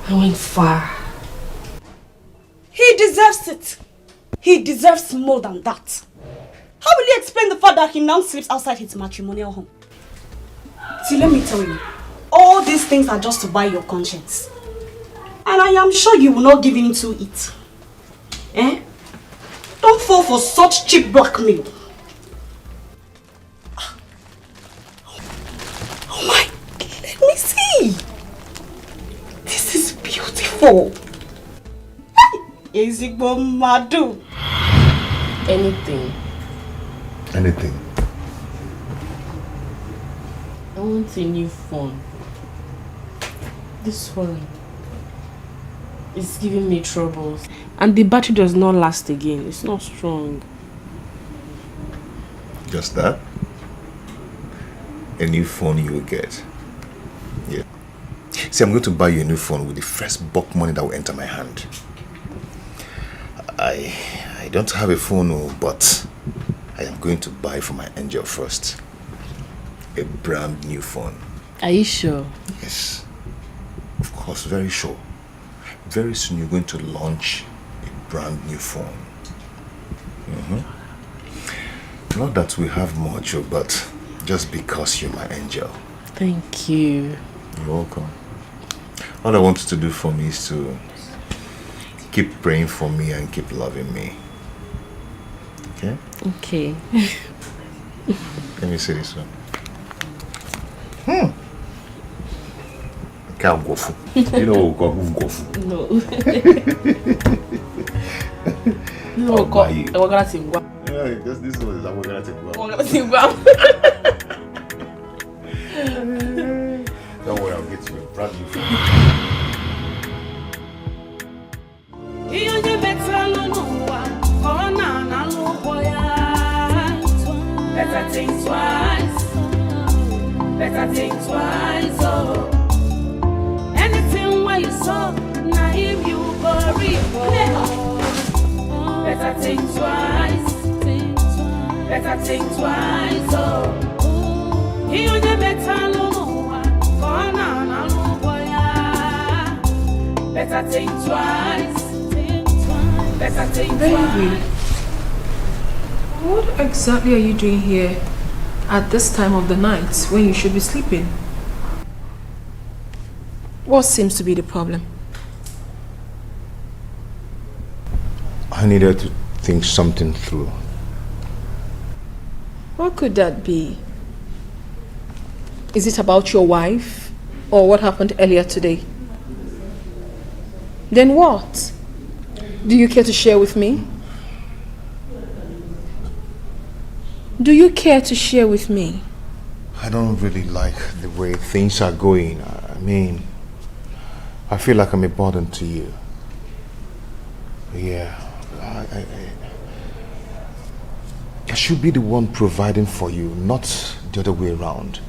I went far. He deserves it. He deserves more than that. How will you explain the fact that he now sleeps outside his matrimonial home? See, let me tell you, all these things are just to buy your conscience. And I am sure you will not give in to it. Eh? Don't fall for such cheap blackmail. Oh my, let me see. This is beautiful. Ezigbo madu. Anything. Anything. I want a new phone. This one is giving me troubles. And the battery does not last again. It's not strong. Just that? A new phone you will get. Yeah. See, I'm going to buy you a new phone with the first bulk money that will enter my hand. I don't have a phone, but I am going to buy for my angel first. A brand new phone. Are you sure? Yes. Of course, very sure. Very soon you're going to launch a brand new phone. Not that we have much, but just because you're my angel. Thank you. You're welcome. All I want you to do for me is to keep praying for me and keep loving me. Okay? Okay. Let me see this one. Can't go for. You know what go for? No. Yeah, just this one is I'm gonna take Don't worry, I'll get you a brand new phone. Better think twice. Better think twice. Oh. Anything where you saw, naive you go repo. Better think twice. Better think twice. Oh. You only better know better think twice. Better think twice. What exactly are you doing here at this time of the night when you should be sleeping? What seems to be the problem? I needed to think something through. What could that be? Is it about your wife or what happened earlier today? Then what? Do you care to share with me? Do you care to share with me? I don't really like the way things are going. I mean, I feel like I'm a burden to you. Yeah, I should be the one providing for you, not the other way around.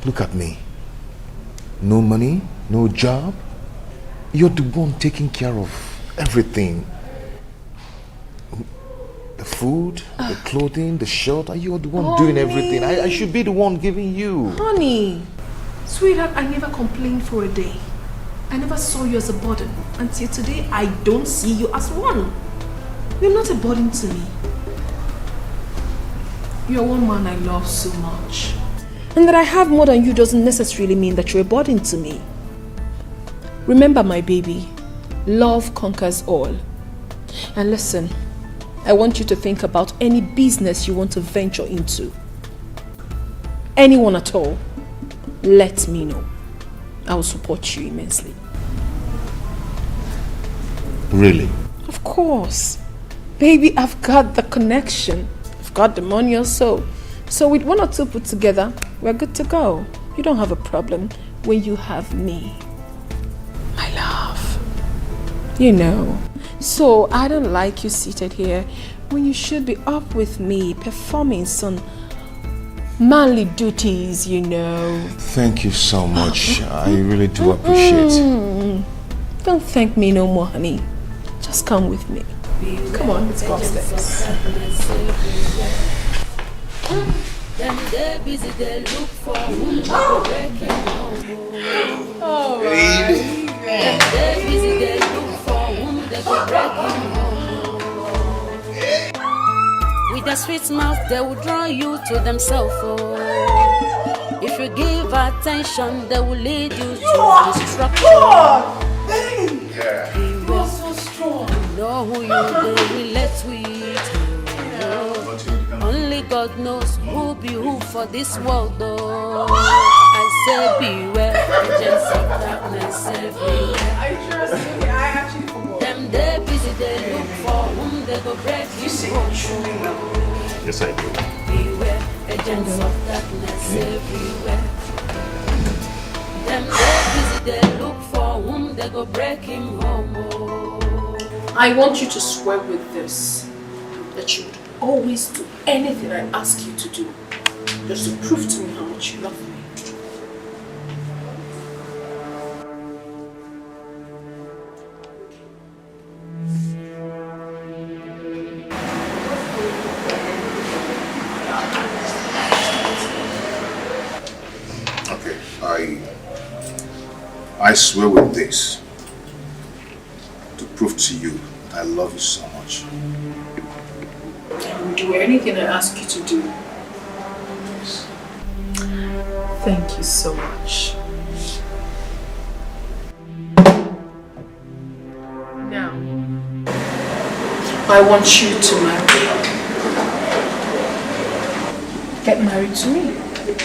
Look at me. No money, no job. You're the one taking care of everything. The food, the clothing, the shelter. You're the one doing everything. I should be the one giving you. Honey, sweetheart, I never complained for a day. I never saw you as a burden. Until today, I don't see you as one. You're not a burden to me. You're one man I love so much. And that I have more than you doesn't necessarily mean that you're a burden to me. Remember, my baby, love conquers all. And listen, I want you to think about any business you want to venture into. Anyone at all, let me know. I will support you immensely. Really? Of course. Baby, I've got the connection. I've got the money also. So with 1 or 2 put together, we're good to go. You don't have a problem when you have me. My love. You know. So I don't like you seated here when you should be up with me performing some manly duties, you know. Thank you so much. I really do appreciate it. Don't thank me no more, honey. Just come with me. Come on, let's go upstairs. Them they busy, they look for whom they go breaking home. Oh, baby. Them they busy, they look for whom they go breaking home. With a sweet mouth, they will draw you to themselves. Oh. If you give attention, they will lead you to destruction. Yeah. You are so strong. You know who you relate with. Only God knows who be who for this world, though. I say beware, agents of darkness everywhere. I trust you. I actually forgot. Them they busy, they look for whom they go break. You see, Yes, I do. beware, agents of darkness everywhere. Them they busy, they look for whom they go break him home. I want you to swear with this that you would always do anything I ask you to do, just to prove to me how much you love me. Okay, I swear with this to prove to you that I love you so much. I will do anything I ask you to do. Thank you so much. Now, I want you to marry. Get married to me.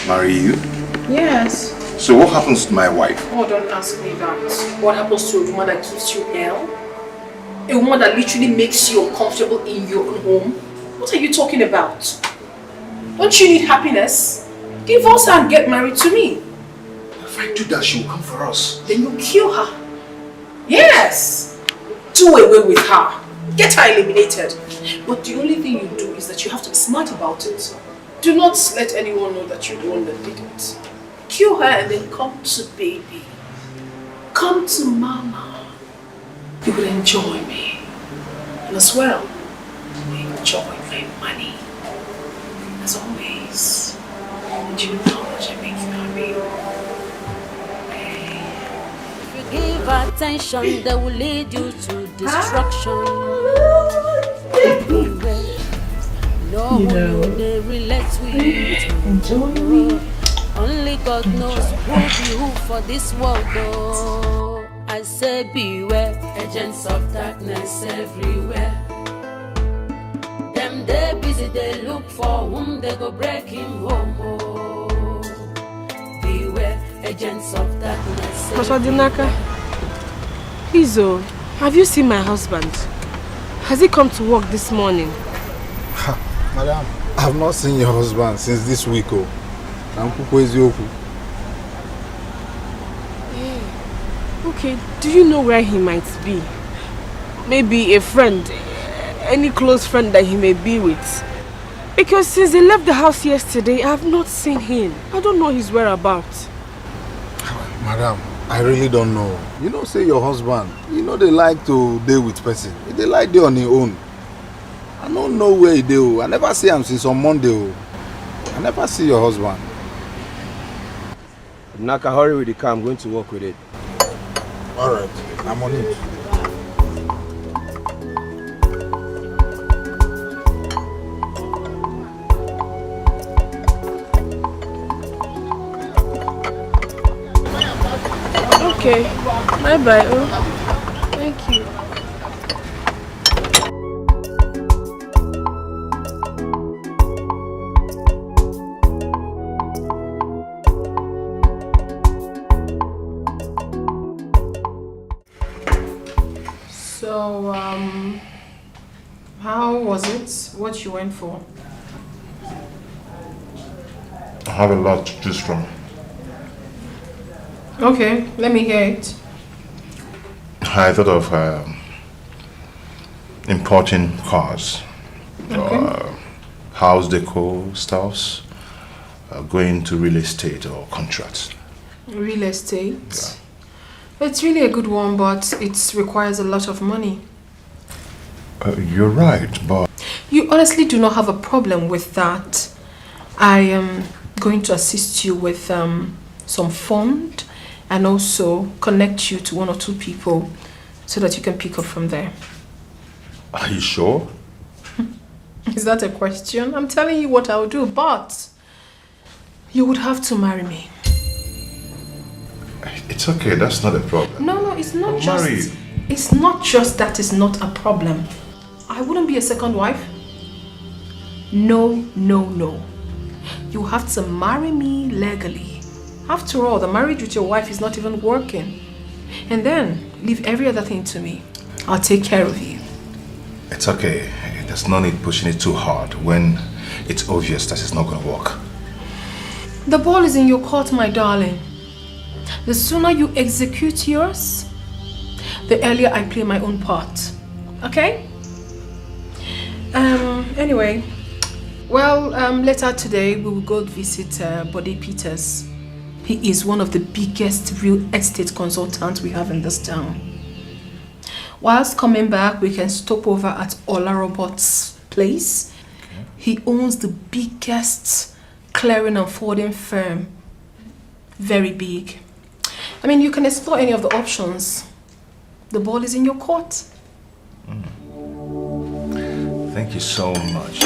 Marry you? Yes. So what happens to my wife? Oh, don't ask me that. What happens to a woman that gives you hell? A woman that literally makes you uncomfortable in your own home? What are you talking about? Don't you need happiness? Divorce her and get married to me. If I do that, she will come for us. Then you kill her. Yes. Do away with her. Get her eliminated. But the only thing you do is that you have to be smart about it. Do not let anyone know that you're the one that did it. Kill her and then come to baby. Come to mama. You will enjoy me. And as well, you will enjoy my money. As always. And you know how much I make you happy. If you give attention, they will lead you to destruction. No one they relate with. Enjoy me. Only God knows who be who for this world, though. I say beware, agents of darkness everywhere. Them they busy, they look for whom they go break him home. Oh. Beware, agents of darkness Dinaka, please, have you seen my husband? Has he come to work this morning? Madam, I've not seen your husband since this week. Okay, do you know where he might be? Maybe a friend, any close friend that he may be with. Because since he left the house yesterday, I have not seen him. I don't know his whereabouts. Madam, I really don't know. You know, say your husband, you know they like to deal with person. They like to on their own. I don't know where he do. I never see him since on Monday. I never see your husband. Naka, hurry with the car. I'm going to work with it. Alright, I'm on it. Okay, bye-bye. Thank you. So, how was it? What you went for? I have a lot to choose from. Okay, let me hear it. I thought of importing cars, Okay. house decor stuffs, going to real estate or contracts. Real estate. It's really a good one, but it requires a lot of money. You're right, but... You honestly do not have a problem with that. I am going to assist you with some fund and also connect you to 1 or 2 people so that you can pick up from there. Are you sure? Is that a question? I'm telling you what I'll do, but you would have to marry me. It's okay, that's not a problem. No, it's not I'll just... marry you. It's not just that it's not a problem. I wouldn't be a second wife. No. You have to marry me legally. After all, the marriage with your wife is not even working. And then, leave every other thing to me. I'll take care of you. It's okay. There's no need pushing it too hard when it's obvious that it's not going to work. The ball is in your court, my darling. The sooner you execute yours, the earlier I play my own part. Okay? Anyway, well, later today we will go visit Bode Peters. He is one of the biggest real estate consultants we have in this town. Whilst coming back, we can stop over at Ola Robot's place. Okay. He owns the biggest clearing and forwarding firm. Very big. I mean, you can explore any of the options. The ball is in your court. Thank you so much.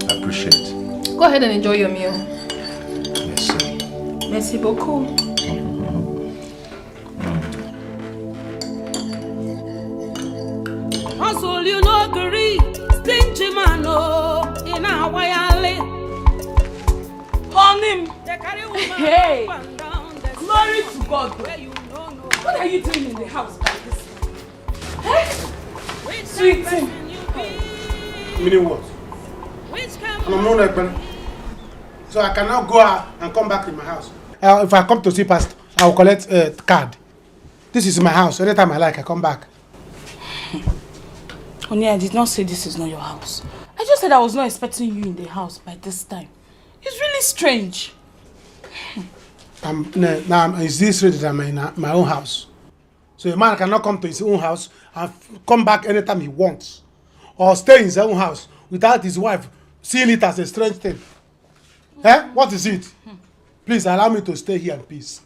I appreciate it. Go ahead and enjoy your meal. Merci. Merci beaucoup. Hustle, you know, agree. Stingy man, oh, in our way. On him. Hey, glory to God. What are you doing in the house by this? Hey, sweet thing. Meaning what? I'm not like man. So I can now go out and come back in my house. If I come to see Pastor, I will collect a card. This is my house. Anytime I like, I come back. Honey, I did not say this is not your house. I just said I was not expecting you in the house by this time. It's really strange. Now, is this ready that I'm in my own house? So a man cannot come to his own house and come back anytime he wants. Or stay in his own house without his wife seeing it as a strange thing. Eh? What is it? Please allow me to stay here in peace.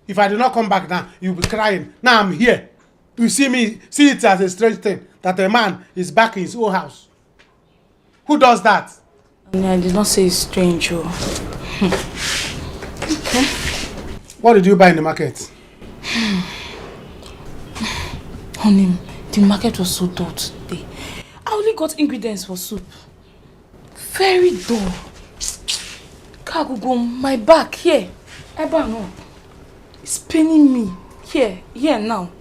If I do not come back now, you'll be crying. Now I'm here. You see it as a strange thing that a man is back in his own house. Who does that? I did not say it's strange. Oh. Okay. What did you buy in the market? Honey, the market was so dull today. I only got ingredients for soup. Very dull. Kagugo, my back here. Eba no. It's paining me. Here now.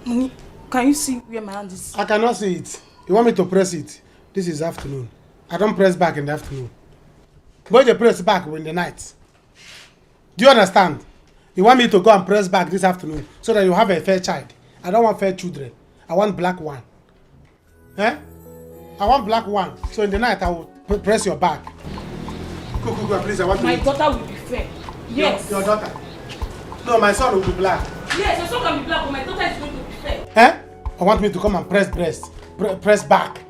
Honey, can you see where my hand is? I cannot see it. You want me to press it? This is afternoon. I don't press back in the afternoon. But you press back in the night. Do you understand? You want me to go and press back this afternoon so that you have a fair child. I don't want fair children. I want black one. Eh? I want black one. So in the night I will press your back. Go, please. I want my to daughter will be fair. Yes. Your daughter. No, my son will be black. Yes, your son can be black, but my daughter is going to be fair. Eh? I want me to come and press back.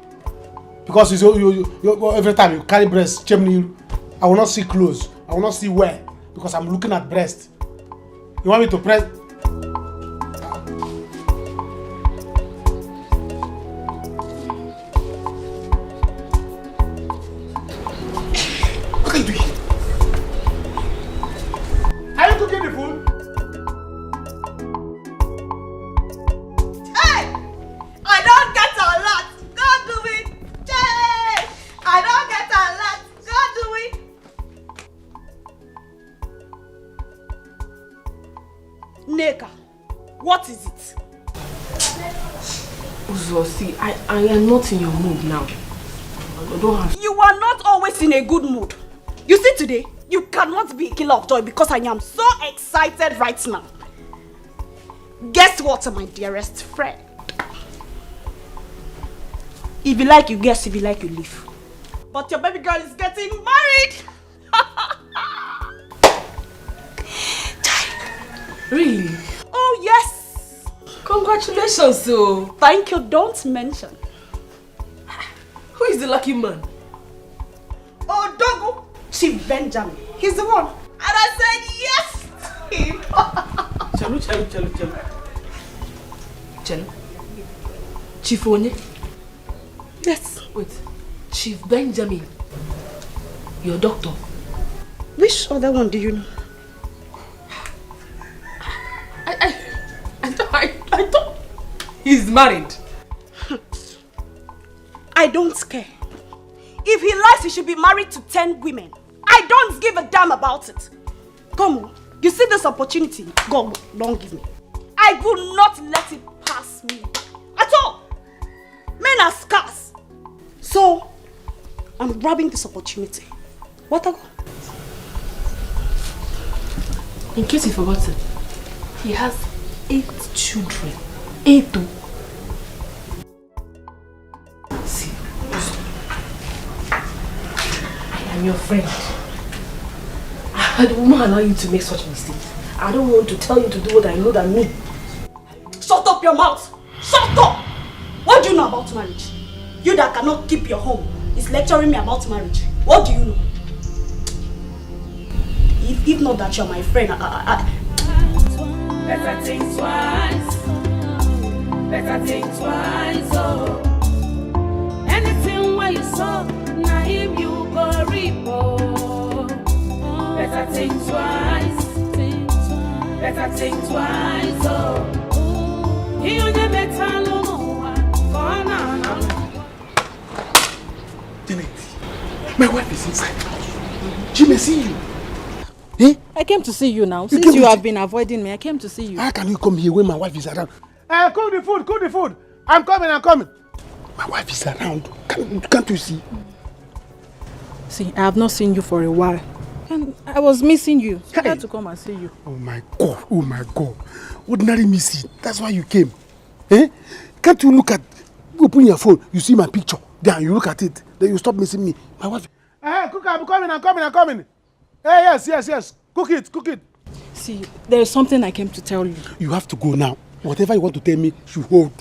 Because you every time you carry breast, chimney, I will not see clothes. I will not see where. Because I'm looking at breast. You want me to press? What are you doing? Are you cooking the food? Hey! I don't get a lot. Go do it. Hey! I don't get a lot. Go do it. Neka, what is it? Uzo, see, I am not in your mood now. I don't have... You You are not always in a good mood. You see today, you cannot be a killer of joy because I am so excited right now. Guess what, my dearest friend? If you like, you guess. If you like, you leave. But your baby girl is getting married. Really? Oh, yes. Congratulations, so. Thank you. Don't mention. Who is the lucky man? Oh, Dogo. Chief Benjamin. He's the one. And I said yes to him. Chalo. Chief Onye? Yes. Wait. Chief Benjamin. Your doctor. Which other one do you know? I thought he's married. I don't care. If he likes, he should be married to 10 women. I don't give a damn about it. Come on. You see this opportunity? Go, don't give me. I will not let it pass me at all. Men are scarce. So, I'm grabbing this opportunity. What I go? In case you forgot it, he has 8 children. 8. See, I am your friend. I don't want to allow you to make such mistakes. I don't want to tell you to do what I know that me. Shut up your mouth! Shut up! What do you know about marriage? You that cannot keep your home is lecturing me about marriage. What do you know? If not that you're my friend, Better think twice. Better think twice. Oh, anything where you saw, now him you go reap. Oh, better think twice. Better think twice. Oh, you never better no one. Janet, my wife is inside. She may see you. Eh? I came to see you now. Since you have been avoiding me, I came to see you. How can you come here when my wife is around? Cook the food. I'm coming. My wife is around. Can't you see? See, I have not seen you for a while. And I was missing you. So I had to come and see you. Oh my God. Ordinary missing. That's why you came. Eh? Can't you look at, open your phone, you see my picture. Then you look at it. Then you stop missing me. My wife. Cook, I'm coming. Hey, yes. Cook it. See, there is something I came to tell you. You have to go now. Whatever you want to tell me, you hold.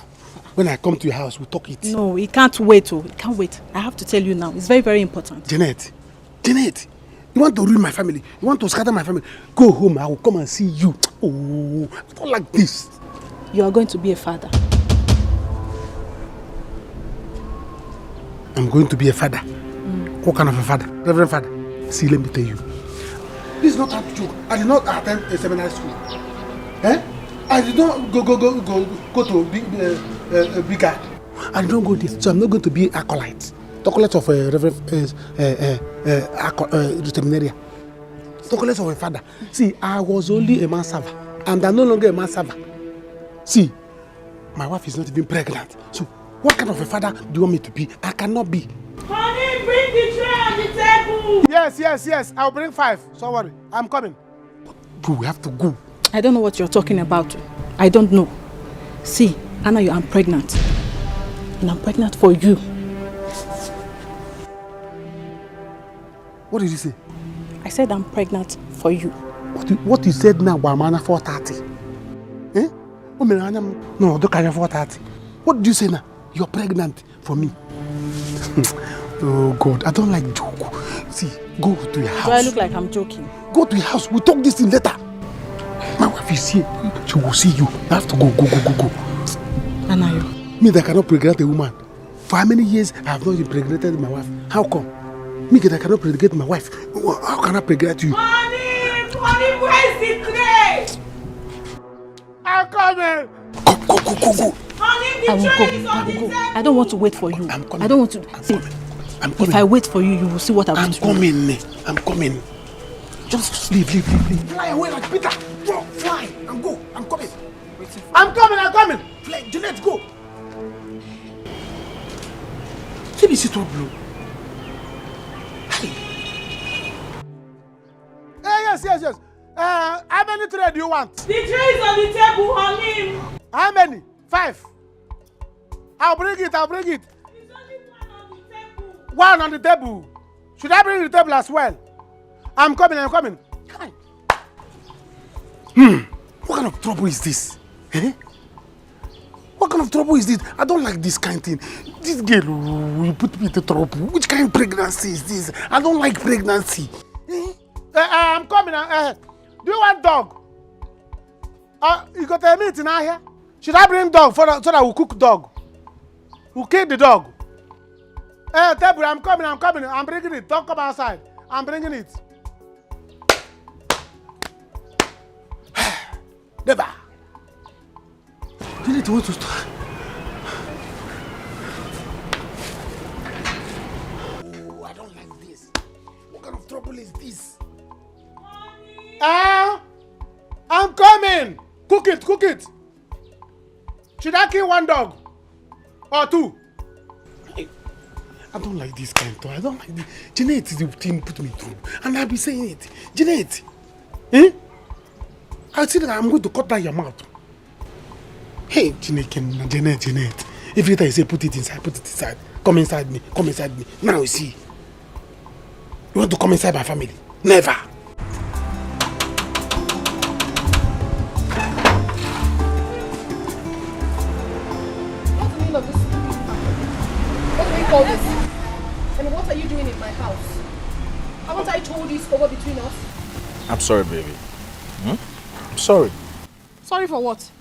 When I come to your house, we'll talk it. No, it can't wait. It can't wait. I have to tell you now. It's very, very important. Janet, you want to ruin my family. You want to scatter my family. Go home. I will come and see you. Oh, I don't like this. You are going to be a father. I'm going to be a father. What kind of a father? Reverend father. See, let me tell you. This is not a joke. I did not attend a seminary school. I did not go to big guy. I did not go there, so I'm not going to be acolyte. Acolyte of a reverend seminarian. Acolyte of a father. See, I was only a man server, and I'm no longer a man server. See, my wife is not even pregnant. So, what kind of a father do you want me to be? I cannot be. Honey, bring the tray on the table. Yes. I'll bring 5. Don't worry. I'm coming. We have to go. I don't know what you're talking about. I don't know. See, Anna, I'm pregnant. And I'm pregnant for you. What did you say? I said I'm pregnant for you. What you said now, Wamana 430? Eh? No, don't carry 430. What did you say now? You're pregnant for me. Oh God, I don't like joke. See, go to your house. Do I look like I'm joking? Go to your house. We'll talk this thing later. My wife is here. She will see you. You have to go. Anayo. Me that cannot pregnant a woman. For how many years I have not impregnated my wife? How come? Me that cannot pregnant my wife. How can I pregnant you? Honey, where's the tray? I'm coming. Go. Honey, the tray is on the table. I don't want to wait for you. I'm coming. I don't want to. See, if I wait for you, you will see what I'm doing. I'm coming. Just leave. Fly away like Peter. Go, fly and go. I'm coming. I'm coming. Fly, Juliet, go. Let me see trouble. Yes. How many trays do you want? The tray is on the table, honey. How many? 5. I'll bring it. There's only one on the table. One on the table. Should I bring the table as well? I'm coming. What kind of trouble is this? Eh? What kind of trouble is this? I don't like this kind of thing. This girl will put me into trouble. Which kind of pregnancy is this? I don't like pregnancy. I'm coming. Do you want dog? You got a meat in here? Should I bring dog so that we'll cook dog? We'll kill the dog. Table, I'm coming. I'm bringing it. Don't come outside. I'm bringing it. Never. You need to want to start. Oh, I don't like this. What kind of trouble is this? I'm coming. Cook it. Should I kill one dog? Or 2? I don't like this kind of talk. I don't like this. Jeanette is the thing put me through. And I'll be saying it. Jeanette. I said that I'm going to cut down your mouth. Hey, Jeanette. Every time you say put it inside. Come inside me. Now you see. You want to come inside my family? Never. What's the meaning of this stupid pattern? What do we call this? And what are you doing in my house? Haven't I told you it's over between us? I'm sorry, baby. I'm sorry. Sorry for what?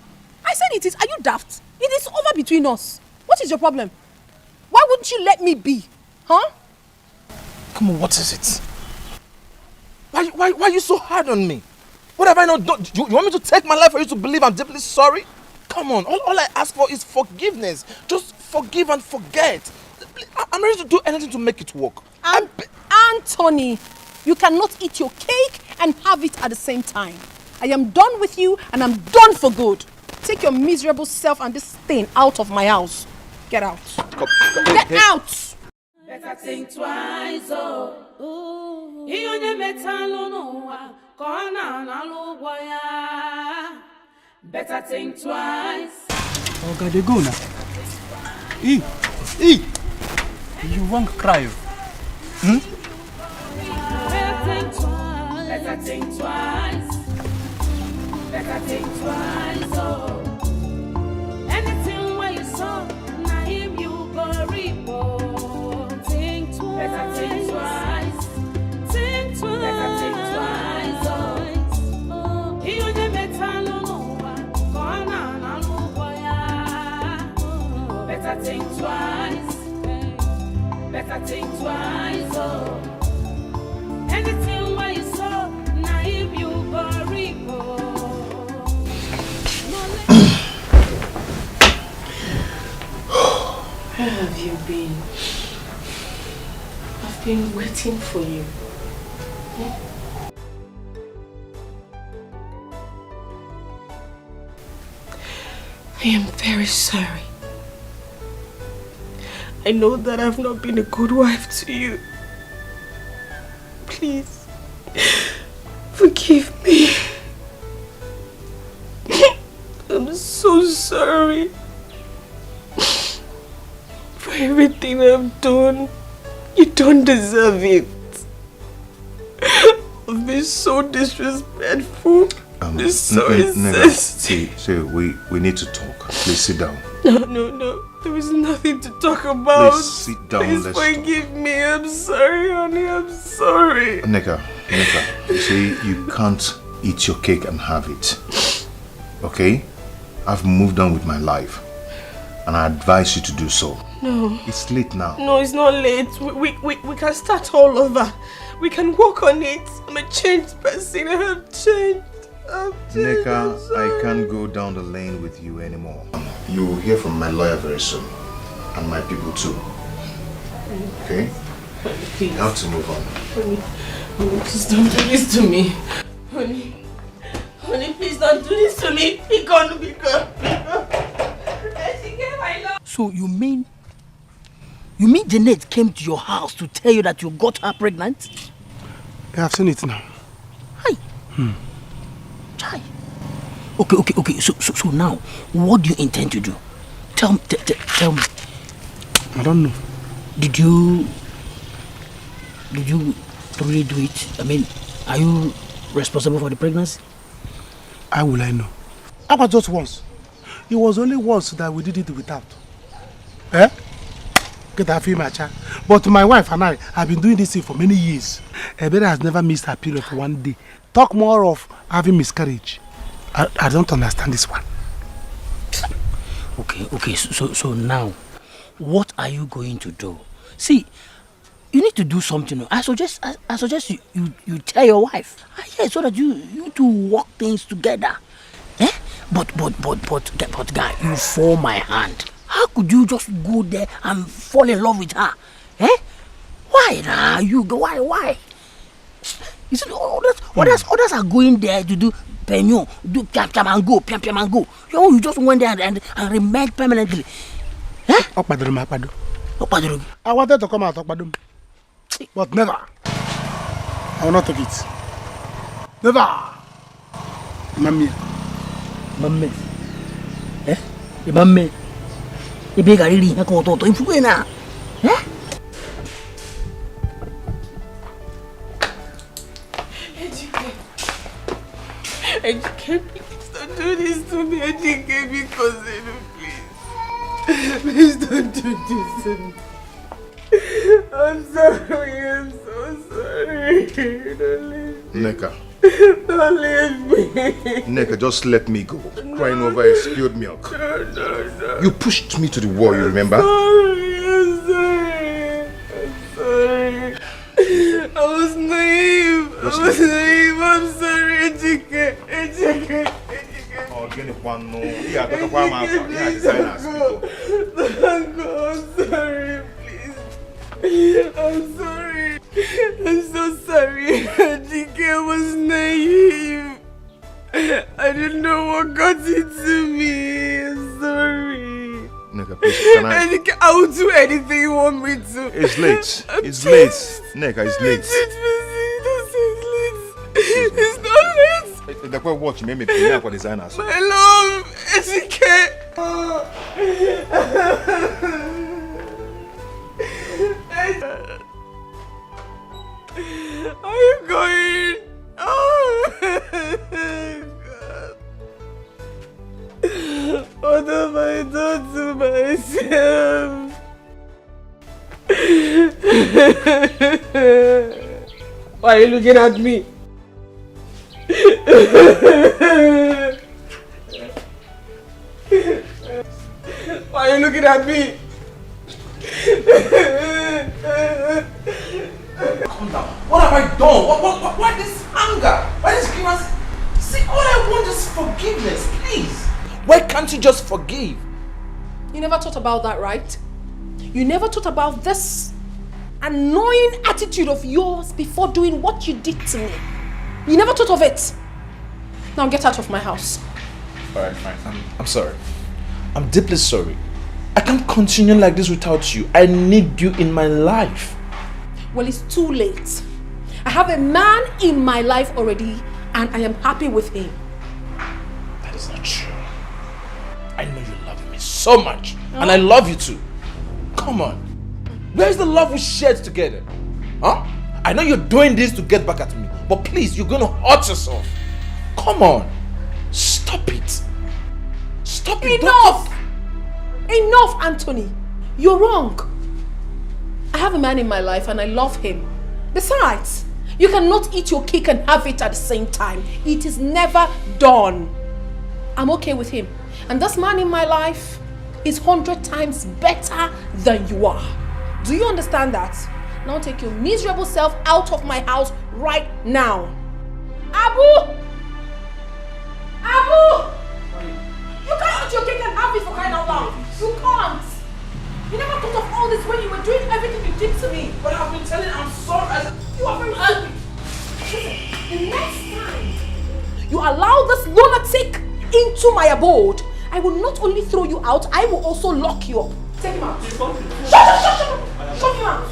I said it is. Are you daft? It is over between us. What is your problem? Why wouldn't you let me be? Huh? Come on, what is it? Why are you so hard on me? What have I not done? You want me to take my life for you to believe I'm deeply sorry? Come on, all I ask for is forgiveness. Just forgive and forget. I'm ready to do anything to make it work. Anthony, you cannot eat your cake and have it at the same time. I am done with you and I'm done for good. Take your miserable self and this thing out of my house. Get out. Get out! Better think twice, oh. You better think twice. Oh God, they go now. You won't cry. Better think twice. Better think twice, oh. Anything where you saw, now him you go report. Think twice. Better think twice. Think twice. Better think twice, oh. He on the metal no corner na luboya. Better think twice. Better think twice, oh. Anything where you saw, now him you go report. Where have you been? I've been waiting for you. I am very sorry. I know that I've not been a good wife to you. Please, forgive me. I'm so sorry for everything I've done. You don't deserve it. I've been so disrespectful. See, we need to talk. Please sit down. No. There is nothing to talk about. Please sit down. Please forgive me. I'm sorry, honey. I'm sorry. Nneka, you see, you can't eat your cake and have it. Okay? I've moved on with my life. And I advise you to do so. No. It's late now. No, it's not late. We can start all over. We can work on it. I'm a changed person. I have changed. Nneka, I can't go down the lane with you anymore. You will hear from my lawyer very soon. And my people too. Okay? Please. You have to move on. Honey, please don't do this to me. Honey, please don't do this to me. Be gone. So you mean Jeanette came to your house to tell you that you got her pregnant? Yeah, I've seen it now. Hey. Chai. Okay. So now, what do you intend to do? Tell me. I don't know. Did you really do it? I mean, are you responsible for the pregnancy? How will I know? How about just once? It was only once that we did it without. Eh? Get that feel, my child. But my wife and I have been doing this thing for many years. Ebere has never missed her period for one day. Talk more of having miscarriage. I don't understand this one. Okay. So now, what are you going to do? See, you need to do something. I suggest you tell your wife. Yeah, so that you two work things together. Eh? But guy, you fall my hand. How could you just go there and fall in love with her? Eh? Why now? Why? You see, others are going there to do penyo, do piam and go. You just went there and remained permanently. Eh? Okpadoro. I wanted to come out Okpadoro, but never. I will not take it. Never. Mamma. Eh? Mamma. I beg I really have to influence now. Eh? Dikeh, please don't do this to me. Dikeh, because please. Please don't do this to me. I'm sorry. I'm so sorry. Don't leave me. Neka. Don't leave me. Neka, just let me go. Crying over a spilled milk. No. You pushed me to the wall, you remember? I'm sorry. I was naive. I'm sorry, Dikeh. Oh, get it one no. Yeah, that's why I'm designers. I'm sorry, please. I'm sorry. I'm so sorry. Dikeh was naive. I didn't know what got into me. I'm sorry. Neka, please, can I? I will do anything you want me to. It's late. It's late. Neka, it's late. It's not late. The quite watch made me pay for designers. My love, Dikeh. Are you going? Oh, God. What have I done to myself? Why are you looking at me? Why are you looking at me? Calm down. What have I done? Why this anger? Why this grievance? See, all I want is forgiveness, please. Why can't you just forgive? You never thought about that, right? You never thought about this annoying attitude of yours before doing what you did to me. You never thought of it. Now get out of my house. Alright, fine. I'm sorry. I'm deeply sorry. I can't continue like this without you. I need you in my life. Well, it's too late. I have a man in my life already and I am happy with him. That is not true. I know you love me so much. And I love you too. Come on. Where's the love we shared together? Huh? I know you're doing this to get back at me. But please, you're going to hurt yourself. Come on. Stop it. Stop it. Enough! Enough, Anthony. You're wrong. I have a man in my life and I love him. Besides, you cannot eat your cake and have it at the same time. It is never done. I'm okay with him. And this man in my life is 100 times better than you are. Do you understand that? Now take your miserable self out of my house right now. Abu! Abu! You can't eat your cake and have it for crying out loud. You can't. You never thought of all this when you were doing everything you did to me. But I've been telling I'm sorry. You are very stupid. Listen, the next time you allow this lunatic into my abode, I will not only throw you out, I will also lock you up. Take him out. Shut him out.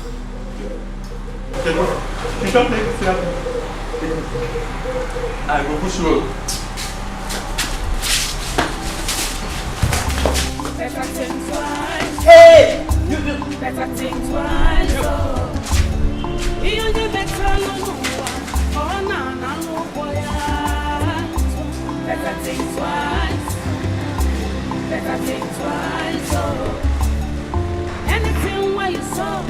You don't take it seriously. I go push road. Better think twice. Hey! Better think twice. You only better no one. Oh, no, boy. Better think twice. Better think twice. Anything where you saw,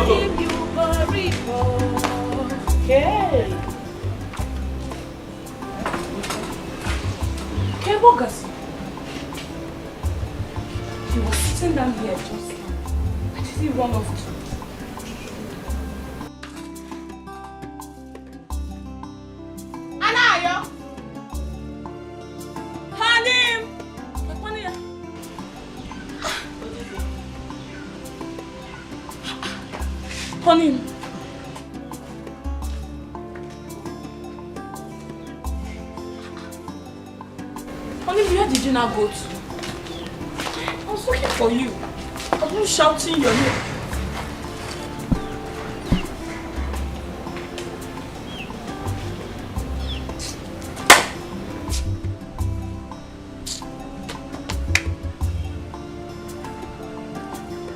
give you a report. Okay. Okay, Bogus. He was sitting down here just now. Why did he run off to? Anayo! Hanim! Hanim! Hanim, where did you now go to? I was looking for you. I was shouting your name.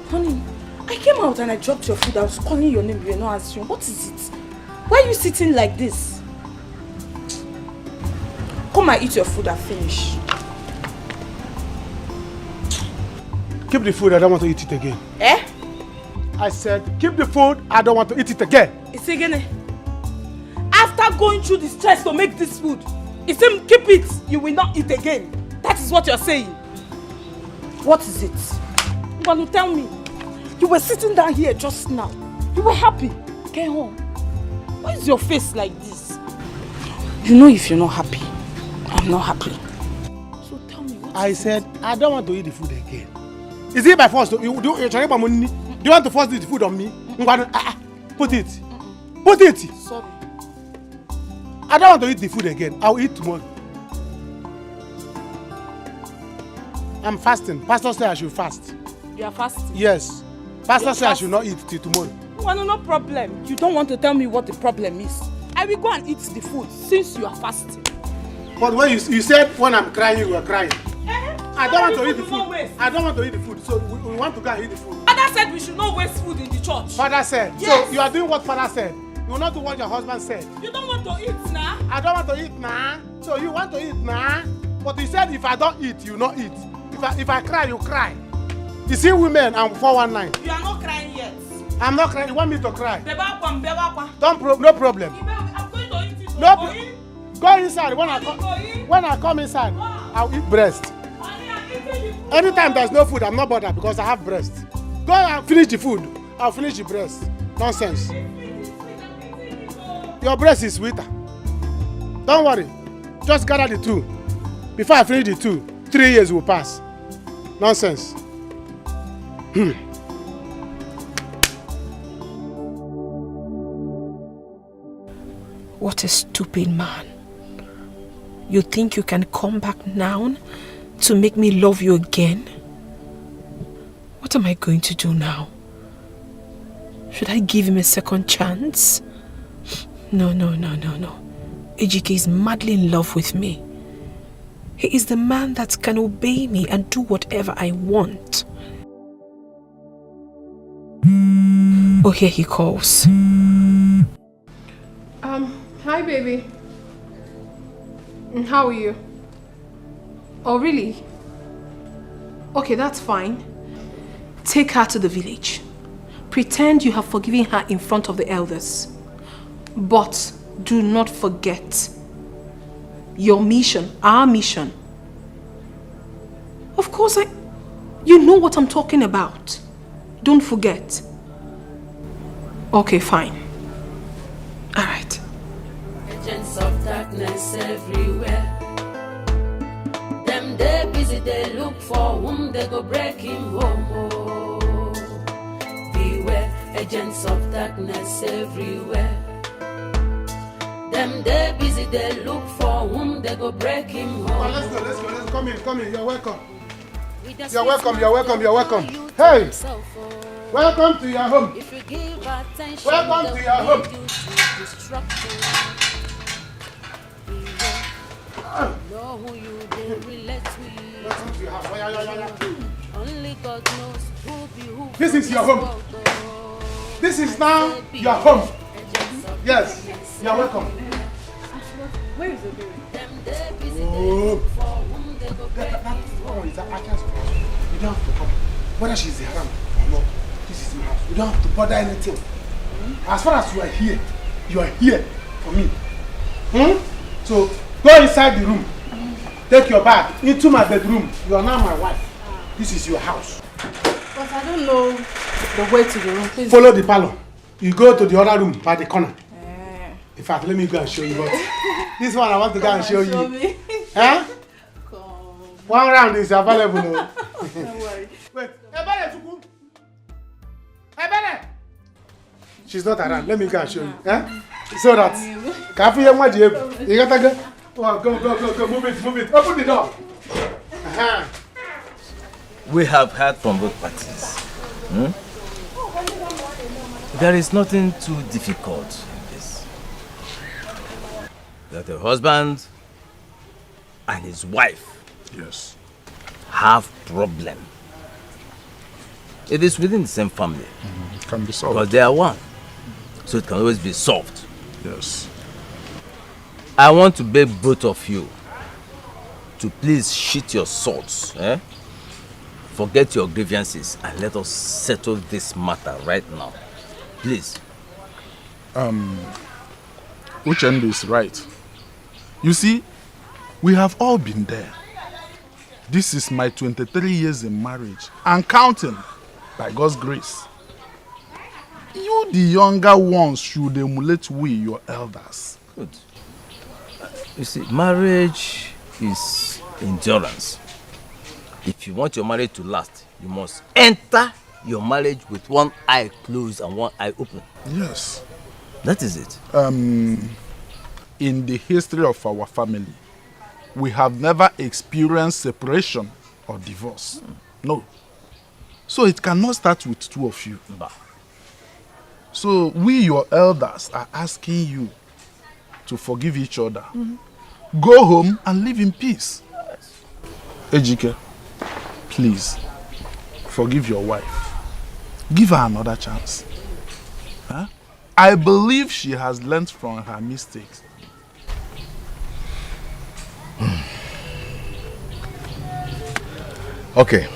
Honey, I came out and I dropped your food. I was calling your name. You were not answering. What is it? Why are you sitting like this? Come and eat your food and finish. Keep the food, I don't want to eat it again. Eh? I said, keep the food, I don't want to eat it again. It's again. After going through the stress to make this food, it's saying keep it, you will not eat again. That is what you're saying. What is it? You want to tell me? You were sitting down here just now. You were happy. Get home. Why is your face like this? You know if you're not happy, I'm not happy. So tell me what I said, I don't want to eat the food again. Is it by force? Do you want to force the food on me? Put it. Put it. Sorry. I don't want to eat the food again. I'll eat tomorrow. I'm fasting. Pastor said I should fast. You are fasting? Yes. Pastor said I should not eat till tomorrow. Well, no problem. You don't want to tell me what the problem is. I will go and eat the food since you are fasting. But when you said when I'm crying, you were crying. I don't want to eat the food. I don't want to eat the food. So we want to go and eat the food. Father said we should not waste food in the church. Father said. Yes. So you are doing what Father said. You will not do what your husband said. You don't want to eat now? I don't want to eat now. So you want to eat now? But you said if I don't eat, you not eat. If I cry, you cry. You see women, I'm 419. You are not crying yet. I'm not crying. You want me to cry? No No problem. I'm going to eat it. No. Go inside. When I come inside, I'll eat breast. Anytime there's no food, I'm not bothered because I have breast. Go and finish the food. I'll finish the breast. Nonsense. Your breast is sweeter. Don't worry. Just gather the two. Before I finish the two, 3 years will pass. Nonsense. What a stupid man. You think you can come back now to make me love you again? What am I going to do now? Should I give him a second chance? No. Ejike is madly in love with me. He is the man that can obey me and do whatever I want. Oh, here he calls. Hi, baby. How are you? Oh, really? Okay, that's fine. Take her to the village. Pretend you have forgiven her in front of the elders. But do not forget your mission, our mission. Of course, you know what I'm talking about. Don't forget. Okay, fine. All right. Agents of darkness everywhere. Them they busy, they look for whom they go break him home. Oh. Beware, agents of darkness everywhere. Them they busy, they look for whom they go break him home. Oh, let's go. Come in. You're welcome. You're welcome. Hey! Welcome to your home. Welcome to your home. Know who you did relate with. Only God knows who be who. This is your home. This is now your home. Yes, you're welcome. Where is the baby? Oh. That is Aka's house. You don't have to come. Whether she's around or not, this is my house. You don't have to bother anything. As far as you are here for me. So go inside the room. Take your bag into my bedroom. You are now my wife. This is your house. But I don't know the way to the room. Please. Follow the parlor. You go to the other room by the corner. In fact, let me go and show you. But this one I want to go and show you. Me. Huh? One round is available. Don't worry. Wait. She's not around. Let me go and show you. Huh? So that. You gotta go. Oh, go. Move it. Open the door. We have heard from both parties. There is nothing too difficult in this. That the husband and his wife have problem. It is within the same family. It can be solved. Because they are one. So it can always be solved. Yes. I want to beg both of you to please sheath your swords. Forget your grievances and let us settle this matter right now. Please. Uchendu is right. You see, we have all been there. This is my 23 years in marriage and counting, by God's grace. You, the younger ones, should emulate we, your elders. Good. You see, marriage is endurance. If you want your marriage to last, you must enter your marriage with one eye closed and one eye open. Yes. That is it. In the history of our family, we have never experienced separation or divorce. No. So it cannot start with two of you. So we, your elders, are asking you to forgive each other. Go home and live in peace. Ejike, please, forgive your wife. Give her another chance. I believe she has learned from her mistakes. Okay.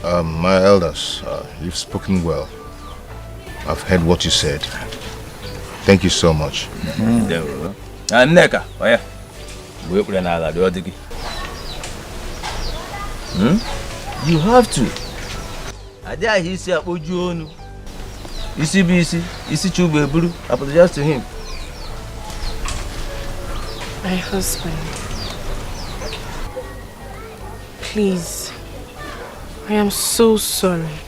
My elders, you've spoken well. I've heard what you said. Thank you so much. Neka, you have to. Apologize to him. My husband, please, I am so sorry.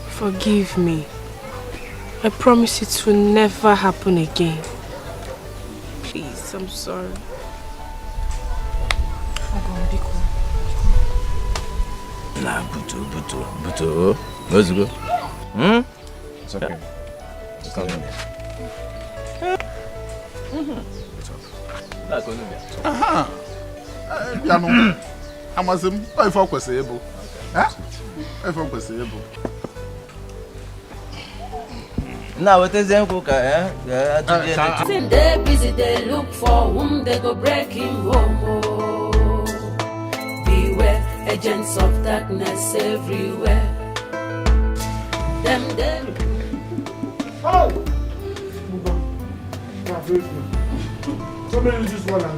Forgive me. I promise it will never happen again. Please, I'm sorry. Nah, Buto. Let's go. It's okay. It's not Aha. Piano. Amazim, I focus able. I focus able. Now what is them cook? They busy, they look for whom they go breaking home. Beware, agents of darkness everywhere. Them. Oh! Somebody use this one and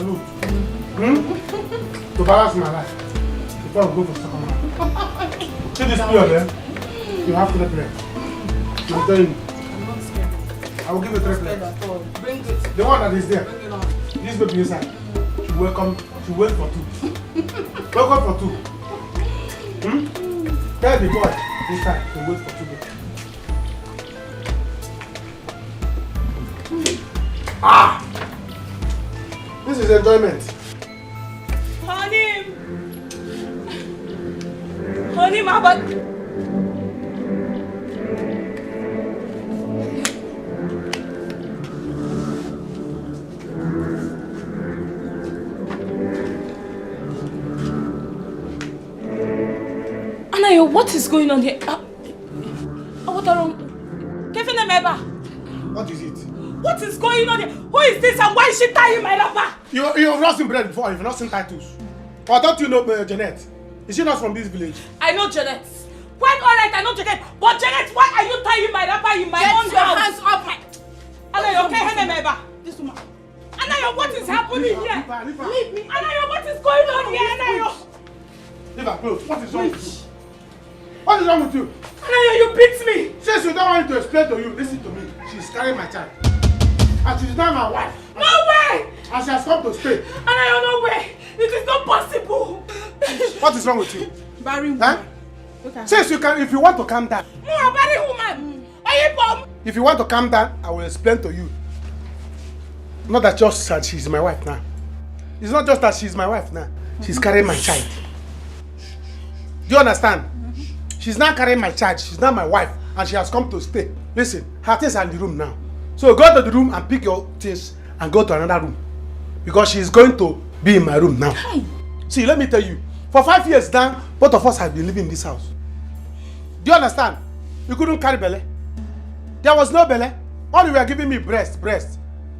look. To balance my life. Before I go for second one. See this play there? You have to play. I'm telling you. I will give you 3 plates. The one that is there. This baby inside. She wait for 2. Welcome for 2. Tell the boy inside to wait for 2 baby. This is enjoyment. Honey, my butt. What is going on here? What are you? Kevin Emeba. What is it? What is going on here? Who is this and why is she tying my wrapper? You've not seen bread before. You've not seen titles. Or don't you know Janet? Is she not from this village? I know Janet. Quite alright, I know Janet. But Janet, why are you tying my wrapper in my own house? Hands up, my. Anayo, okay, Emeba. This woman. Anayo, what is happening here? Leave me. Anayo, what is going on here, Anayo? Leave her close. What is wrong with you? What is wrong with you? Anayo, you beat me. Since you don't want me to explain to you, listen to me. She's carrying my child. And she's not my wife. No way! And she has come to stay. Anayo, no way! It is not possible. What is wrong with you? Barry woman. Huh? Okay. Since you can, if you want to calm down. Barry woman. Are you bomb? If you want to calm down, I will explain to you. Not that just that she's my wife now. It's not just that she's my wife now. She's carrying my child. Do you understand? She's not carrying my child. She's not my wife. And she has come to stay. Listen, her things are in the room now. So go to the room and pick your things and go to another room. Because she's going to be in my room now. Hi. See, let me tell you. For 5 years now, both of us have been living in this house. Do you understand? You couldn't carry belly. There was no belly. All you were giving me breast.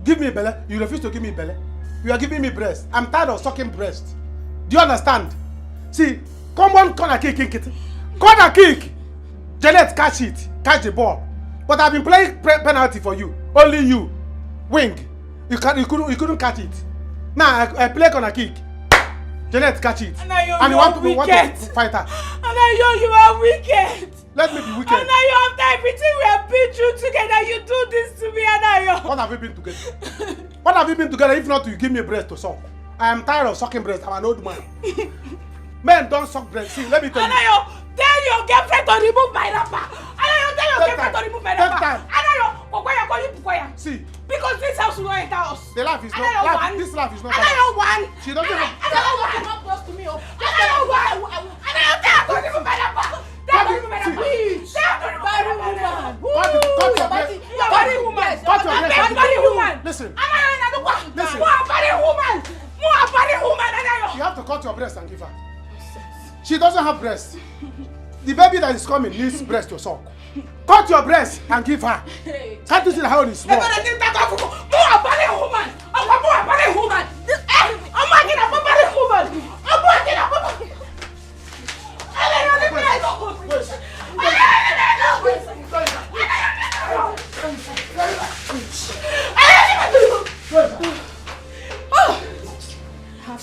Give me belly. You refuse to give me belly. You are giving me breast. I'm tired of sucking breast. Do you understand? See, come on, corner kick. Corner kick. Janet, catch it. Catch the ball. But I've been playing penalty for you. Only you. Wing. You couldn't catch it. Now I play corner kick. Janet, catch it. Anayo, and you want are to fight her. Anayo, you are wicked. Let me be wicked. Anayo, after everything we have been through together, you do this to me, Anayo. What have we been together? What have we been together if not you give me breast to suck? I am tired of sucking breast. I'm an old man. Men don't suck breast. See, let me tell you. Anayo, tell your girlfriend to remove my wrapper. Anayo, tell your girlfriend to remove my wrapper. Anayo, see. Because this house will not enter us. The laugh is not. This laugh is not. Anayo one. She doesn't have. Anayo one. Not close to me. Anayo one. Anayo, tell her to remove my wrapper. Tell her to remove my wrapper. Please. Tell her to remove my wrapper. Body woman. Body woman. Listen. Anayo, listen. Body woman. Body woman. Anayo. You have to cut your breast and give her. She doesn't have breast. The baby that is coming needs breast to suck. Cut your breast and give her. Can't you see how it is small? More body woman. I'm body woman. I'm working up a body woman. I'm working up a body.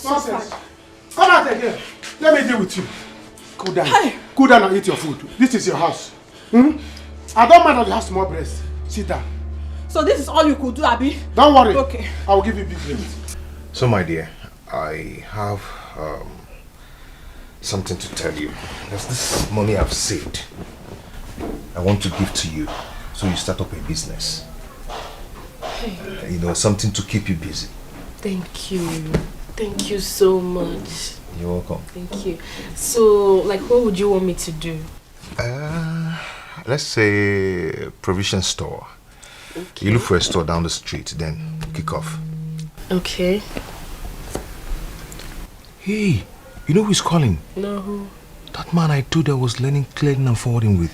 Nonsense. Come out again. Let me deal with you. Cool down. Cool down and eat your food. This is your house. I don't mind that you have small breasts. Sit down. So this is all you could do, Abi? Don't worry. Okay. I will give you big breasts. So my dear, I have something to tell you. There's this money I've saved. I want to give to you so you start up a business. Hey. You know, something to keep you busy. Thank you. Thank you so much. You're welcome. Thank you. So, like, what would you want me to do? Let's say provision store. Okay. You look for a store down the street, then kick off. Okay. Hey, you know who's calling? No, who? That man I told you I was learning clearing and forwarding with.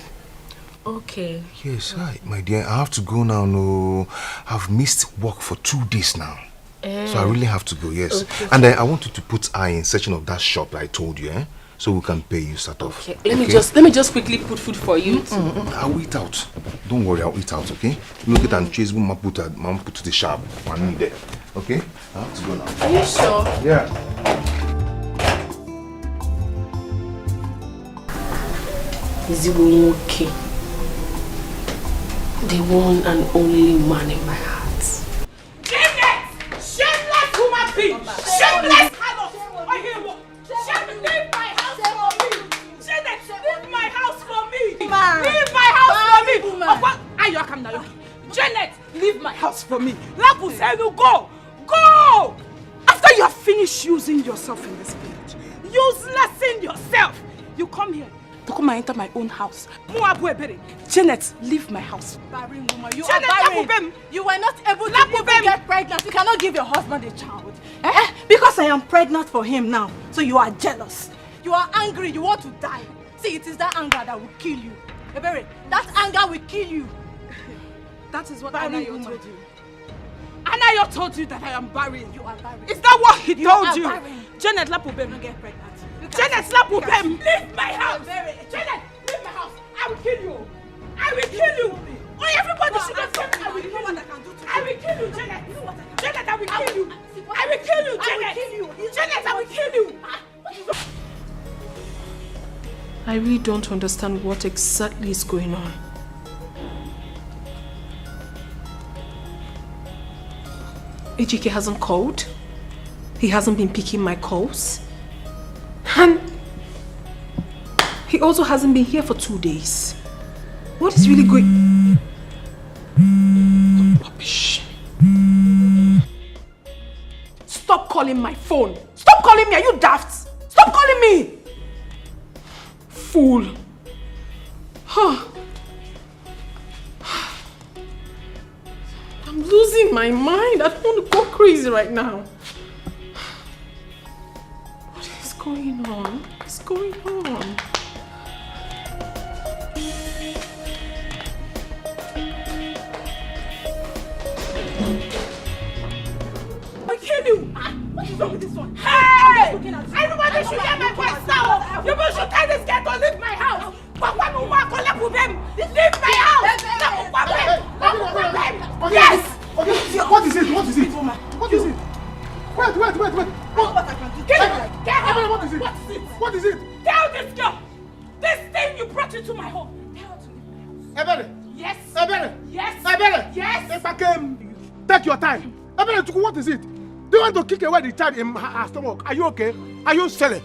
Okay. Yes, hi, my dear. I have to go now. No, I've missed work for 2 days now. So I really have to go, yes. Okay. And I want you to put eye in searching of that shop I told you, so we can pay you start off. Okay. Let me just quickly put food for you. I'll eat out. Don't worry, I'll eat out, okay? Look at and chase mom put to the shop. One need there. Okay? I have to go now. Are you sure? Yeah. Is it okay? The one and only man in my heart. Shameless woman being! Shameless harlot! Leave my house for me! Janet, leave my house for me! Leave my house for me! Ayo, come now. Janet, leave my house for me! Lapu said you go! Go! After you have finished using yourself in this village, uselessing yourself, you come here to come and enter my own house. Janet, leave my house. Barren woman, you are barren. You were not able to even get pregnant. You cannot give your husband a child. Because I am pregnant for him now. So you are jealous. You are angry. You want to die. See, it is that anger that will kill you. Ebere, that anger will kill you. That is what Anayo told you. Anayo told you that I am barren. You are barren. Is that what he told you? Barren. Janet Lapubem. You get pregnant. Janet Lapubem, leave my house. Janet, leave my house. I will kill you. I will kill you. Oh, everybody should have said I will kill you. I will kill you, Janet. Janet, I will kill you. I will kill you, Janet. Janet, I will kill you. I really don't understand what exactly is going on. Ejike hasn't called. He hasn't been picking my calls. And he also hasn't been here for 2 days. What is really going... Rubbish. Stop calling my phone. Stop calling me. Are you daft? Stop calling me. Fool. Huh. I'm losing my mind. I don't want to go crazy right now. What is going on? What's going on? I kill you! What is wrong with this one? Hey! Everybody should hear my voice now! You should tell this girl to leave my house! Leave my house! Yes! What is it? What is it? What is it? Wait. What is it? What is it? Tell this girl! This thing you brought into my home! Tell her to leave my house. Ebere! Yes! Ebere! Yes! Ebere! Yes! If I came, take your time. Ebere, what is it? Do you want to kick away the child in her stomach? Are you okay? Are you silly?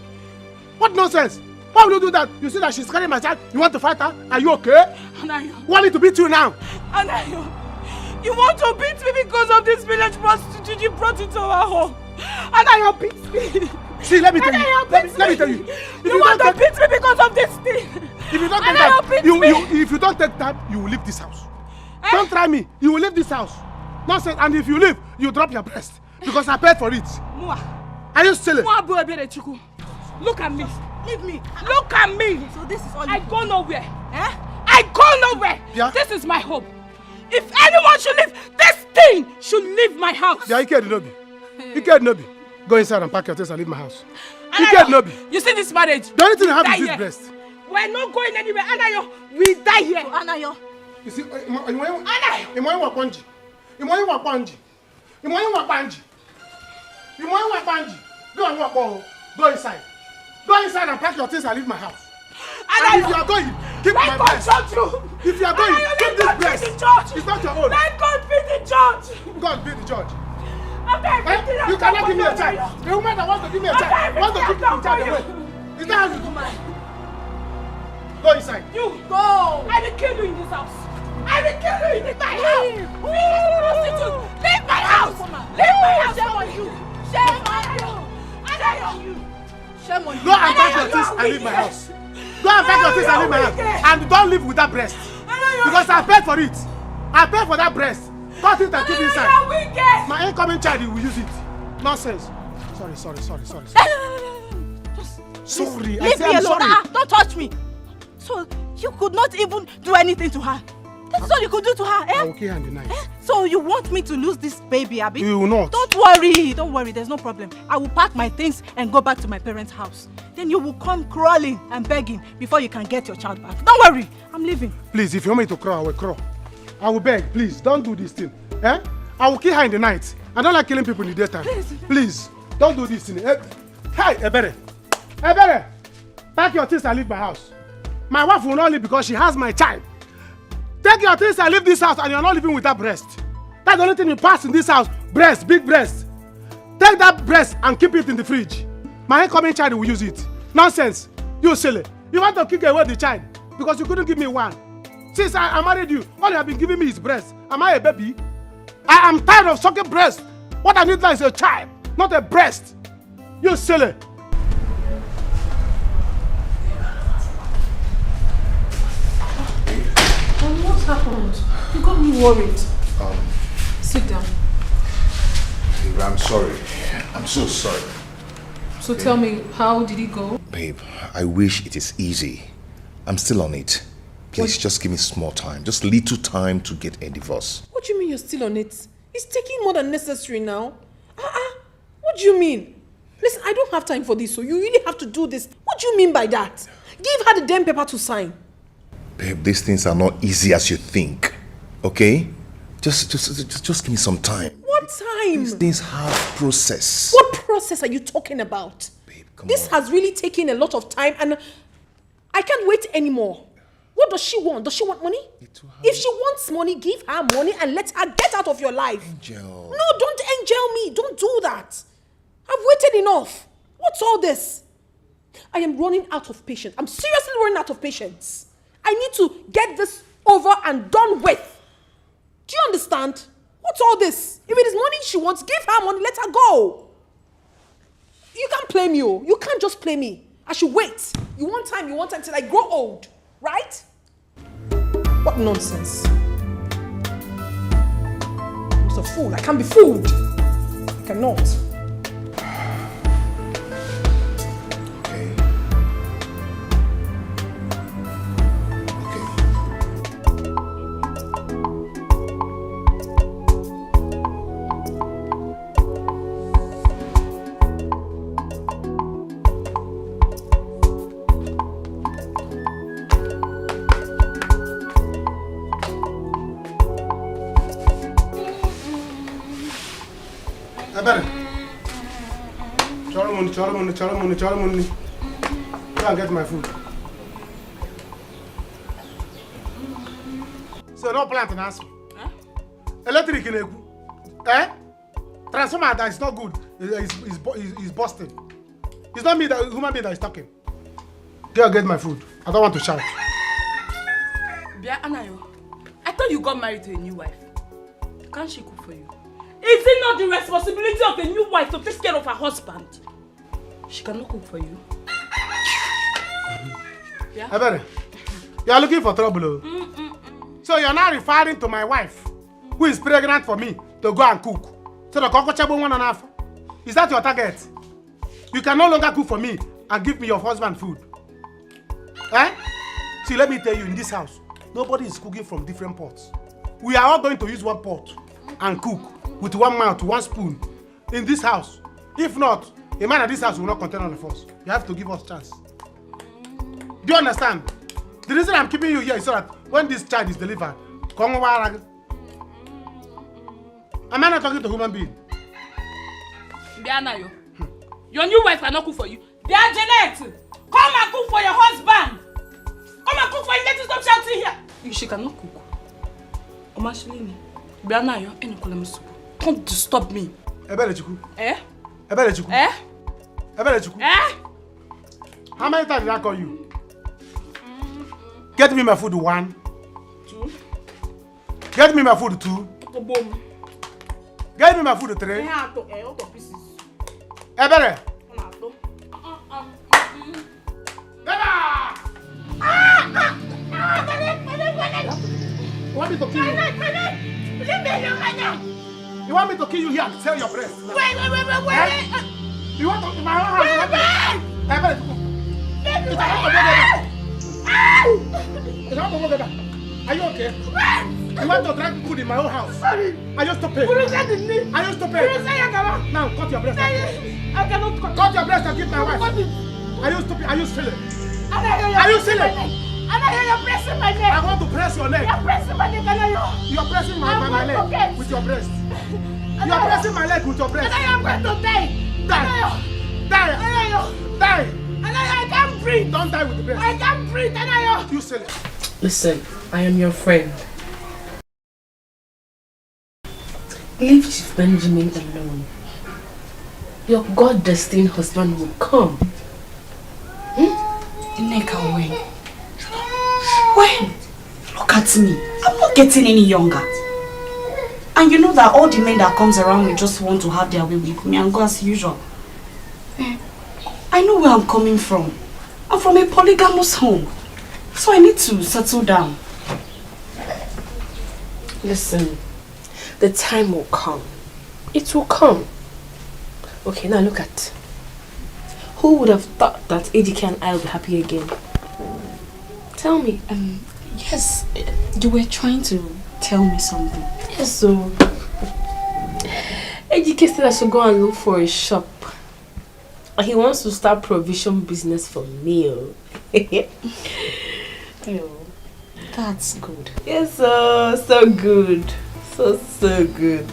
What nonsense? Why will you do that? You see that she's carrying my child? You want to fight her? Are you okay? Anayo. Want me to beat you now? Anayo, you want to beat me because of this village prostitute you brought into our home? Anayo beats me. See, let me tell you. Let me tell you. You want to beat me because of this thing? If you don't take that, if you don't take that, you will leave this house. Don't try me. You will leave this house. Nonsense. And if you leave, you drop your breast because I paid for it. Are you silly? Look at me. Leave me. Look at me. So this is all I go nowhere. Eh? I go nowhere. Yeah. This is my home. If anyone should leave, this thing should leave my house. Yeah, Ike Nobi. Ike Nobi. Go inside and pack your things and leave my house. Ike Nobi. You see this marriage? The only thing I have is this breast. We're not going anywhere. Anayo, we die here. So, Anayo. You see, Go inside. Go inside and pack your things and leave my house. And if you are going, keep my breast. If you are going, keep this breast. It's not your own. Let God be the judge. God be the judge. You cannot give me a child. The woman that wants to give me a child wants to keep the child away. Is that how you do mine? Go inside. You go. I will kill you in this house. I will kill you in my house. Leave my house. Leave my house. Shame on you. Shame on you. Shame on you. Go and pack your things and leave my house. Go and pack your things and leave my house. And don't live with that breast. Because I paid for it. I paid for that breast. Cut it and keep it inside. My incoming child will use it. Nonsense. Sorry. Sorry. Leave me alone. Don't touch me. So you could not even do anything to her. That's all you could do to her, eh? I will kill her in the night. So you want me to lose this baby, Abby? You will not. Don't worry, there's no problem. I will pack my things and go back to my parents' house. Then you will come crawling and begging before you can get your child back. Don't worry, I'm leaving. Please, if you want me to crawl, I will crawl. I will beg, please, don't do this thing. Eh? I will kill her in the night. I don't like killing people in the daytime. Please, don't do this thing. Hey, Ebere, pack your things and leave my house. My wife will not leave because she has my child. Take your things and leave this house and you're not living with that breast. That's the only thing you pass in this house. Breast, big breast. Take that breast and keep it in the fridge. My incoming child will use it. Nonsense. You silly. You want to kick away the child because you couldn't give me one. Since I married you, all you have been giving me is breast. Am I a baby? I am tired of sucking breast. What I need now is a child, not a breast. You silly. What happened? You got me worried. Sit down. Babe, I'm sorry. I'm so sorry. So tell me, how did it go? Babe, I wish it is easy. I'm still on it. Please, just give me small time. Just little time to get a divorce. What do you mean you're still on it? It's taking more than necessary now. What do you mean? Listen, I don't have time for this, so you really have to do this. What do you mean by that? Give her the damn paper to sign. Babe, these things are not easy as you think. Okay? Just give me some time. What time? These things have process. What process are you talking about? Babe, come this has really taken a lot of time and I can't wait anymore. What does she want? Does she want money? If she wants money, give her money and let her get out of your life. Angel. No, don't angel me. Don't do that. I've waited enough. What's all this? I am running out of patience. I'm seriously running out of patience. I need to get this over and done with. Do you understand? What's all this? If it is money she wants, give her money, let her go. You can't play me. You can't just play me. I should wait. You want time till I grow old. Right? What nonsense. I'm just a fool. I can't be fooled. I cannot. Choro money. Go and get my food. So no plant in house. Electric in transformer that is not good. Is busted. It's not me that human being that is talking. Go and get my food. I don't want to shout. Bia Anayo, I thought you got married to a new wife. Can't she cook for you? Is it not the responsibility of a new wife to take care of her husband? She cannot cook for you. Yeah? Ebere, you are looking for trouble. So you are now referring to my wife, who is pregnant for me, to go and cook. So the cockroachable 1.5. Is that your target? You can no longer cook for me and give me your husband food. See, let me tell you, in this house, nobody is cooking from different pots. We are all going to use one pot and cook with one mouth, one spoon in this house. If not, a man at this house will not contain all of us. You have to give us a chance. Do you understand? The reason I'm keeping you here is so that when this child is delivered, am I not talking to a human being? Bianayo, your new wife cannot cook for you. They are Janet. Come and cook for your husband. Come and cook for him. Let us stop shouting here. She cannot cook. Omashilini. Bianayo, any column. Don't disturb me. Ebelechuku. Eh? Ebelechuku. Eh? Ebelechuku. Eh? How many times did I call you? Get me my food 1. 2. Get me my food 2. Get me my food 3. Ebere. You want me to kill you? You want me to kill you here and sell your breast? Wait. You want to my own house? Are you okay? You want to drag food in my own house? Sorry. I used to pay. I used to pay. Now cut your breast. I cannot cut your breast and give my wife. I used to pay. Are you silly? Are you silly? You're pressing my neck. I want to press your neck. You're pressing my neck. You're pressing my leg with your breast. You're pressing my leg with your breast. I'm going to die. Die. I can't breathe. Don't die with the breast. I can't breathe. You silly. Listen, I am your friend. Leave Chief Benjamin alone. Your God-destined husband will come. Nneka, when? Look at me. I'm not getting any younger. And you know that all the men that comes around me just want to have their way with me and go as usual. I know where I'm coming from. I'm from a polygamous home. So I need to settle down. Listen, the time will come. It will come. Okay, now look at. Who would have thought that Dikeh and I will be happy again? Tell me, yes, you were trying to tell me something. Yes, so Dikeh said I should go and look for a shop. He wants to start provision business for me. Oh, that's good. Yes, so good. So good.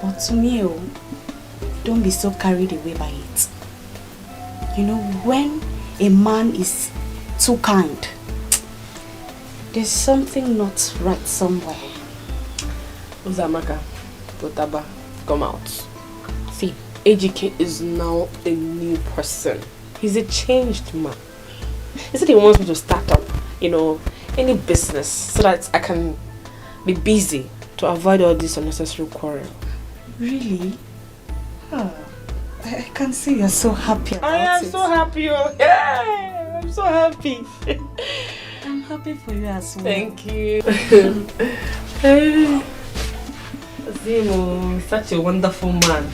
But to me, don't be so carried away by it. You know, when a man is too kind, there's something not right somewhere. Uzamaka, Potaba, come out. See, Dikeh is now a new person. He's a changed man. He said he wants me to start up, any business so that I can be busy to avoid all this unnecessary quarrel. Really? Oh, I can see you're so happy about it. I am so happy. Yeah, I'm so happy. I'm happy for you as well. Thank you. Zimo, such a wonderful man.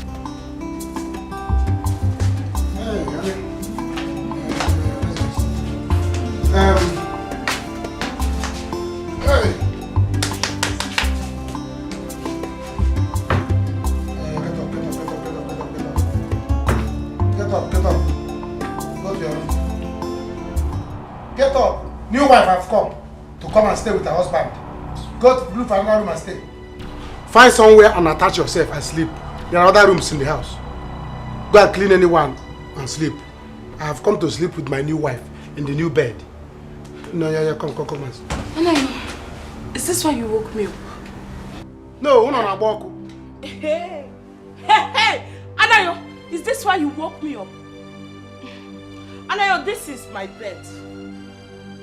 Get up. New wife have come and stay with her husband. Go to look for another room and stay. Find somewhere and attach yourself and sleep. There are other rooms in the house. Go and clean anyone and sleep. I have come to sleep with my new wife in the new bed. No, come and sleep. Anayo, is this why you woke me up? No, una walk. Hey, Anayo, is this why you woke me up? Anayo, this is my bed.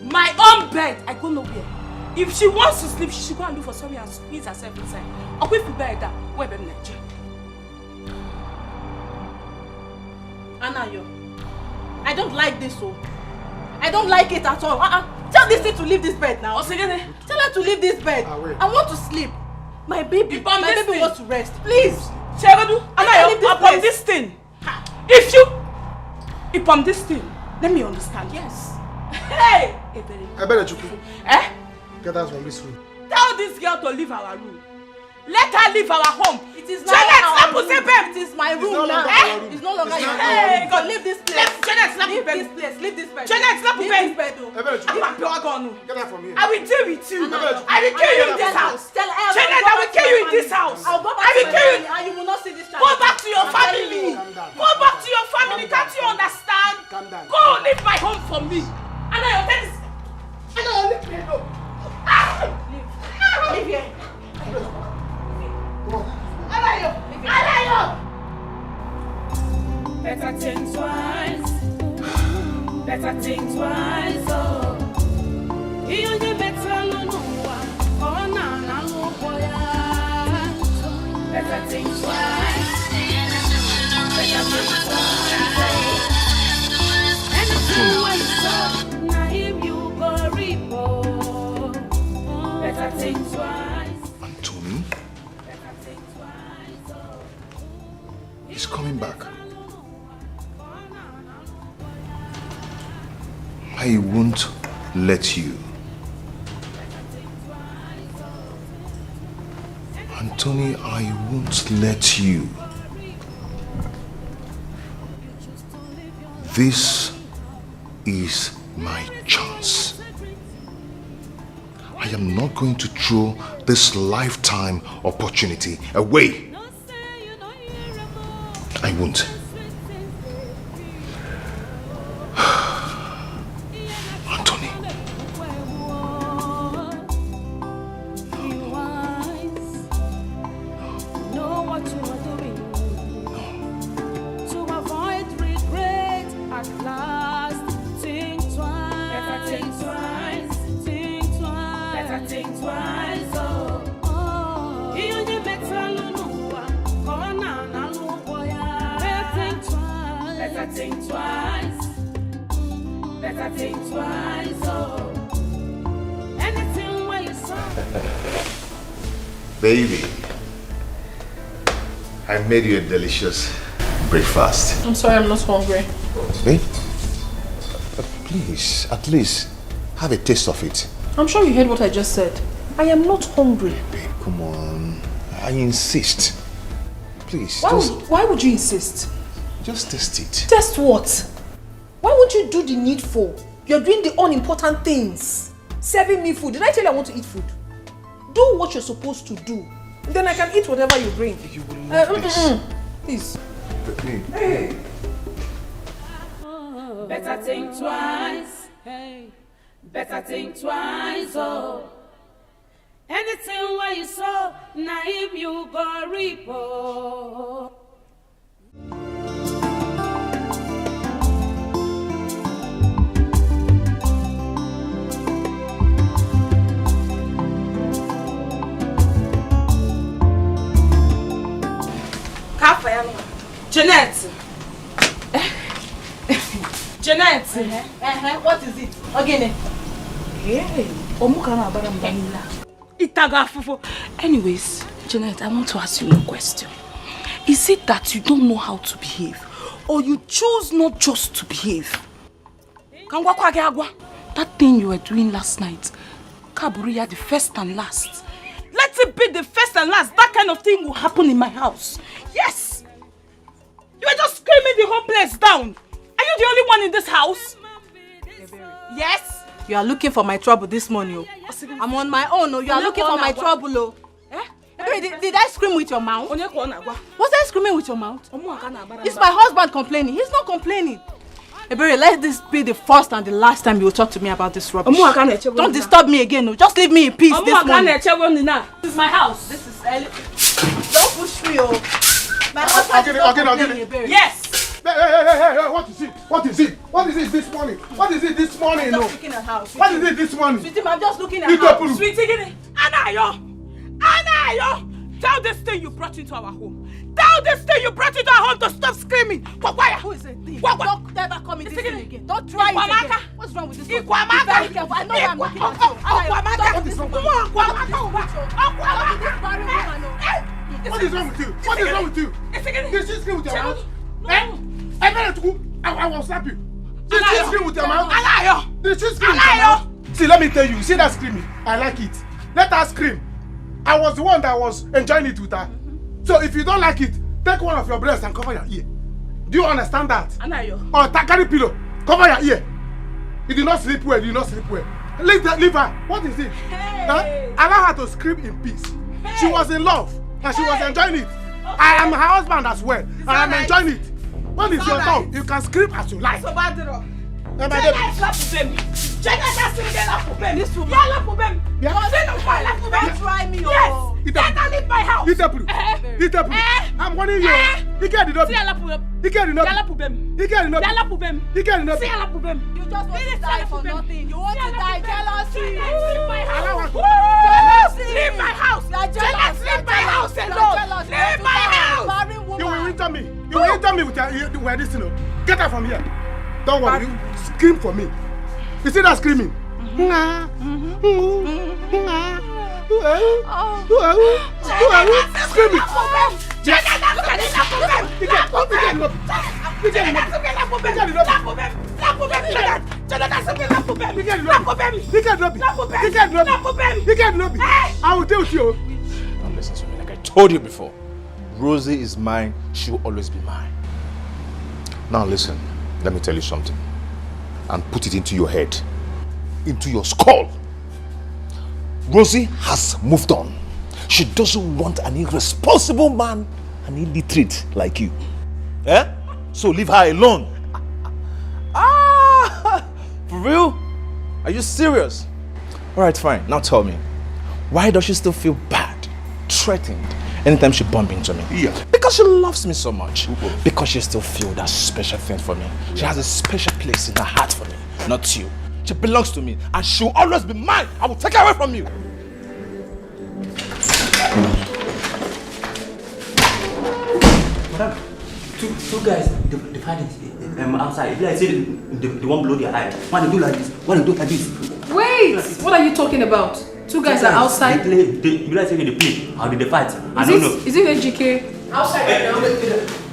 My own bed. I go nowhere. If she wants to sleep, she should go and look for somewhere and squeeze herself inside. Or if you bed that, where be Nigeria? Anayo, I don't like this, I don't like it at all. Tell this thing to leave this bed now. Tell her to leave this bed. I want to sleep. My baby wants to rest. Please. Anayo, upon this thing. Upon this thing, let me understand. Yes. Hey! I better Chukwu. Get out from this room. Tell this girl to leave our room. Let her leave our home. It is not our room. It is my room now. It's no longer your room. Hey, God, leave this place. Leave this place. Leave this bed. Janet, sleep Leave this bed. Get out from here. I will deal with you. I will kill you in this house. Tell her. Janet, I will kill you in this house. I'll go back I will kill you. and you will not see this child. Go back to your family. Go back to your family. Can't you understand? Go leave my home for me. Anayo, leave me alone. Leave here. Anayo! Better think twice. Better think twice. Oh, you only better no one. Oh, no boy. Better think twice. Better think twice. Anything what's up, now him you go report. Better think twice. Anthony? He's coming back. I won't let you. Anthony, I won't let you. This is my chance. I am not going to throw this lifetime opportunity away. I won't. Anthony. Know what you are doing. To avoid regret at last. Think twice. Better think twice. Think twice. Better think twice. Oh. You only better no corner na no boy. Better think twice. Better think twice. Oh. Anything where you saw. Baby, I made you a delicious breakfast. I'm sorry, I'm not hungry. Babe, please, at least Have a taste of it. I'm sure you heard what I just said. I am not hungry. Babe, come on. I insist. Please, Why would you insist? Just taste it. Test what? Why would you do the needful? You're doing the unimportant things. Serving me food. Did I tell you I want to eat food? Do what you're supposed to do. Then I can eat whatever you bring. You will love this. Please. Hey. Better think twice. Hey. Better think twice. Oh. Anything where you saw, naive you go reap. Oh. Jeanette! Jeanette! What is it? Again. Anyways, Jeanette, I want to ask you a question. Is it that you don't know how to behave? Or you choose not just to behave? That thing you were doing last night, Kaburiya, the first and last. Let it be the first and last. That kind of thing will happen in my house. Yes! You were just screaming the whole place down. Are you the only one in this house? Yes? You are looking for my trouble this morning. I'm on my own. You are looking for my trouble. Did I scream with your mouth? Was I screaming with your mouth? It's my husband complaining. He's not complaining. Ebere, let this be the first and the last time you will talk to me about this rubbish. Don't disturb me again. Just leave me in peace this morning. This is my house. This is Ellie. Don't push me, oh. My husband is not complaining. Yes. Hey, what is it? What is it? What is it this morning? What is it this morning? I'm just looking at house. What is it this morning? Sweetie, I'm just looking at house. Sweetie, Anayo! Tell this thing you brought into our home. Tell this thing you brought into our home to stop screaming. Who is it? Don't ever come in this thing again. Don't try it again. What's wrong with this one? Be very careful. I know I'm looking at you. What is wrong with you? What is wrong with you? What is wrong with you? Did she scream with your mouth? I will slap you. Did she scream with your mouth? Did she scream with your mouth? See, let me tell you. See that screaming? I like it. Let her scream. I was the one that was enjoying it with her. So if you don't like it, take one of your breasts and cover your ear. Do you understand that? Or carry pillow, cover your ear. You did not sleep well, you did not sleep well. Leave her. What is it? Hey. Allow her to scream in peace. Hey. She was in love and she was enjoying it. Okay. I am her husband as well and I'm enjoying it. When it's your turn, you can scream as you like. This woman. Don't try me. Yes. Let leave my house. I'm warning you. You get it up. You get it up. You get it up. You get it up. You just want to die for nothing. You want to die jealousy. Leave my house. Leave my house. Leave my house alone. Leave my house. You will enter me. You will enter me with this, you know. Get her from here. Don't worry. You scream for me. You see that screaming? Screaming. I will deal with you. Now listen to me. Like I told you before, Rosie is mine. She will always be mine. Now listen, let me tell you something. And put it into your head, into your skull. Rosie has moved on. She doesn't want an irresponsible man, an illiterate like you. Eh? So leave her alone. For real? Are you serious? Alright, fine. Now tell me, why does she still feel bad, threatened, anytime she bumps into me? Yeah. Because she loves me so much. Because she still feels that special thing for me. She has a special place in her heart for me, not you. She belongs to me and she will always be mine. I will take her away from you. Madam, two guys, they find it outside. If I say they won't blow their eye. Why they do like this? Why they do like this? Wait! What are you talking about? Two guys are outside? You guys say they play. How did they fight? I don't know. Is it HGK? Outside right now.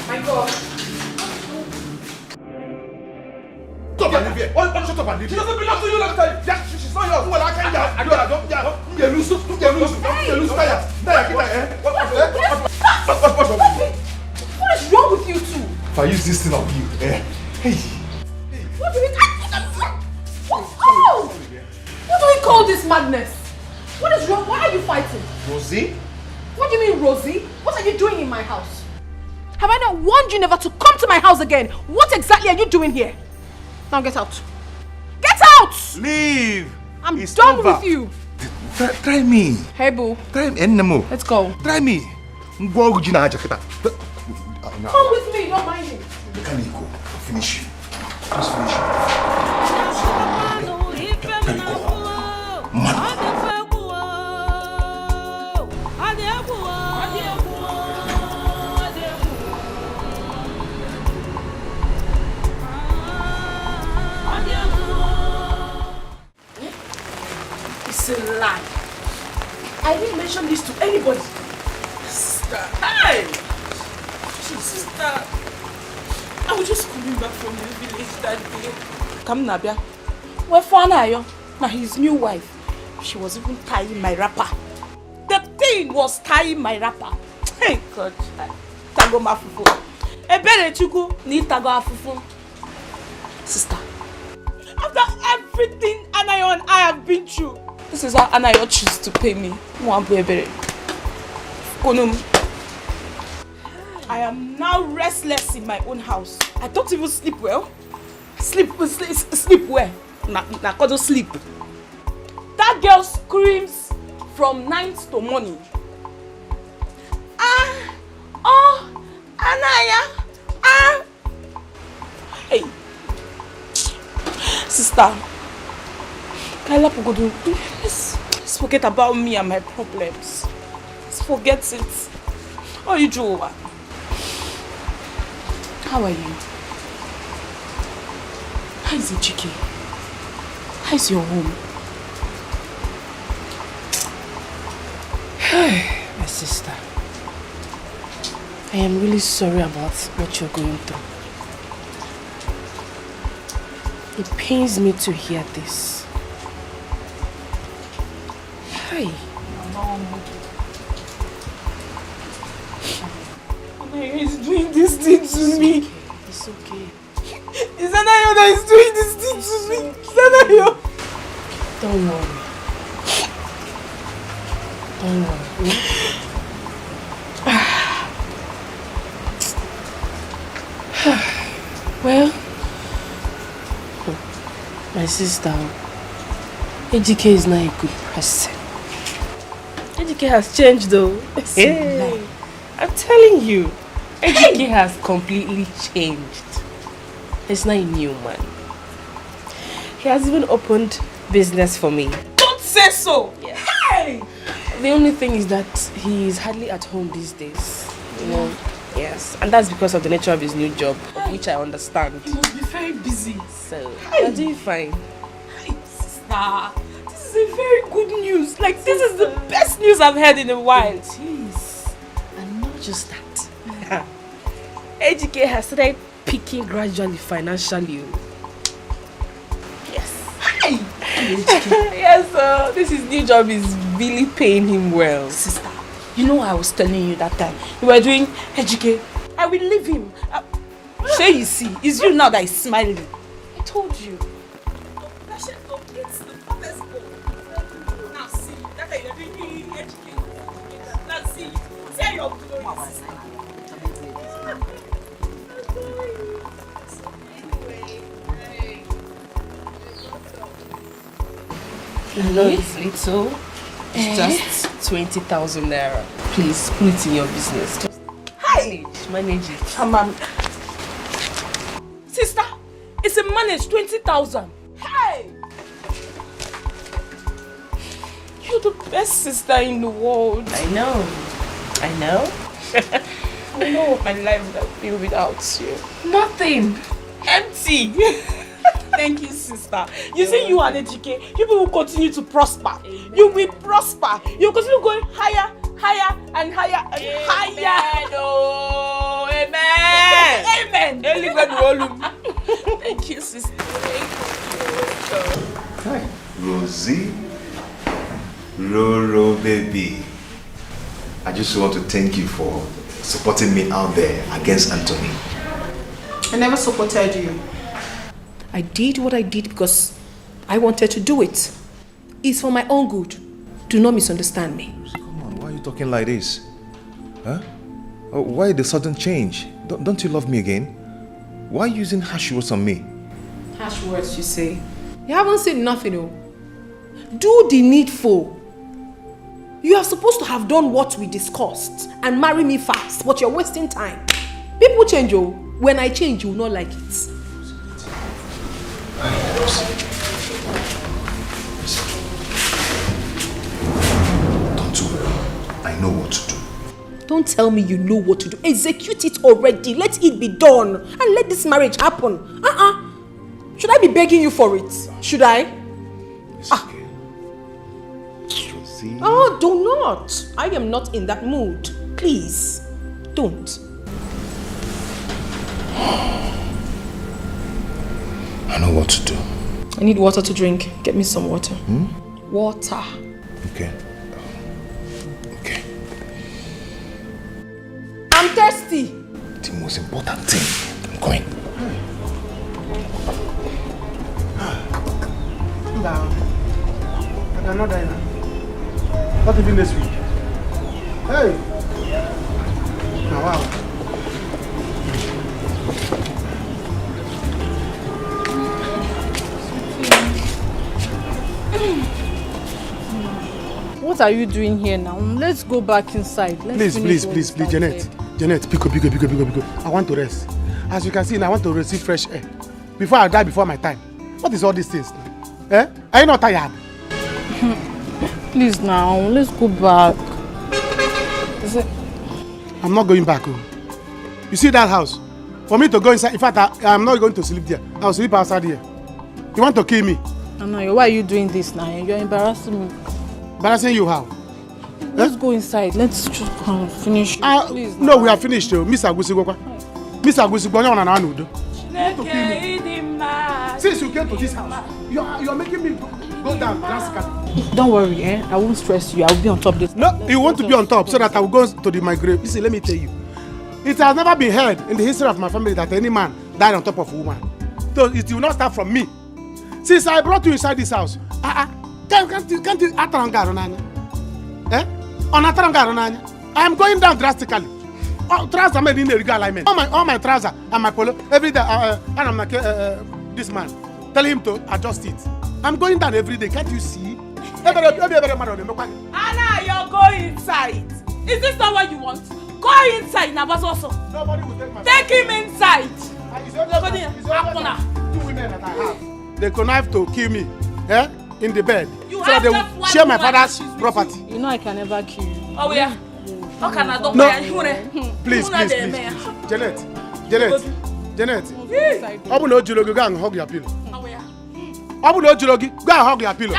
My God. Stop and leave here. Shut up and leave here. She doesn't belong to you, let me tell you. Yeah, she's not yours. Well, I can't. Don't get loose. Don't get loose. Taya, what's What is wrong with you two? if I use this thing on you, Hey. What do we What do we call this madness? What is wrong? Why are you fighting? Rosie? What do you mean, Rosie? What are you doing in my house? Have I not warned you never to come to my house again? What exactly are you doing here? Now get out. Get out! Leave! I'm It's done over. with you. Try me. Hey, boo. Try me. Enemo. Let's go. Try me. Come with me, don't mind me. Finish. Just finish. It's a lie. I didn't mention this to anybody. Sister, hey! Sister, I was just coming back from the village that day. Come Nabia. Where for now? Now his new wife. She was even tying my wrapper. The thing was tying my wrapper. Hey God. Tago mafufu. Ebere chuku ni tago afufu. Sister. After everything Anayo and I have been through, this is how Anayo chooses to pay me. I am now restless in my own house. I don't even sleep well. Sleep well. Nakodo sleep. That girl screams from night to morning. Anaya. Hey. Sister. Kaila Pogodo, let's forget about me and my problems. Let's forget it. How are you, Joa? How are you? How is Dikeh? How is your home? My sister, I am really sorry about what you're going through. It pains me to hear this. Hi. He's doing this thing to me. It's okay. Is Anayo that is doing this thing to me? Is Anayo? Don't worry. Don't worry. Well, my sister, Dikeh is not a good person. Dikeh has changed though. Hey, I'm telling you, Dikeh has completely changed. He's not a new man. He has even opened business for me. Don't say so! Yeah. Hey! The only thing is that he is hardly at home these days. You know? Yes. And that's because of the nature of his new job, which I understand. He must be very busy. So, you're doing fine. Hey, sister. This is a very good news. Like, this is the best news I've heard in a while. It is. And not just that. Dikeh has started peaking gradually financially. Yes. Hey! Yes, sir. This his new job is really paying him well. Sister, you know I was telling you that time. You were doing Dikeh. I will leave him. Say you see, it's you now that is smiling. I told you. It's the hottest goal. Now see, that you're doing Dikeh. Now see, say your glory, sister. I know it's little. It's just 20,000 naira. Please put it in your business. Just manage it. Sister, it's a manage 20,000. Hey! You're the best sister in the world. I know. I know. I know what my life would have been without you. Nothing. Empty. Thank you, sister. You see, you and Dikeh, people will continue to prosper. Amen. You will prosper. You'll continue going higher, higher, and higher, and higher. Oh, Amen. Thank you, sister. Hi, Rosie. Roro, baby. I just want to thank you for supporting me out there against Anthony. I never supported you. I did what I did because I wanted to do it. It's for my own good. Do not misunderstand me. Come on, why are you talking like this? Huh? Oh, why the sudden change? Don't you love me again? Why are you using harsh words on me? Harsh words, you say? You haven't said nothing, oh. Do the needful. You are supposed to have done what we discussed and marry me fast, but you're wasting time. People change, oh. When I change, you will not like it. I know what to do. Don't tell me you know what to do. Execute it already. Let it be done. And let this marriage happen. Should I be begging you for it? Should I? Okay. See? Oh, do not. I am not in that mood. Please, don't. I know what to do. I need water to drink. Get me some water. Water. Okay. I'm thirsty. The most important thing. I'm going. Down. I cannot die now. Not even this week. Hey! Now, wow. What are you doing here now? Let's go back inside. Please, Janet. Janet, pick up. I want to rest. As you can see, now I want to receive fresh air. Before I die before my time. What is all these things now? Eh? Are you not tired? Please now, let's go back. I'm not going back home. You see that house? For me to go inside, in fact, I'm not going to sleep there. I'll sleep outside here. You want to kill me? Anna, why are you doing this now? You're embarrassing me. Embarrassing you how? Let's go inside. Let's just finish. Please. No, we are finished. Miss Agusigokwa. Miss Agusigokwa, on an udo. Since you came to this house, you're making me go down drastically. Don't worry, I won't stress you. I will be on top this. No, you want to be on top so that I will go to my grave. Listen, let me tell you. It has never been heard in the history of my family that any man died on top of a woman. So it will not start from me. Since I brought you inside this house, can't you ataranga onanya? Eh? On ataranga onanya? I am going down drastically. Trousers made in the legal alignment. All my trousers and my polo every day. And I'm like this man. Tell him to adjust it. I'm going down every day. Can't you see? Anna, you're going inside. Is this not what you want? Go inside, Nabas. Nobody will take my. Take him inside. Two women that I have. They connive to kill me. Eh? In the bed. So they will share my father's property. You know I can never kill you. Oh yeah. No. Please. Janet. Obu no Julogi, go and hug your pillow. Obu no Julogi, go and hug your pillow.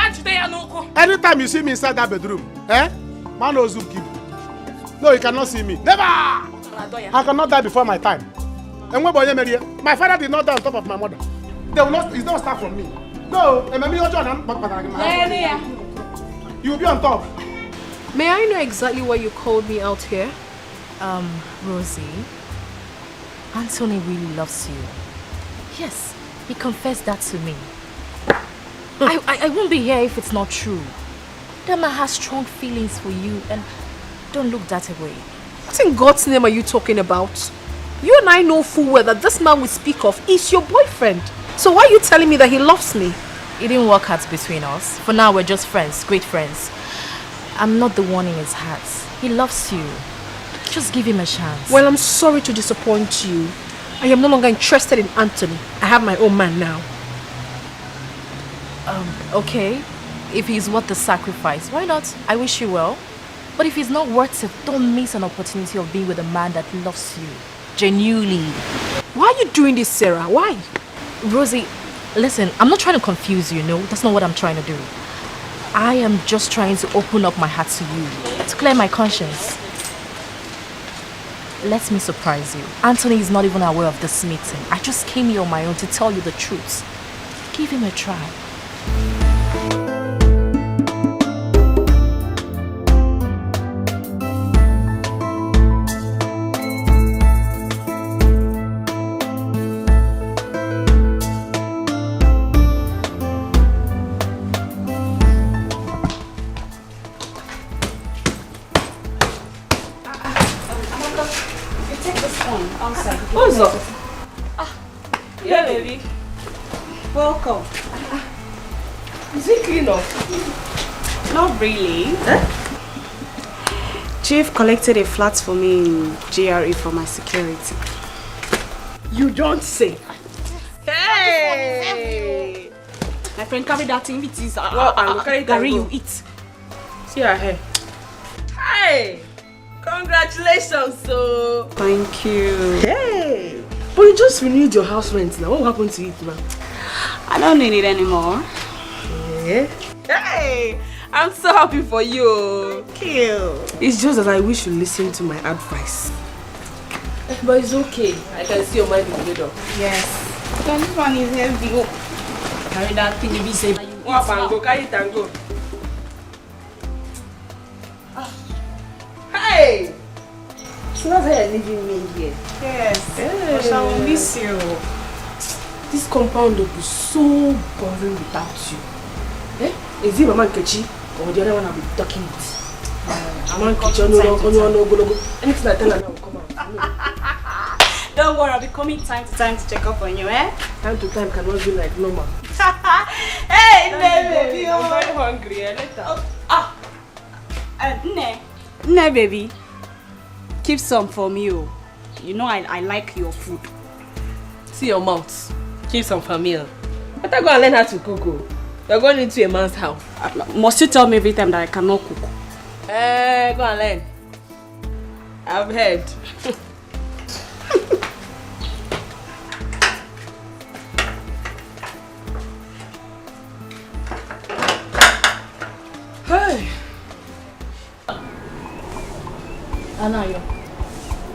Anytime you see me inside that bedroom, man knows who keep. No, you cannot see me. Never! I cannot die before my time. And when boy my father did not die on top of my mother. They will not. It's not start from me. No, you will be on top. May I know exactly why you called me out here? Rosie, Anthony really loves you. Yes, he confessed that to me. I won't be here if it's not true. That man has strong feelings for you, and don't look that away. What in God's name are you talking about? You and I know full well that this man we speak of is your boyfriend. So why are you telling me that he loves me? It didn't work out between us. For now, we're just friends, great friends. I'm not the one in his heart. He loves you. Just give him a chance. Well, I'm sorry to disappoint you. I am no longer interested in Anthony. I have my own man now. Okay. If he's worth the sacrifice, why not? I wish you well. But if he's not worth it, don't miss an opportunity of being with a man that loves you. Genuinely. Why are you doing this, Sarah? Why? Rosie, listen, I'm not trying to confuse you, no? That's not what I'm trying to do. I am just trying to open up my heart to you, to clear my conscience. let me surprise you. Anthony is not even aware of this meeting. I just came here on my own to tell you the truth. Give him a try. What's up? Yeah, baby. Welcome. Is it clean up? Not really. Chief collected a flat for me in GRA for my security. You don't say. Hey! My friend carry that thing with his Gary, you eat. See her hair. Hey! Congratulations, so. Thank you. Hey! But you just renewed your house rent now. What happened to it now? I don't need it anymore. Yeah. Hey! I'm so happy for you. Thank you. It's just that I wish you listened to my advice. But it's okay. I can see your mind is made up. Yes. This one is heavy. Carry that thing if you say you Walk and go, carry it and go. Hey! So that's how you're leaving me here? Yes. But I will miss you. This compound will be so boring without you. Eh? Is it Mama Nkechi or the other one I'll be talking with? Mama Nkechi, anything I tell her now will come out. Don't worry, I'll be coming time to time to check up on you, eh? Time to time cannot be like normal. Hey, baby! I'm very hungry, eh? Later. Nne, baby. Keep some for me, oh. You know I like your food. See your mouth. Keep some for me. Better go and learn how to cook. You're going into a man's house. Must you tell me every time that I cannot cook? Go and learn. I've heard. Hey.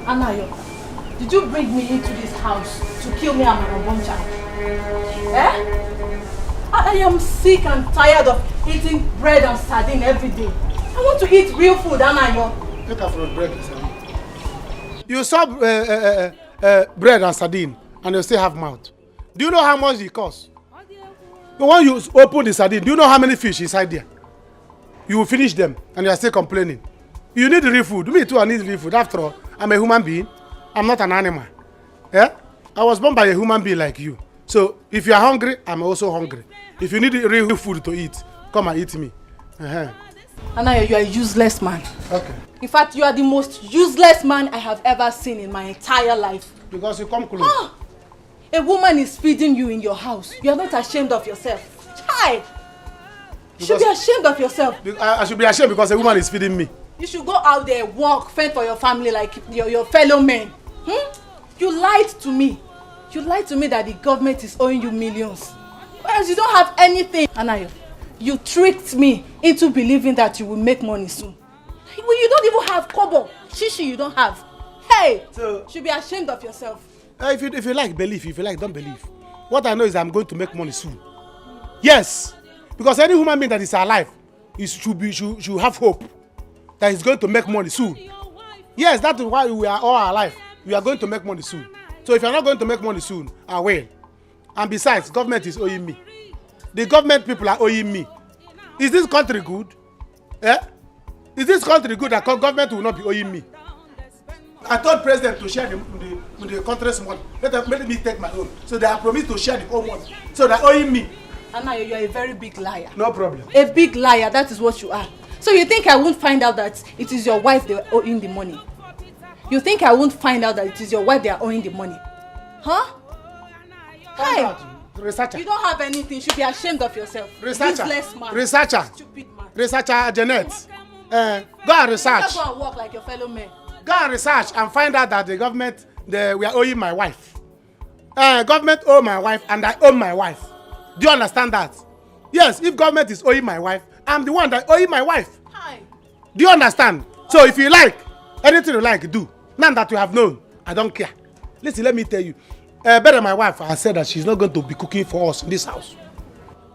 Anayo, did you bring me into this house to kill me and my unborn child? Eh? I am sick and tired of eating bread and sardine every day. I want to eat real food, Anayo. Look at for bread and sardine. You saw bread and sardine and you still have mouth. Do you know how much it costs? When you open the sardine, do you know how many fish inside there? You will finish them and you are still complaining. You need real food. Me too, I need real food. After all, I'm a human being. I'm not an animal. Yeah? I was born by a human being like you. So, if you are hungry, I'm also hungry. If you need real food to eat, come and eat me. Anayo, you are a useless man. Okay. In fact, you are the most useless man I have ever seen in my entire life. Because you come close. A woman is feeding you in your house. You are not ashamed of yourself. Child! You should be ashamed of yourself. I should be ashamed because a woman is feeding me. You should go out there, work, fend for your family like your fellow men. You lied to me. You lied to me that the government is owing you millions. Whereas you don't have anything. Anayo, you tricked me into believing that you will make money soon. Well, you don't even have kobo. Shishi, you don't have. Hey! So, you should be ashamed of yourself. If you like, believe. If you like, don't believe. What I know is I'm going to make money soon. Yes. Because any human being that is alive should have hope that he's going to make money soon. Yes, that is why we are all alive. We are going to make money soon. So if you're not going to make money soon, I will. And besides, government is owing me. The government people are owing me. Is this country good? Eh? Is this country good that government will not be owing me? I told president to share the country's money. Let me take my own. So they have promised to share the whole money. So they're owing me. Anayo, you are a very big liar. No problem. A big liar, that is what you are. So you think I won't find out that it is your wife they are owing the money? You think I won't find out that it is your wife they are owing the money? Huh? Hey! Researcher. You don't have anything. You should be ashamed of yourself. Researcher. Useless man. Researcher. Stupid man. Researcher Janet. Go and research. Go and work like your fellow men. Go and research and find out that the government we are owing my wife. Government owe my wife and I owe my wife. Do you understand that? Yes, if government is owing my wife, I'm the one that owing my wife. Hi. Do you understand? So if you like, anything you like, do. Now that you have known, I don't care. Listen, let me tell you. Better my wife has said that she's not going to be cooking for us in this house.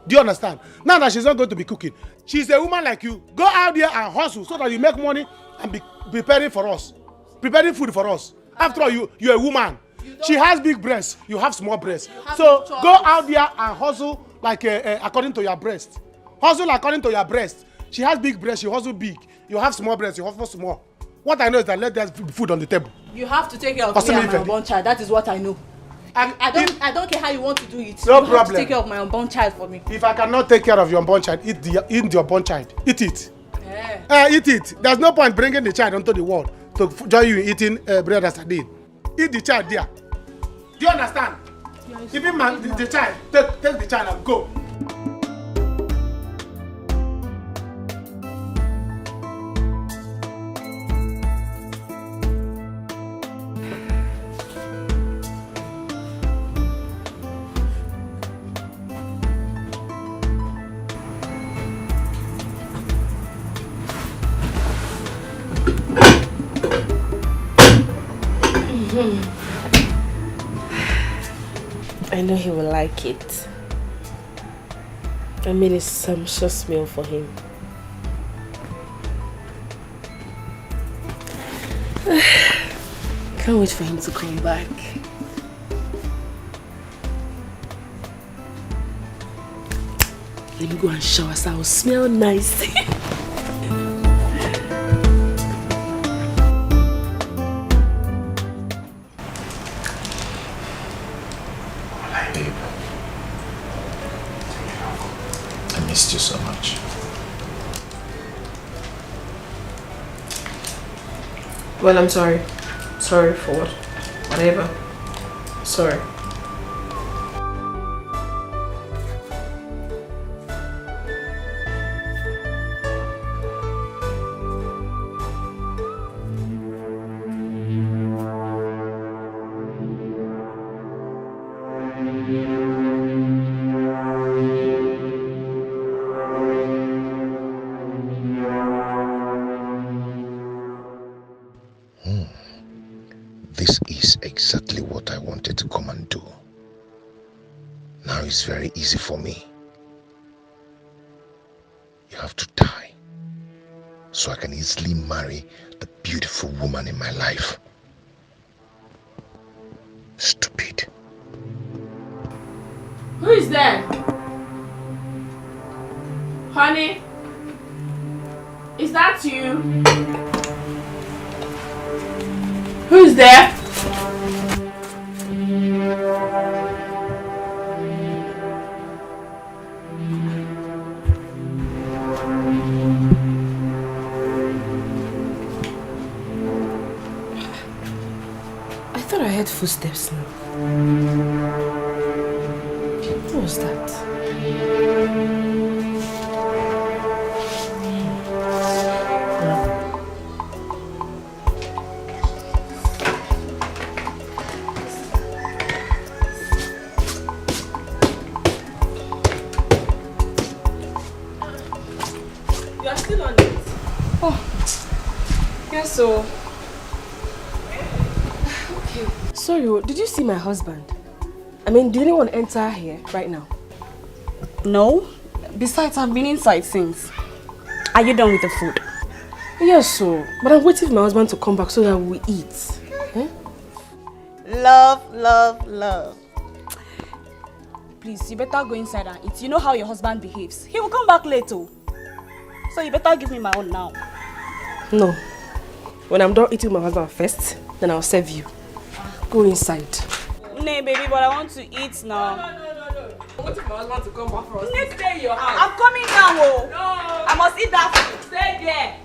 Do you understand? Now that she's not going to be cooking, she's a woman like you. Go out there and hustle so that you make money and be preparing for us. Preparing food for us. After all, you're a woman. She has big breasts. You have small breasts. So go out there and hustle like according to your breast. Hustle according to your breast. She has big breasts. You hustle big. You have small breasts. You hustle small. What I know is that let there's food on the table. You have to take care of me and my unborn child. That is what I know. I don't care how you want to do it. No you problem. Have to take care of my unborn child for me. If I cannot take care of your unborn child, eat the unborn child. Eat it. Eat it. There's no point bringing the child onto the world to join you in eating bread and sardine. Eat the child there. Do you understand? Yes. Even the child, take the child and go. I know he will like it. I made a sumptuous meal for him. Can't wait for him to come back. Let me go and shower so I'll smell nice. Missed you so much. Well, I'm sorry. Sorry for what? Whatever. Sorry. This is exactly what I wanted to come and do. Now it's very easy for me. You have to die so I can easily marry the beautiful woman in my life. Stupid. Who is there? Honey? Is that you? Who is there? I thought I heard footsteps now. What was that? You are still on it? Oh, yes, so. Okay. Sorry, did you see my husband? I mean, did anyone enter here right now? No. Besides, I've been inside since. Are you done with the food? Yes, so. But I'm waiting for my husband to come back so that we eat. Eh? Love, love, love. Please, you better go inside and eat. You know how your husband behaves. He will come back later. So you better give me my own now. No. When I'm done eating my husband first, then I'll serve you. Go inside. Nay, baby, but I want to eat now. No. I'm waiting for my husband to come back for us. Let's stay in your house. I'm coming now, oh. No. I must eat that food. Stay there.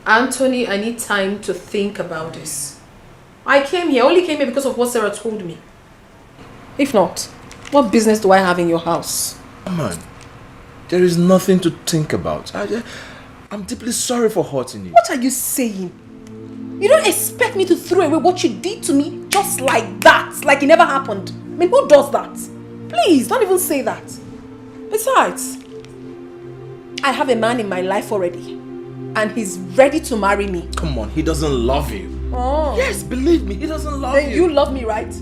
Anthony, I need time to think about this. I only came here because of what Sarah told me. If not, what business do I have in your house? Come on. There is nothing to think about. I'm deeply sorry for hurting you. What are you saying? You don't expect me to throw away what you did to me just like that, like it never happened. I mean, who does that? Please, don't even say that. Besides, I have a man in my life already. and he's ready to marry me. Come on, he doesn't love you. Oh. Yes, believe me, he doesn't love Then you love me, right?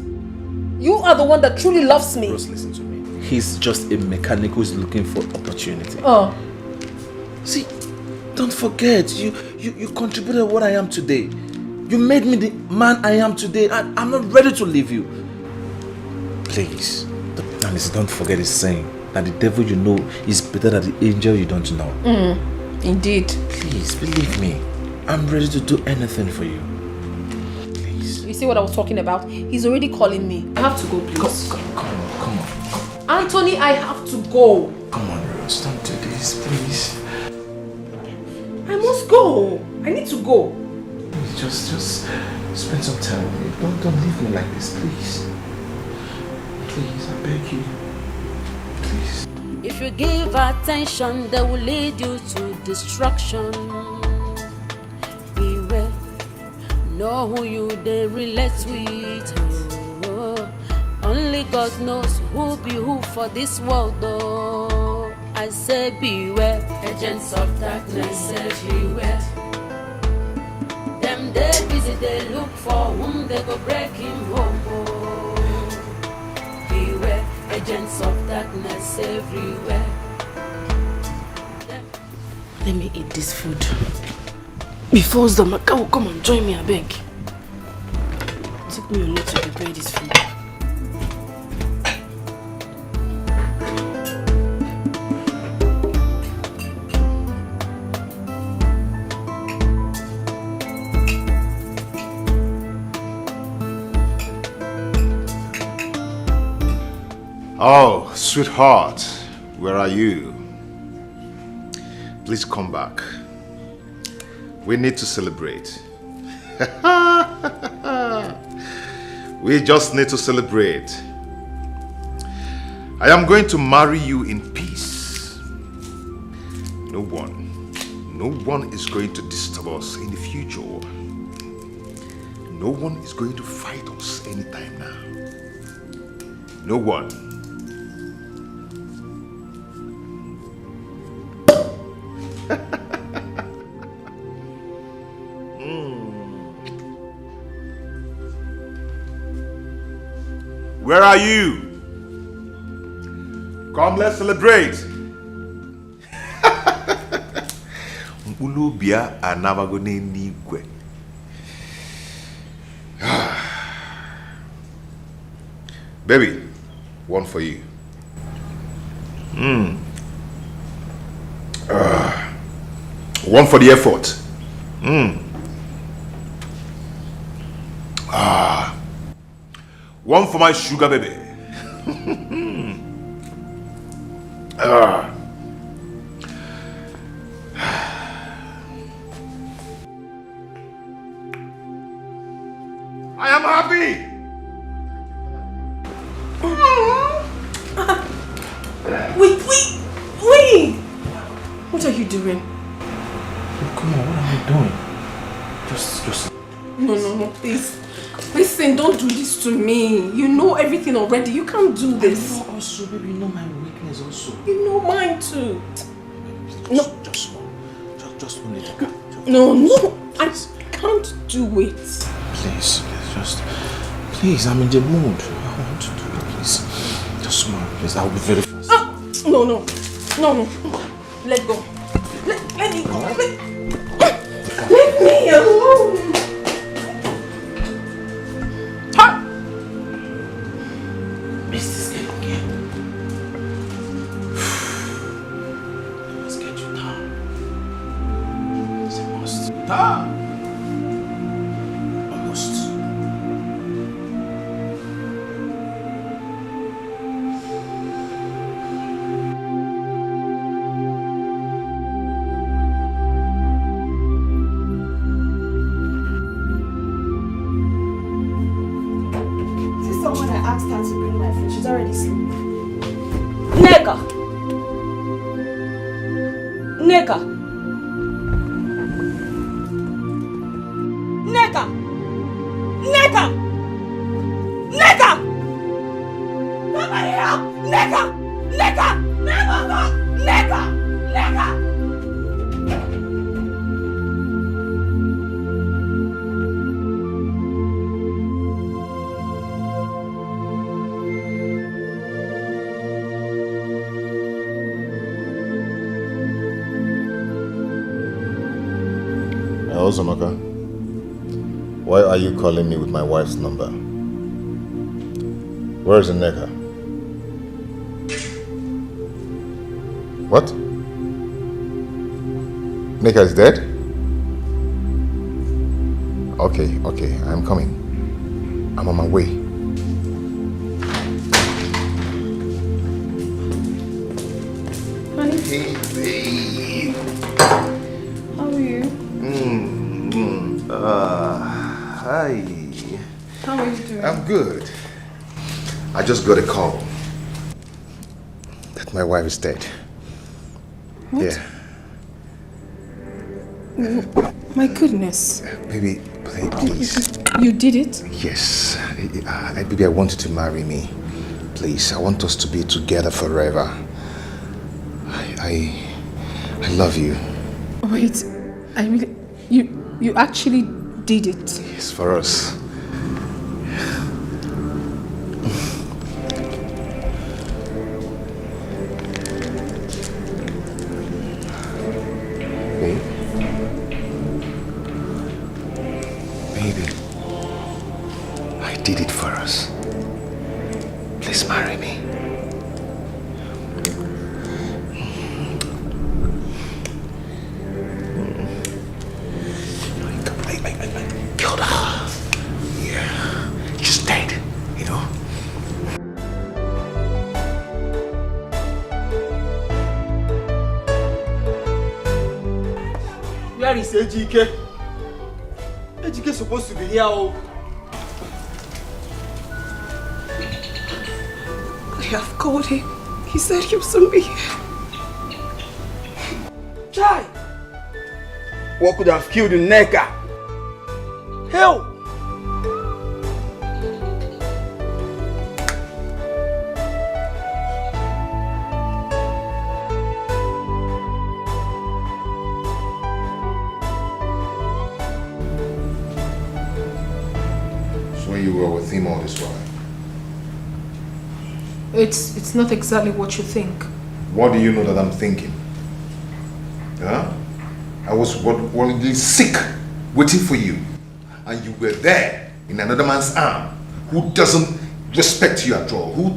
You are the one that truly loves me. Rose, listen to me. He's just a mechanic who's looking for opportunity. Oh. See, don't forget, you contributed what I am today. You made me the man I am today, and I'm not ready to leave you. Please, don't forget his saying that the devil you know is better than the angel you don't know. Indeed. Please, believe me. I'm ready to do anything for you. You see what I was talking about? He's already calling me. I have to go, please. Come on. Anthony, I have to go. Come on, Rose, don't do this, please. I must go. I need to go. Please, just spend some time with me. Don't leave me like this, please. Please, I beg you. Please. If you give attention, they will lead you to destruction. Beware, know who you they relate with. Oh, only God knows who be who for this world, though. I say beware, agents of darkness everywhere. Them they busy, they look for whom they go breaking home. Beware, agents of darkness everywhere. Let me eat this food. Before Zamaka will come and join me, I beg. Took me a minute to prepare this food. Oh, sweetheart, where are you? Please come back. We need to celebrate. We just need to celebrate. I am going to marry you in peace. No one is going to disturb us in the future. No one is going to fight us anytime now. No one. Where are you? Come, let's celebrate. Ulubia anabagone nigwe. Baby, one for you. One for the effort. One for my sugar baby. I am happy. Wait! What are you doing? Come on, what are you doing? Just... No, please. Listen, don't do this to me. You know everything already. You can't do this. I know also, baby, you know my weakness also. You know mine too. No. Just one little. No, I can't do it. Please, I'm in the mood. I want to do it, please. Just smile, please. I'll be very fast. No. Let go. Let me go. Let me alone. Zamaka. Why are you calling me with my wife's number? Where is Nneka? What? Nneka is dead? Okay, I'm coming. I'm on my way. Hi. Hey, babe. How are you? Hi. How are you doing? I'm good. I just got a call that my wife is dead. What? Yeah. My goodness. Baby, please. You did it? Yes. Baby, I want you to marry me. Please, I want us to be together forever. I love you. Wait, I really... You actually did it? Yes, for us. Baby, I did it for us. Please marry me. I killed her. Yeah, she's dead, you know. Where is Ejike? Ejike is supposed to be here. Oh. I have called him. He said he'll soon be here. Chai! What could have killed Nneka? Hell! So you were with him all this while? It's not exactly what you think. What do you know that I'm thinking? Huh? I was worriedly sick, waiting for you. And you were there in another man's arm who doesn't respect you at all, who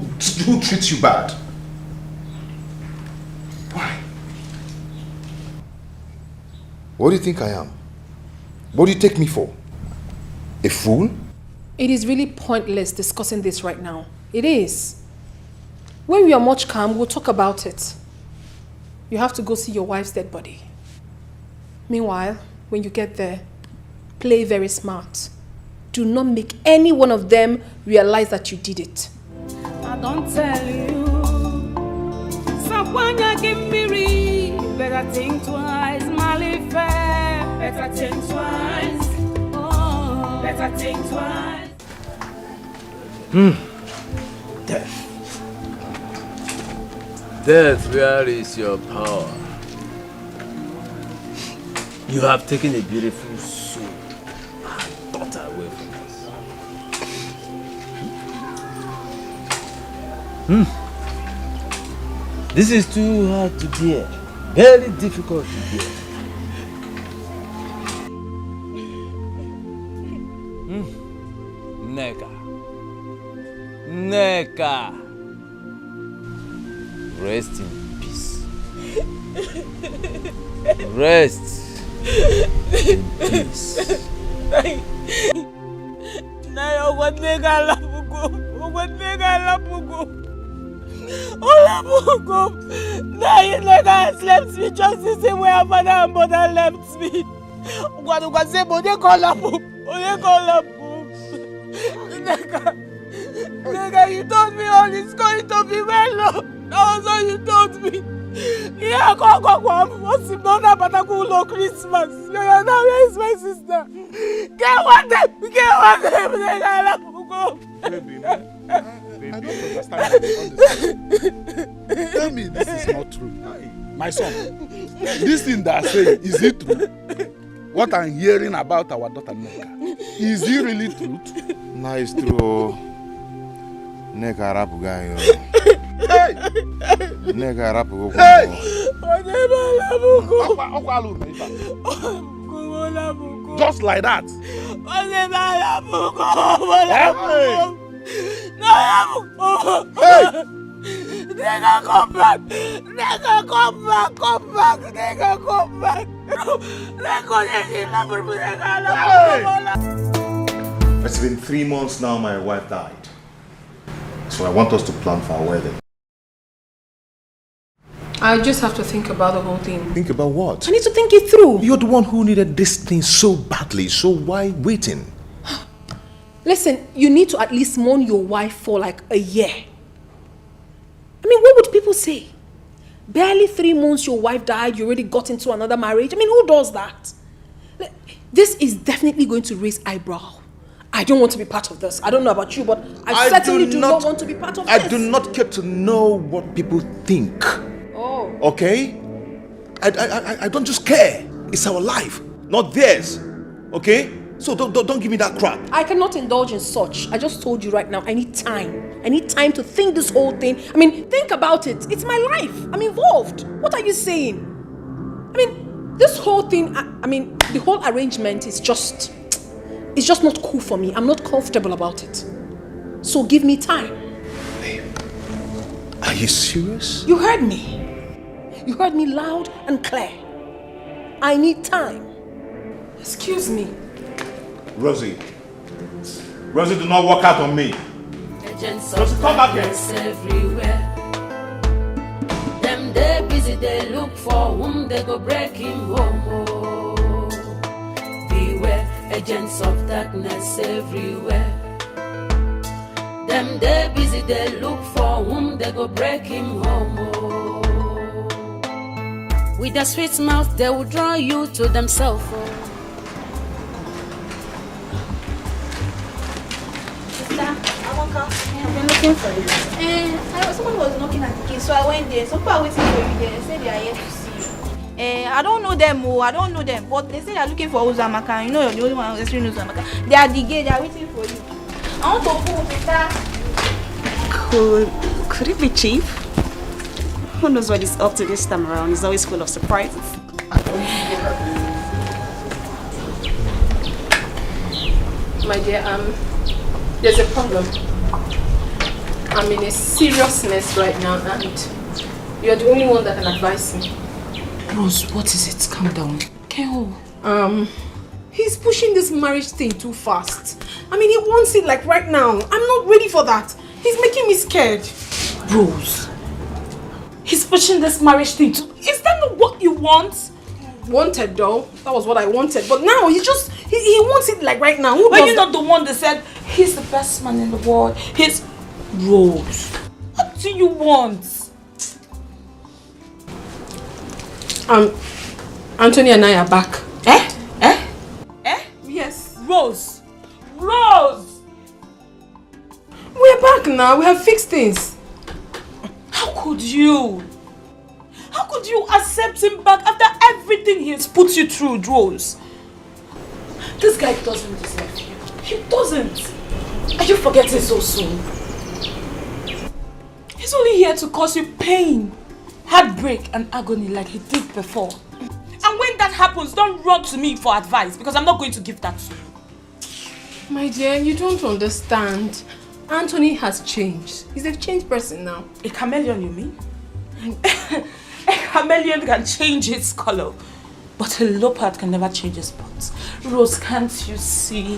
treats you bad. Why? What do you think I am? What do you take me for? A fool? It is really pointless discussing this right now. It is. When we are much calm, we'll talk about it. You have to go see your wife's dead body. Meanwhile, when you get there, play very smart. Do not make any one of them realize that you did it. I don't tell you. Someone give me read. Better think twice, Malife. Better think twice. Oh, better think twice. Death. Death, where is your power? You have taken a beautiful soul and daughter away from us. This is too hard to bear. Very difficult to bear. Nneka. Rest in peace. Rest in peace. Nneka has left me just the same way her father and mother left me. Nneka, you told me all is going to be well. That was all you told me. Yeah, what's the mother Batakulo Christmas? Now where is my sister? Get one day, Nneka. Baby, I don't understand. Tell me this is not true. My son, this thing that I say, is it true? What I'm hearing about our daughter Nneka, is it really true? No, it's true. Nneka rapuga. Hey! Nneka rapuga. Hey! Just like that. Hey! Nigga, come back! Nigga, come back! Come back! Nigga, come back! It's been 3 months now my wife died. So I want us to plan for our wedding. I just have to think about the whole thing. Think about what? I need to think it through. You're the one who needed this thing so badly, so why waiting? Listen, you need to at least mourn your wife for like a year. I mean, what would people say? Barely 3 months your wife died, you already got into another marriage. I mean, who does that? This is definitely going to raise eyebrow. I don't want to be part of this. I don't know about you, but I certainly do not want to be part of this. I do not care to know what people think. Oh. Okay? I don't just care. It's our life, not theirs. Okay? So don't give me that crap. I cannot indulge in such. I just told you right now, I need time. I need time to think this whole thing. I mean, think about it. It's my life. I'm involved. What are you saying? I mean, this whole thing, I mean, the whole arrangement is just, it's just not cool for me. I'm not comfortable about it. So give me time. Babe, are you serious? You heard me. You heard me loud and clear. I need time. Excuse me. Rosie, do not walk out on me. Rosie, come back here. Everywhere. Them they busy, they look for whom they go break him home. Oh. Beware, agents of darkness everywhere. Them they busy, they look for whom they go break him home. Oh. With their sweet mouth, they will draw you to themselves. Oh. I've been looking for you. Someone was knocking at the gate, so I went there. Some people are waiting for you there. They said they are here to see you. I don't know them, I don't know them. But they say they are looking for Uzamaka. You know you're the only one who actually knows Uzamaka. They are at the gate, they are waiting for you. I want to pull sister. Could it be Chief? Who knows what he's up to this time around? He's always full of surprises. My dear, there's a problem. I'm in a serious mess right now and you're the only one that can advise me. Rose, what is it? Calm down. Keo. He's pushing this marriage thing too fast. I mean, he wants it like right now. I'm not ready for that. He's making me scared. Rose, he's pushing this marriage thing too. Is that not what you want? Wanted though. That was what I wanted. But now he wants it like right now. Are you not the one that said he's the best man in the world? He's Rose. What do you want? Anthony and I are back. Eh? Yes. Rose! We're back now. We have fixed things. How could you? How could you accept him back after everything he has put you through, Rose? This guy doesn't deserve you. He doesn't. Are you forgetting so soon? He's only here to cause you pain, heartbreak and agony like he did before. And when that happens, don't run to me for advice because I'm not going to give that to you. My dear, you don't understand. Anthony has changed. He's a changed person now. A chameleon, you mean? A chameleon can change its color, but a leopard can never change its spots. Rose, can't you see?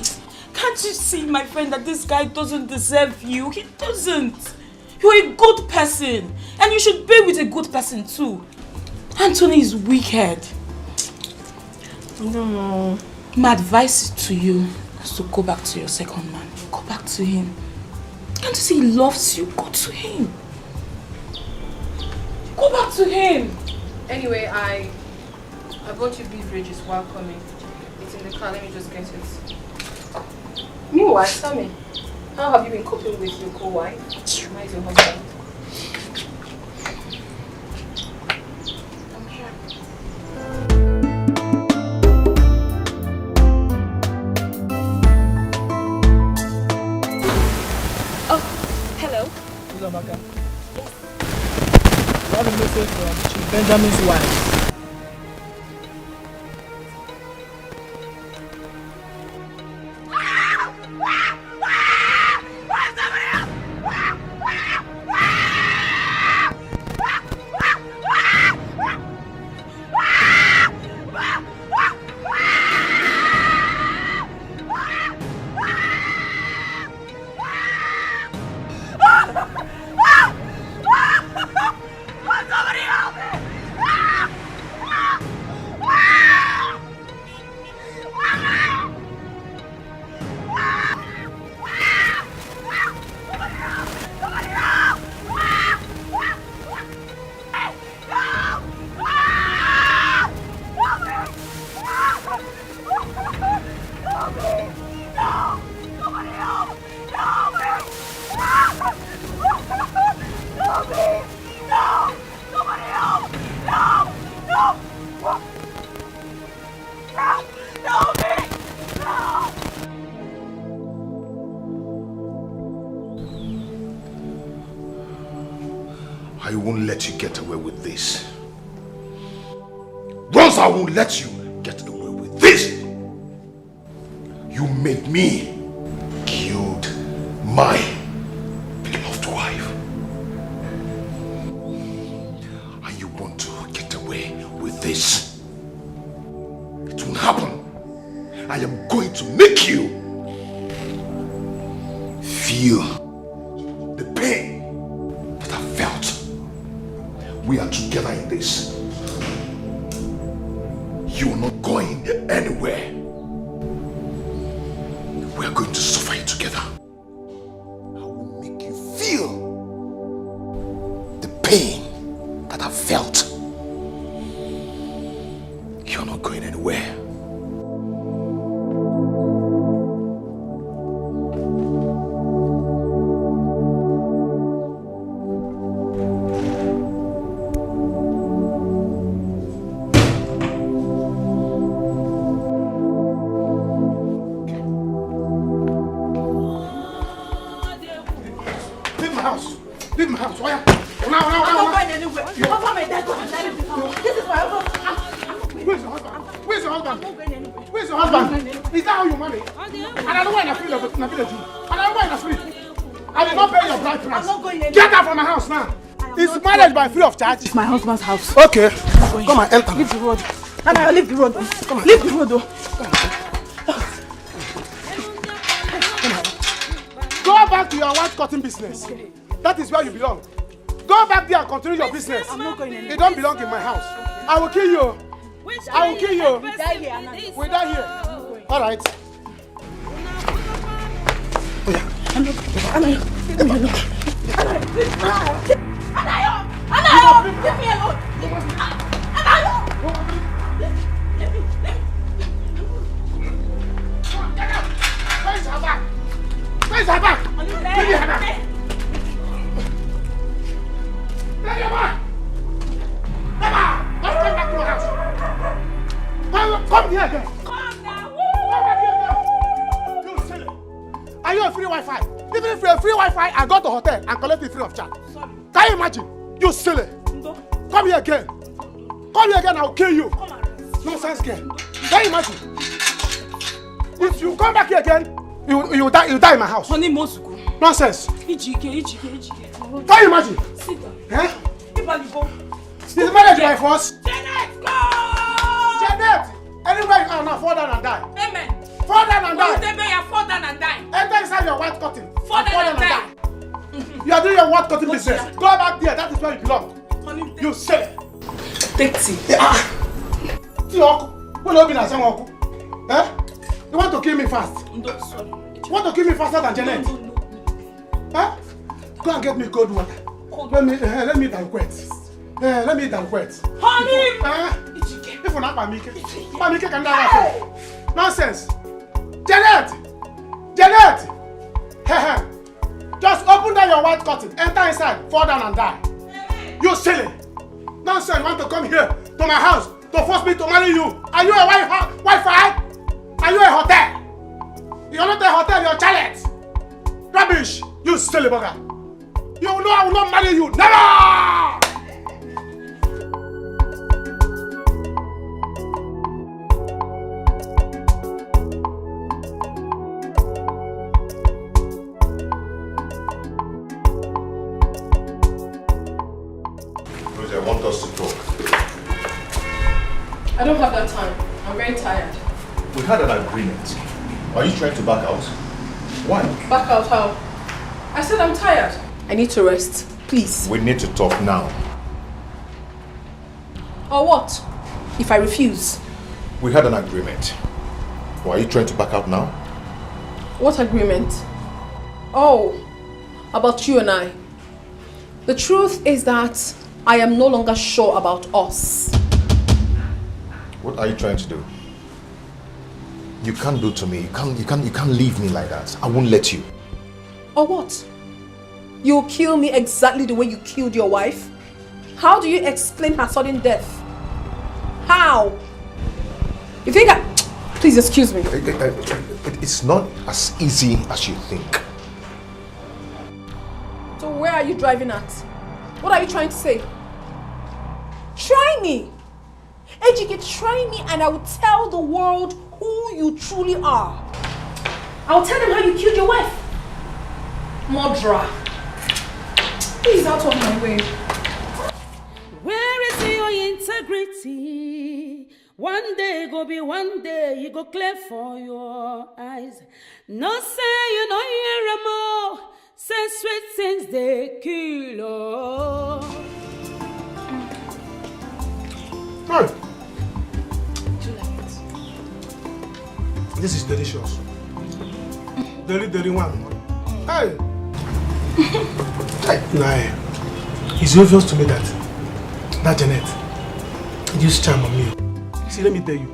Can't you see, my friend, that this guy doesn't deserve you? He doesn't. You're a good person, and you should be with a good person too. Anthony is wicked. I don't know. My advice to you is to go back to your second man. Go back to him. Can't you see he loves you? Go to him. Go back to him. Anyway, I bought you beef ridges while coming. It's in the car. Let me just get it. Meanwhile, tell me, how have you been coping with your co-wife? How is your husband? I'm here. Oh, hello. Uzamaka. I have a message from Chief Benjamin's wife. No! No, me! No! I won't let you get away with this. Once I won't let you get away with this. You made me killed my beloved wife. And you want to get away with this. It won't happen. I am going to make you feel the pain that I felt. We are together in this. You are not going anywhere. We are going to suffer it together. I will make you feel the pain that I felt. You're not going anywhere. Leave my house. Why? I'm not going anywhere. Over my dead body. This is my husband. Where's your husband? Where's your husband? Where's your husband? Is that how you marry? And I don't want to feel of it. And I don't want to sleep. I did not pay your bride price. I'm not going anywhere. Get out from my house now. It's marriage by free of charge. It's my husband's house. Okay. Come and enter. Leave the road. And I leave the road. Come on. Leave the road, though. Go back to your white cotton business. Okay. That is where you belong. Go back there and continue your business. I'm not going anywhere. You don't belong in my house. I will kill you. I will kill you. We die here, Anna. We die here. All right. Oh yeah. Anna, leave me alone. Anna, leave me alone. Where's her back? Where's her back? Give me her back. Take your back. Emma, let's come back to my house. Come here again. Come now. Come back here again. You silly. Are you a free Wi-Fi? Even if you're a free Wi-Fi, I go to hotel and collect it free of charge. Sorry. Can you imagine? You silly. Come here again. Come here again, I'll kill you. Nonsense girl. Can you imagine? If you come back here again, you die in my house. Honey Mosuku. Nonsense. Ijike. Can you imagine? Sit down. Eh? This is marriage by force. Janet, go! Janet! Anywhere you are now, fall down and die. Amen. Fall down and die. Fall down and die. Enter inside your white curtain. Fall down and die. You are doing your white curtain business. Go back there, that is where you belong. Honey, you silly. Take tea. Tea oku. Will open as oku. Eh? You want to kill me fast? Sorry. You want to kill me faster than Janet? Huh? Go and get me cold water. Let me banquet. Let me banquet. Honey! If you're not Pamike can die. Nonsense. Janet! Just open down your white curtain, enter inside, fall down and die. You silly. Nonsense, you want to come here to my house to force me to marry you. Are you a Wi-Fi? Are you a hotel? You're not a hotel, you're a chalet. Rubbish, you silly bugger. You know I will not marry you. Never! Rosie, I want us to talk. I don't have that time. I'm very tired. We had an agreement. Are you trying to back out? Why? Back out how? I said I'm tired. I need to rest. Please. We need to talk now. Or what? If I refuse? We had an agreement. Why are you trying to back out now? What agreement? Oh, about you and I. The truth is that I am no longer sure about us. What are you trying to do? You can't do to me. You can't leave me like that. I won't let you. Or what? You'll kill me exactly the way you killed your wife? How do you explain her sudden death? How? You think I... Please excuse me. It's not as easy as you think. So where are you driving at? What are you trying to say? Try me! Ejike, try me and I will tell the world who you truly are. I'll tell them how you killed your wife. Murderer. Please, out of my way. Where is your integrity? One day go be one day, you go clear for your eyes. No say you know you're more. Say sweet things they kill. Oh. Hey. This is delicious. Deli one. Hey. Nah, it's obvious to me that Janet used charm on me. See, let me tell you.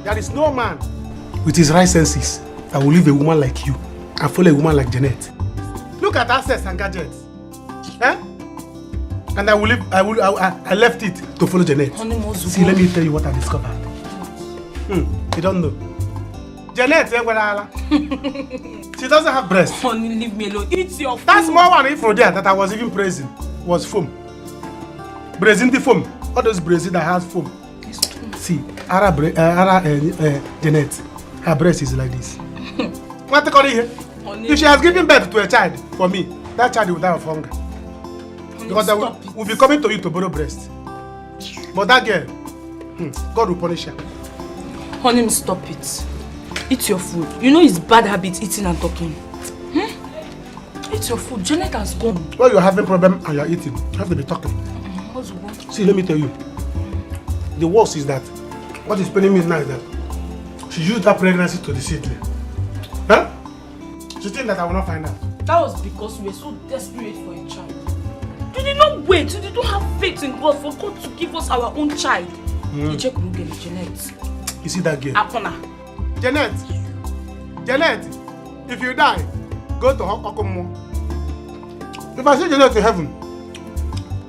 There is no man with his right senses that will leave a woman like you and follow a woman like Janet. Look at assets and gadgets. Eh? And I left it to follow Janet. See, let me tell you what I discovered. You don't know. Janet, she doesn't have breasts. Honey, leave me alone. Eat your food. That small one from there that I was even praising was foam. Braising the foam. All those braising that has foam. See, Janet, her breast is like this. What call it here? If she has given birth to a child for me, that child will die of hunger. Because I will be coming to you to borrow breast. But that girl, God will punish her. Honey, stop it. Eat your food. You know it's bad habit eating and talking. Eat your food. Janet has gone. Well, you're having problem and you're eating. You have to be talking. See, let me tell you. The worst is that what is paining me now is that she used that pregnancy to deceive me. Huh? She thinks that I will not find out. That was because we were so desperate for a child. You did not wait. You did not have faith in God for God to give us our own child. You check Janet. You see that girl? Apona. Janet, if you die, go to Okomo. If I send Janet to heaven,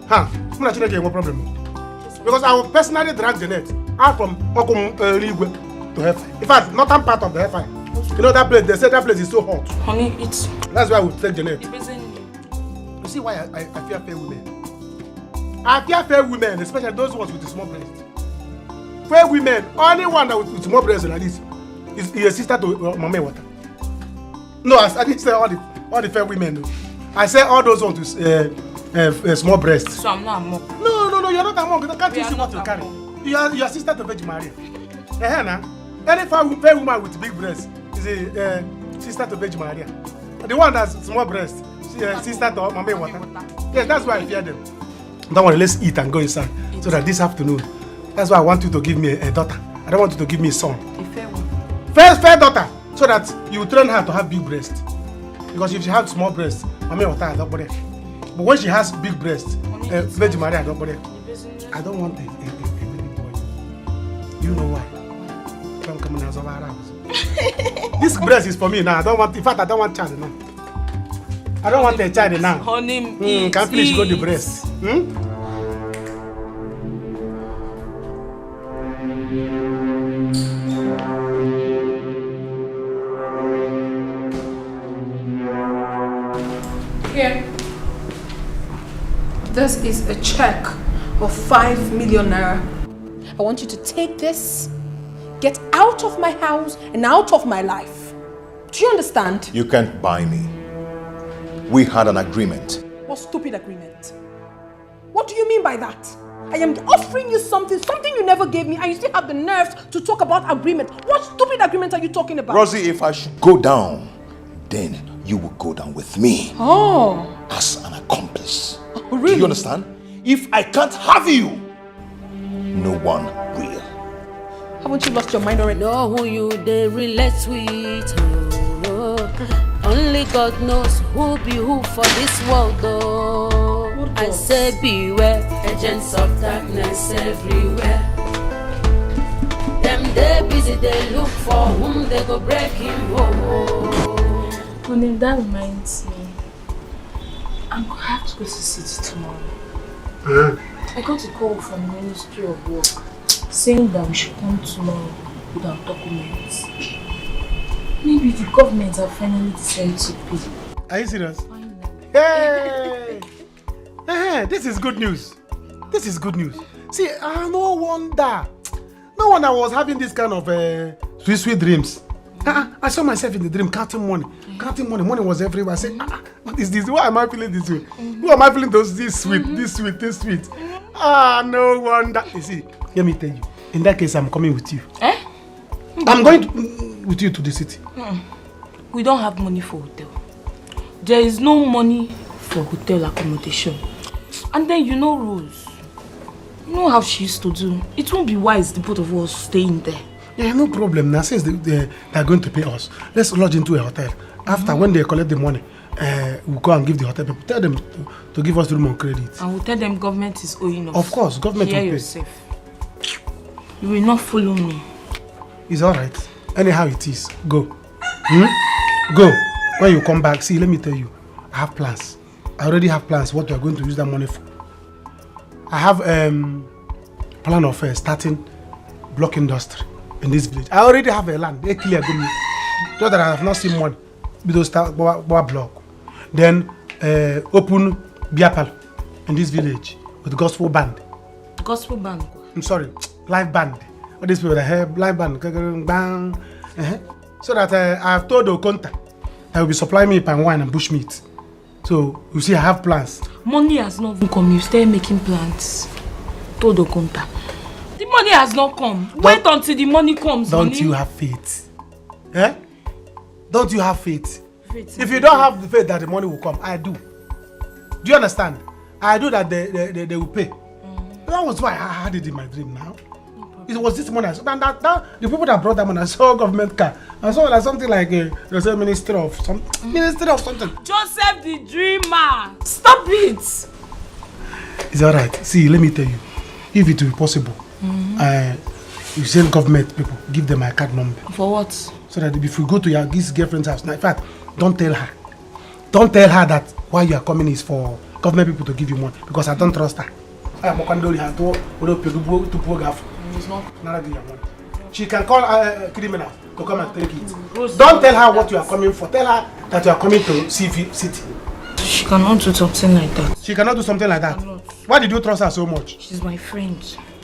I'm not going to get no problem. Because I will personally drag Janet out from Okomo to hellfire. In fact, northern part of the hellfire. You know that place, they say that place is so hot. Honey, it's... That's why I will take Janet. You see why I fear fair women? I fear fair women, especially those ones with the small breasts. Fair women, only one that with small breasts like this is a sister to Mama Water. No, I didn't say all the fair women. No. I said all those ones with small breasts. So I'm not a monk. No, you're not a monk. Can't you see what you carry? You are sister to Virgin Maria. Any fair woman with big breasts is a sister to Virgin Maria. The one that's small breasts, sister to Mama Water. Yes, that's why I fear them. Don't worry, let's eat and go inside. So that this afternoon, that's why I want you to give me a daughter. I don't want you to give me a son. A fair one. Fair daughter, so that you train her to have big breasts. Because if she has small breasts, Mama Water, I don't bother. But when she has big breasts, Virgin Maria, I don't bother. I don't want a baby boy. You know why? Don't come in as of our house. This breast is for me now. I don't want child now. I don't want a child now. Honey, can't finish go the breast. Here. This is a check of 5 million naira. I want you to take this, get out of my house and out of my life. Do you understand? You can't buy me. We had an agreement. What stupid agreement? What do you mean by that? I am offering you something you never gave me, and you still have the nerves to talk about agreement. What stupid agreement are you talking about? Rosie, if I should go down, then you will go down with me. Oh. As an accomplice. Oh, really? Do you understand? If I can't have you, no one will. Haven't you lost your mind already? Know who you they relate with. Only God knows who be who for this world, though. I say beware, agents of darkness everywhere. Them they busy, they look for whom they go breaking. Honey, that reminds me. I'm going to have to go to city tomorrow. I got a call from the Ministry of Work. saying that we should come tomorrow with our documents. Maybe the government have finally decided to pay. Are you serious? Hey! This is good news. This is good news. See, no wonder I was having this kind of sweet dreams. I saw myself in the dream counting money. Money was everywhere. I said, what is this? Why am I feeling this way? Who am I feeling this sweet? No wonder. You see, let me tell you. In that case, I'm coming with you. I'm going with you to the city. We don't have money for hotel. There is no money for hotel accommodation. And then you know Rose. You know how she used to do. It won't be wise the both of us staying there. Yeah, no problem. Now since they are going to pay us, let's lodge into a hotel. After when they collect the money, we'll go and give the hotel people. Tell them to give us room on credit. And we'll tell them government is owing us. Of course, government will pay. Yourself. You will not follow me. It's alright. Anyhow it is. Go. Go. When you come back, see, let me tell you, I have plans. I already have plans what we are going to use that money for. I have plan of starting block industry in this village. I already have a land. They clear good. Just that I have not seen one. We don't start block. Then open beer parlor in this village with gospel band. Gospel band? I'm sorry, live band. All these people that have live band. Bang. So that I have told Okonta that will be supplying me palm wine and bushmeat. So you see, I have plans. Money has not even come. You stay making plans. Told Okonta. The money has not come. Wait until the money comes. Don't you have faith? Don't you have faith? If you don't have the faith that the money will come, I do. Do you understand? I do that they will pay. That was why I had it in my dream now. It was this money. So that the people that brought that money, I saw a government car. I saw like something like there's a ministry of something. Joseph the dreamer. Stop it. It's alright. See, let me tell you. If it will be possible, you send government people, give them my card number. For what? So that if you go to your this girlfriend's house, now, in fact, don't tell her. Don't tell her that why you are coming is for government people to give you money, because I don't trust her. It's not. She can call a criminal to come and take it. Don't tell her what you are coming for. Tell her that you are coming to CV City. She cannot do something like that. She cannot do something like that. Why did you trust her so much? She's my friend.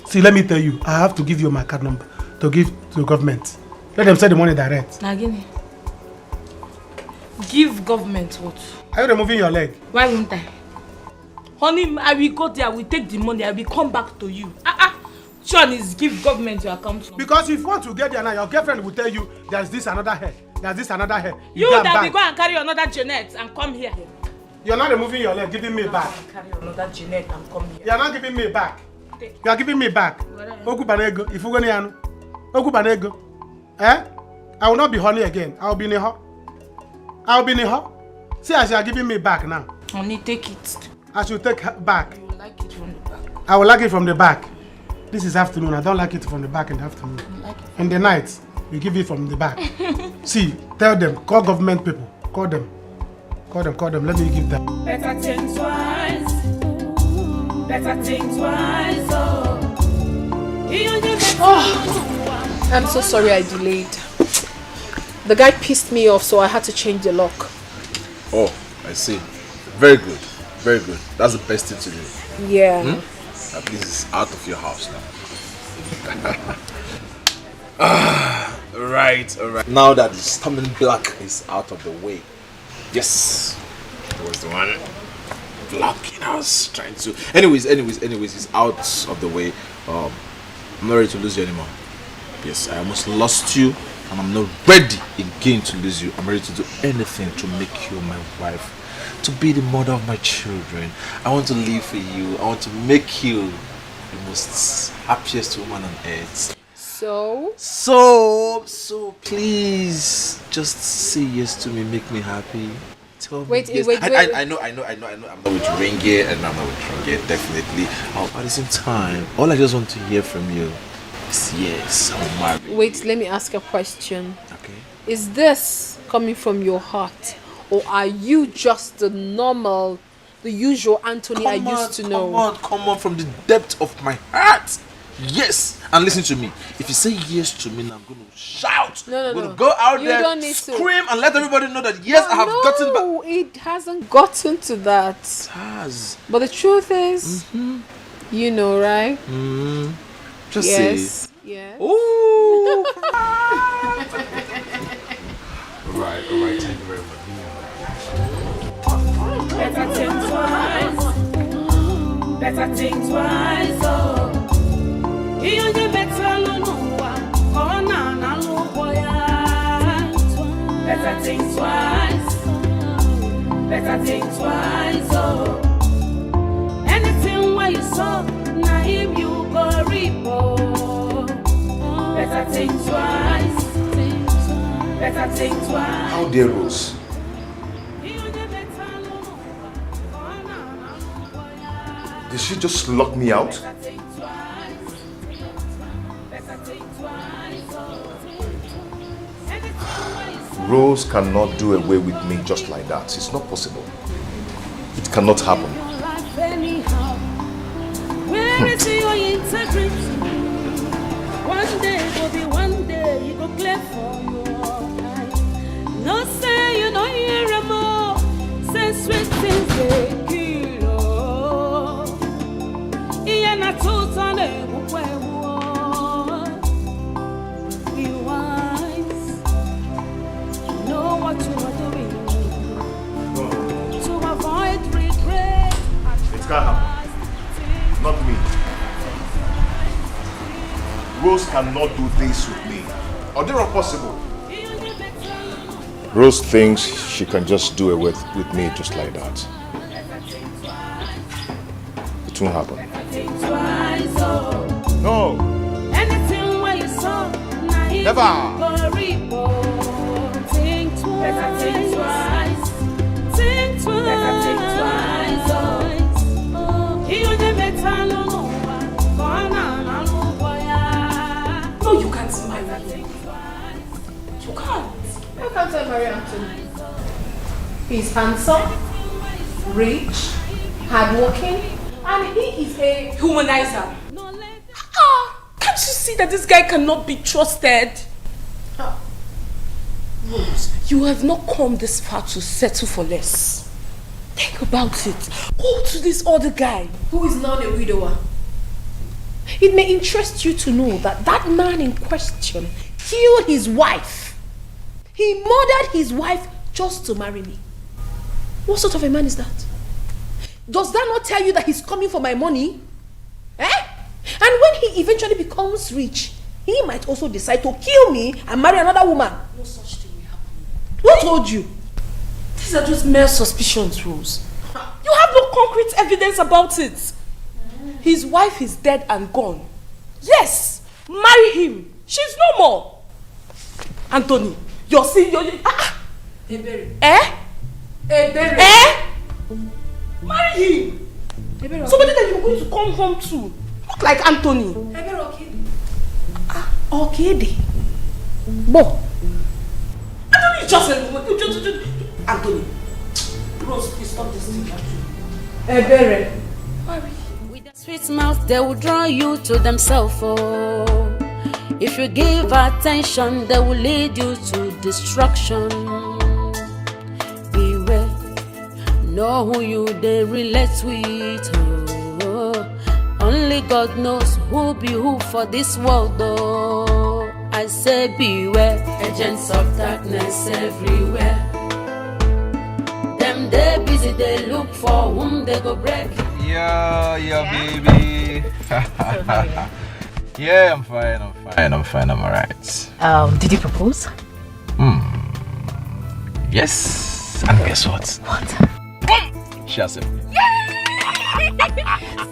See, let me tell you, I have to give you my card number to give to the government. Let them send the money direct. Nagini. Give government what? Are you removing your leg? Why won't I? Honey, I will go there, I will take the money, I will come back to you. Sean is give government your account number. Because if you want to get there now, your girlfriend will tell you there's this another hair. There's this another hair. You that will go and carry another Jeanette and come here. You're not removing your leg, giving me back. Carry another Jeanette and come here. You're not giving me back. You are giving me back. Okubanego, if you go near Okubanego. I will not be honey again. I will be near her. See, as you are giving me back now. Honey, take it. I should take back. You like it from the back. I will like it from the back. This is afternoon. I don't like it from the back in the afternoon. Like in the night, you give it from the back. See, tell them, call government people. Call them. Let me give them. Better think twice. Better think twice. Oh, I'm so sorry I delayed. The guy pissed me off, so I had to change the lock. Oh, I see. Very good. Very good. That's the best thing to do. Yeah. At least it's out of your house now. Alright. Now that the Storming Black is out of the way. Yes. It was the one blocking us, trying to... Anyways, it's out of the way. I'm not ready to lose you anymore. Yes, I almost lost you, and I'm not ready again to lose you. I'm ready to do anything to make you my wife. To be the mother of my children. I want to live for you. I want to make you the most happiest woman on earth. So please just say yes to me, make me happy. Tell me wait. I know. I'm not with Ringe and I'm not with Ringe, definitely. At the same time, all I just want to hear from you is yes, I'm married. Wait, let me ask a question. Okay. Is this coming from your heart? Or are you just the usual Anthony I used to know? Come on, from the depth of my heart. Yes! And listen to me. If you say yes to me, now I'm going to shout. No, I'm going to go out there, don't need scream, and let everybody know that yes, I have gotten back. No, it hasn't gotten to that. It has. But the truth is, you know, right? Just yes. say. Yes. Ooh. Alright, thank you very much. Better think twice. Better think twice. Oh, you get better no one. Oh, na look boya. Better think twice. Better think twice. Oh, anything where you saw, na him you go reap. Better think twice. Better think twice. How dare Rose? Did she just lock me out? Rose cannot do away with me just like that. It's not possible. It cannot happen. Where is your integrity? One day will be one day you go clear for your eyes. No say you know you're more. Say sweet things they kill. Iana tutane bukwewo. Be wise. Know what you are doing. To avoid regret. It can't happen. Not me. Rose cannot do this with me. Or they're not possible. Rose thinks she can just do it with me just like that. It won't happen. No. Anything where you saw, Never. Think twice. Better think twice. Think twice. Better think twice. You better know. No, you can't marry me. You can't. How can't I marry Anthony? He's handsome, rich, hardworking, and he is a humanizer. Can't you see that this guy cannot be trusted? Rose, you have not come this far to settle for less. Think about it. Go to this other guy who is not a widower. It may interest you to know that that man in question killed his wife. He murdered his wife just to marry me. What sort of a man is that? Does that not tell you that he's coming for my money? Eh? And when he eventually becomes rich, he might also decide to kill me and marry another woman. No such thing will happen. Who told you? These are just mere suspicions, Rose. You have no concrete evidence about it. His wife is dead and gone. Yes, marry him. She's no more. Anthony, you're seeing your... Ebere. Eh? Ebere. Eh? Marry him. Ebere, somebody that you're going to come home to. Not like Anthony. Ebere Okede. Okede. Bo. Anthony, just Anthony. Rose, please stop this thing. Ebere. Marry. With their sweet mouth, they will draw you to themselves. Oh. If you give attention, they will lead you to destruction. Beware, know who you they relate with. Oh. Only God knows who be who for this world. Oh. I say beware, agents of darkness everywhere. Them they busy, they look for whom they go break. Yeah, baby. Yeah, I'm fine, I'm alright. Did you propose? Yes, and guess what? What? She has it.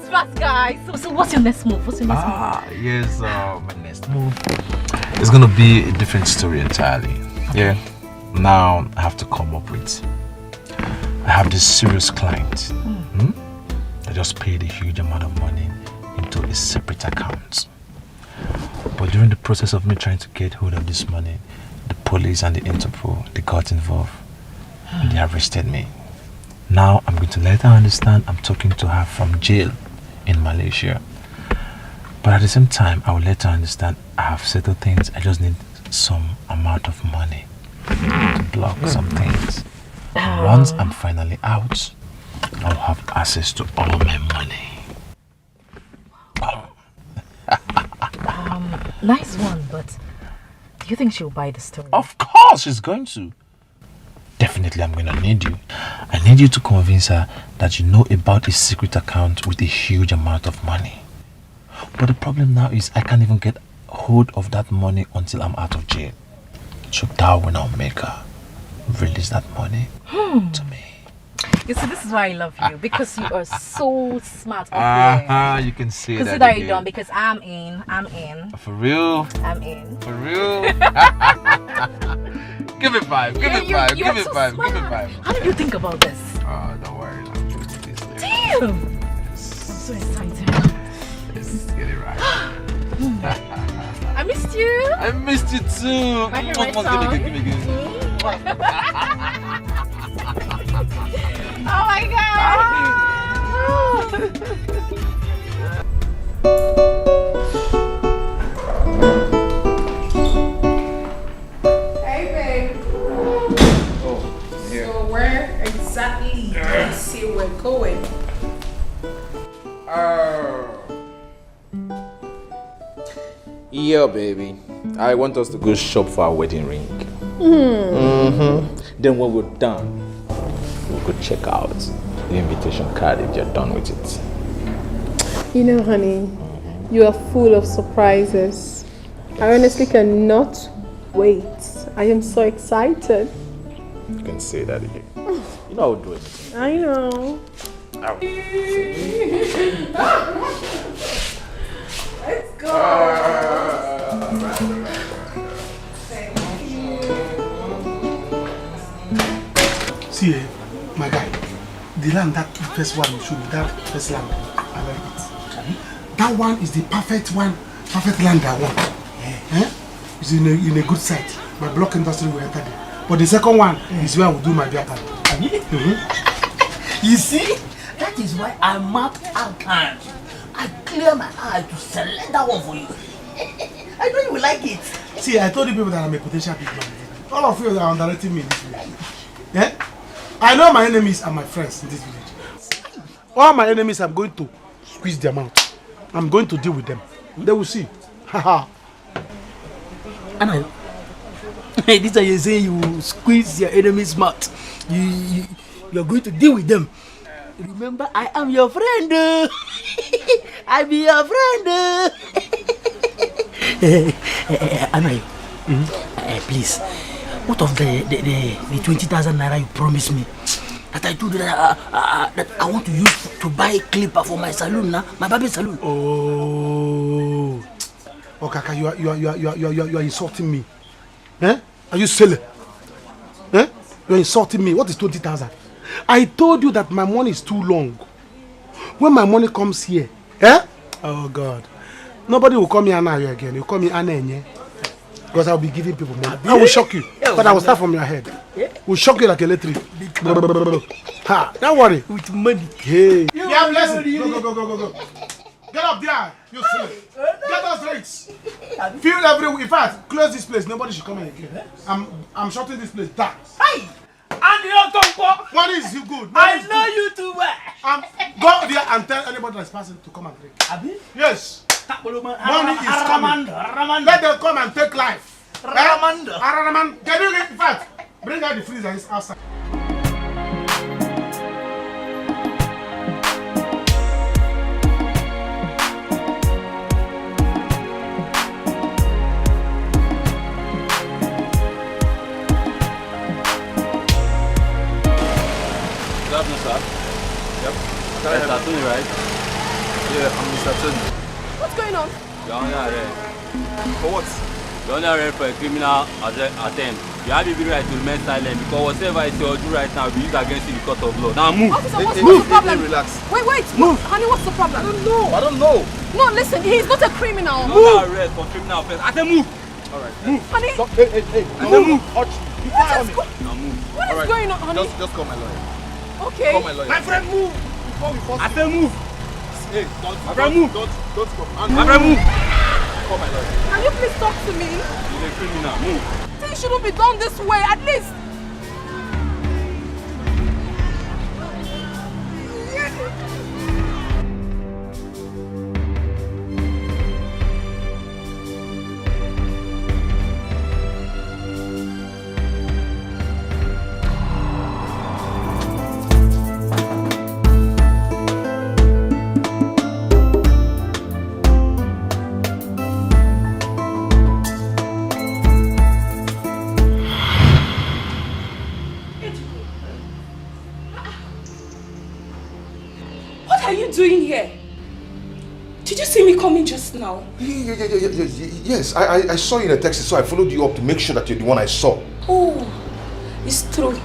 Smart guy. So what's your next move? Yes, my next move is gonna be a different story entirely. Yeah, now I have to come up with. I have this serious client. I just paid a huge amount of money into a separate account. But during the process of me trying to get hold of this money, the police and the Interpol, they got involved. And they arrested me. Now I'm going to let her understand I'm talking to her from jail in Malaysia. But at the same time, I will let her understand I have settled things. I just need some amount of money to block some things. Once I'm finally out, I'll have access to all my money. Nice one, but do you think she'll buy the story? Of course she's going to. Definitely I'm going to need you. I need you to convince her that you know about a secret account with a huge amount of money. But the problem now is I can't even get hold of that money until I'm out of jail. So that will now make her release that money to me. You see, this is why I love you, because you are so smart up here. You can see that. Consider it done, because I'm in. For real? I'm in. For real? Give it 5, give it 5, give it 5, give it 5. How did you think about this? Oh, don't worry. I'll do this later. Damn! I'm so excited. Let's get it right. I missed you. I missed you too. My favorite song. Give me. Oh my god! Hey babe. Oh, yeah. So where exactly do you say we're going? Yeah, baby. I want us to go shop for our wedding ring. Then when we're done, we'll go check out the invitation card if you're done with it. You know, honey, you are full of surprises. I honestly cannot wait. I am so excited. You can say that again. You know I'll do it. I know. Let's go. See, my guy, the land, that first one you showed me, that first land, I like it. That one is the perfect one, perfect land I want. It's in a good site. My block industry will enter there. But the second one is where I will do my beer party. You see, that is why I mapped out time. I clear my eye to select that one for you. I know you will like it. See, I told you people that I'm a potential big man. All of you are underrating me in this village. Yeah? I know my enemies are my friends in this village. All my enemies, I'm going to squeeze them out. I'm going to deal with them. They will see. Haha. Anna, this time you're saying you squeeze your enemy's mouth. You're going to deal with them. Remember, I am your friend. I be your friend. Anna, please, what of the 20,000 naira you promised me? That I told you that I want to use to buy a clipper for my salon now, my baby salon. Oh, Kaka, you are insulting me. Eh? Are you silly? Eh? You are insulting me. What is 20,000? I told you that my money is too long. When my money comes here, eh? Oh God, nobody will call me Anna again. You call me Anna Enye. Because I will be giving people money. I will shock you, but I will start from your head. Will shock you like electric. Ha! Don't worry. With money. Hey. Yeah, blessing. Go. Get up there, you silly. Get those drinks. Feel everywhere. In fact, close this place. Nobody should come in again. I'm shutting this place down. Hey! And you Tonto. What is you good? I know you too well. Go there and tell anybody that's passing to come and drink. Abi? Yes. Money is coming. Let them come and take life. Raman. Can you get, in fact, bring out the freezer outside. Good afternoon, sir. Yep. Mr. Tony, right? Yeah, I'm Mr. Tony. What's going on? You're under arrest. For what? You're under arrest for a criminal attempt. You have every right to remain silent because whatever is your do right now will be used against you in the court of law. Now move. Officer, what's the problem? Relax. Wait. Move. Honey, what's the problem? I don't know. No, listen, he's not a criminal. You're under arrest for criminal offense. I said move. Alright. Move. Honey. Stop. Hey. Move. I said move. What is going on, honey? Just call my lawyer. Okay. Call my lawyer. My friend, move. I said move. Hey, don't move. Don't come. Move. Come, my lord. Can you please talk to me? You're a criminal. Move. Things shouldn't be done this way, at least. Doing here? Did you see me coming just now? Yes, I saw you in a taxi, so I followed you up to make sure that you're the one I saw. Oh, it's true.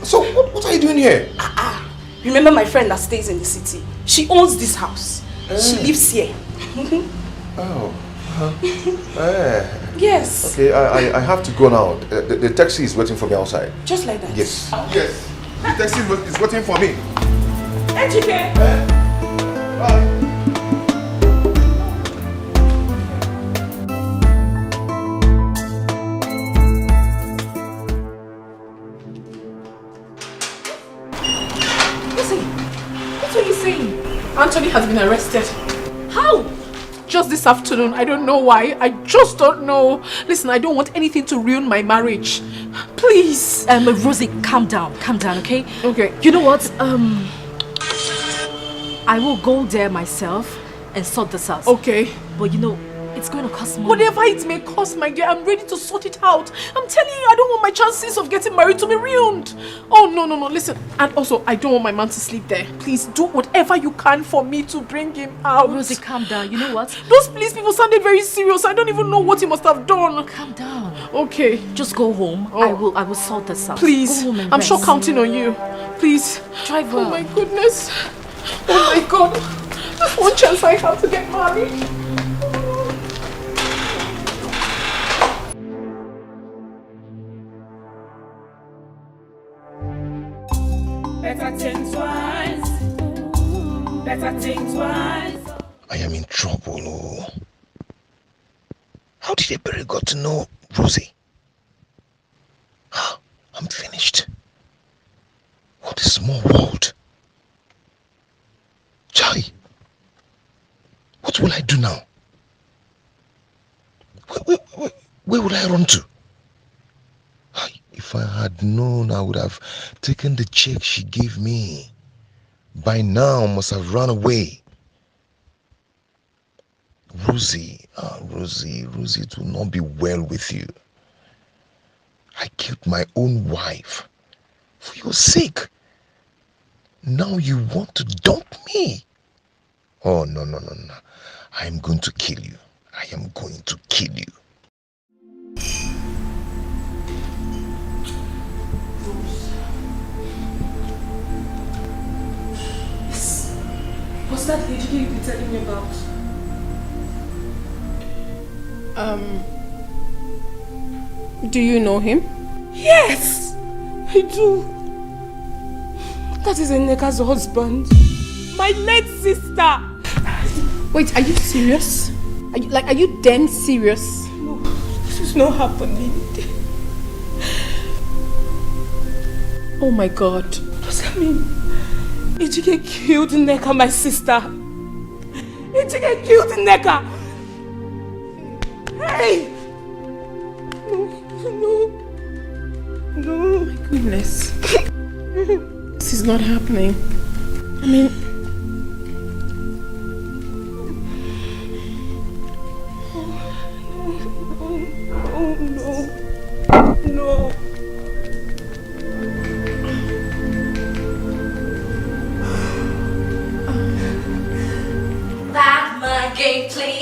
So, what are you doing here? Remember my friend that stays in the city? She owns this house. She lives here. Yes. Okay, I have to go now. The taxi is waiting for me outside. Just like that? Yes. Yes. The taxi is waiting for me. Dikeh. Bye. Listen, what are you saying? Anthony has been arrested. How? Just this afternoon. I don't know why. I just don't know. Listen, I don't want anything to ruin my marriage. Please. Rosie, calm down, okay? Okay. You know what? I will go there myself and sort this out. Okay. But you know, it's going to cost money. Whatever it may cost, my dear, I'm ready to sort it out. I'm telling you, I don't want my chances of getting married to be ruined. Oh, no. Listen. And also, I don't want my man to sleep there. Please do whatever you can for me to bring him out. Rosie, calm down. You know what? Those police people sounded very serious. I don't even know what he must have done. Calm down. Okay. Just go home. Oh. I will sort this out. Please. Go home and I'm rest. sure counting on you. Please. Drive well. Oh my goodness. Oh my God. Just one chance I have to get married. Better think twice. Better think twice. I am in trouble. Oh. How did Ebere got to know Rosie? I'm finished. What a small world. Chai, what will I do now? Where would I run to? If I had known, I would have taken the check she gave me. By now, I must have run away. Rosie, Rosie, it will not be well with you. I killed my own wife for your sake. Now you want to dump me? Oh, no. I am going to kill you. I am going to kill you. What's that lady you've been telling me about? Do you know him? Yes, I do. That is Nneka's husband. My late sister. Wait, are you serious? Are you damn serious? No, this is not happening. Oh my God. Does that mean Dikeh killed Nneka, my sister? Dikeh killed Nneka. Hey! No. Oh my goodness. This is not happening. I mean... No. That my game play.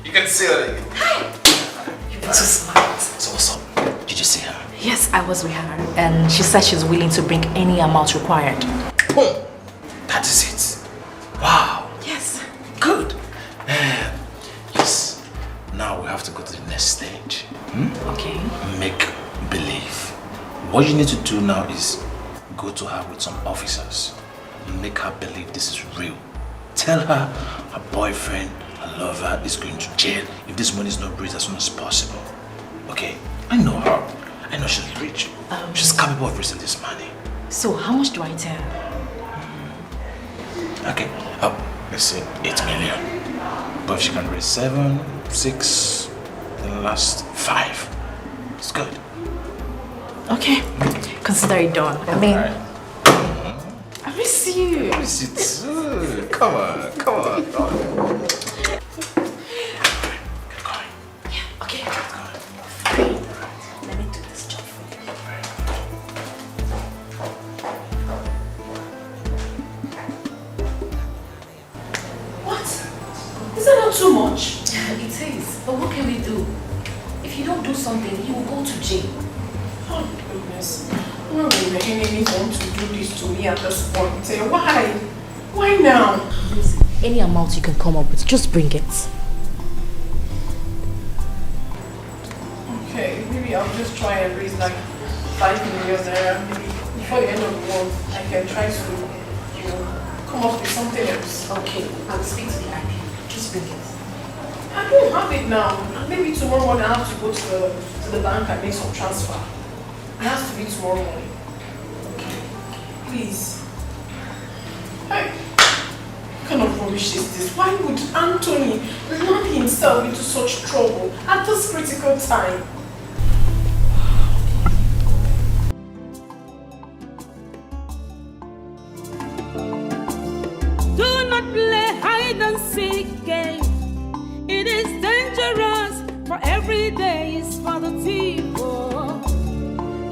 You can see her. You've been so smart. So what's up? Did you see her? Yes, I was with her. And she said she's willing to bring any amount required. Boom! That is it. Wow. Yes. Good. Yes. Now we have to go to the next stage. Okay. Make believe. What you need to do now is go to her with some officers and make her believe this is real. Tell her her boyfriend, her lover is going to jail if this money is not raised as soon as possible. Okay? I know her. I know she's rich. She's capable of raising this money. So how much do I tell her? Okay, let's say 8 million. But if she can raise 7, 6, then the last 5, it's good. Okay, consider it done. I mean, I miss you. I miss you too. Come on, come on. Okay. Let me do this job for you. What? Is that not too much? It is. But what can we do? If you don't do something, you will go to jail. Oh goodness. Why would Mahini want to do this to me at this point? Why? Why now? Any amount you can come up with, just bring it. Okay, maybe I'll just try and raise like 5 million naira. Maybe before the end of the month, I can try to, come up with something else. Okay, I'll speak to the IP. Just bring it. I don't have it now. Maybe tomorrow morning I have to go to the bank and make some transfer. It has to be tomorrow morning. Please. Hey, what kind of rubbish is this? Why would Anthony land himself into such trouble at this critical time? Do not play hide and seek game. It is dangerous, for every day is for the thief.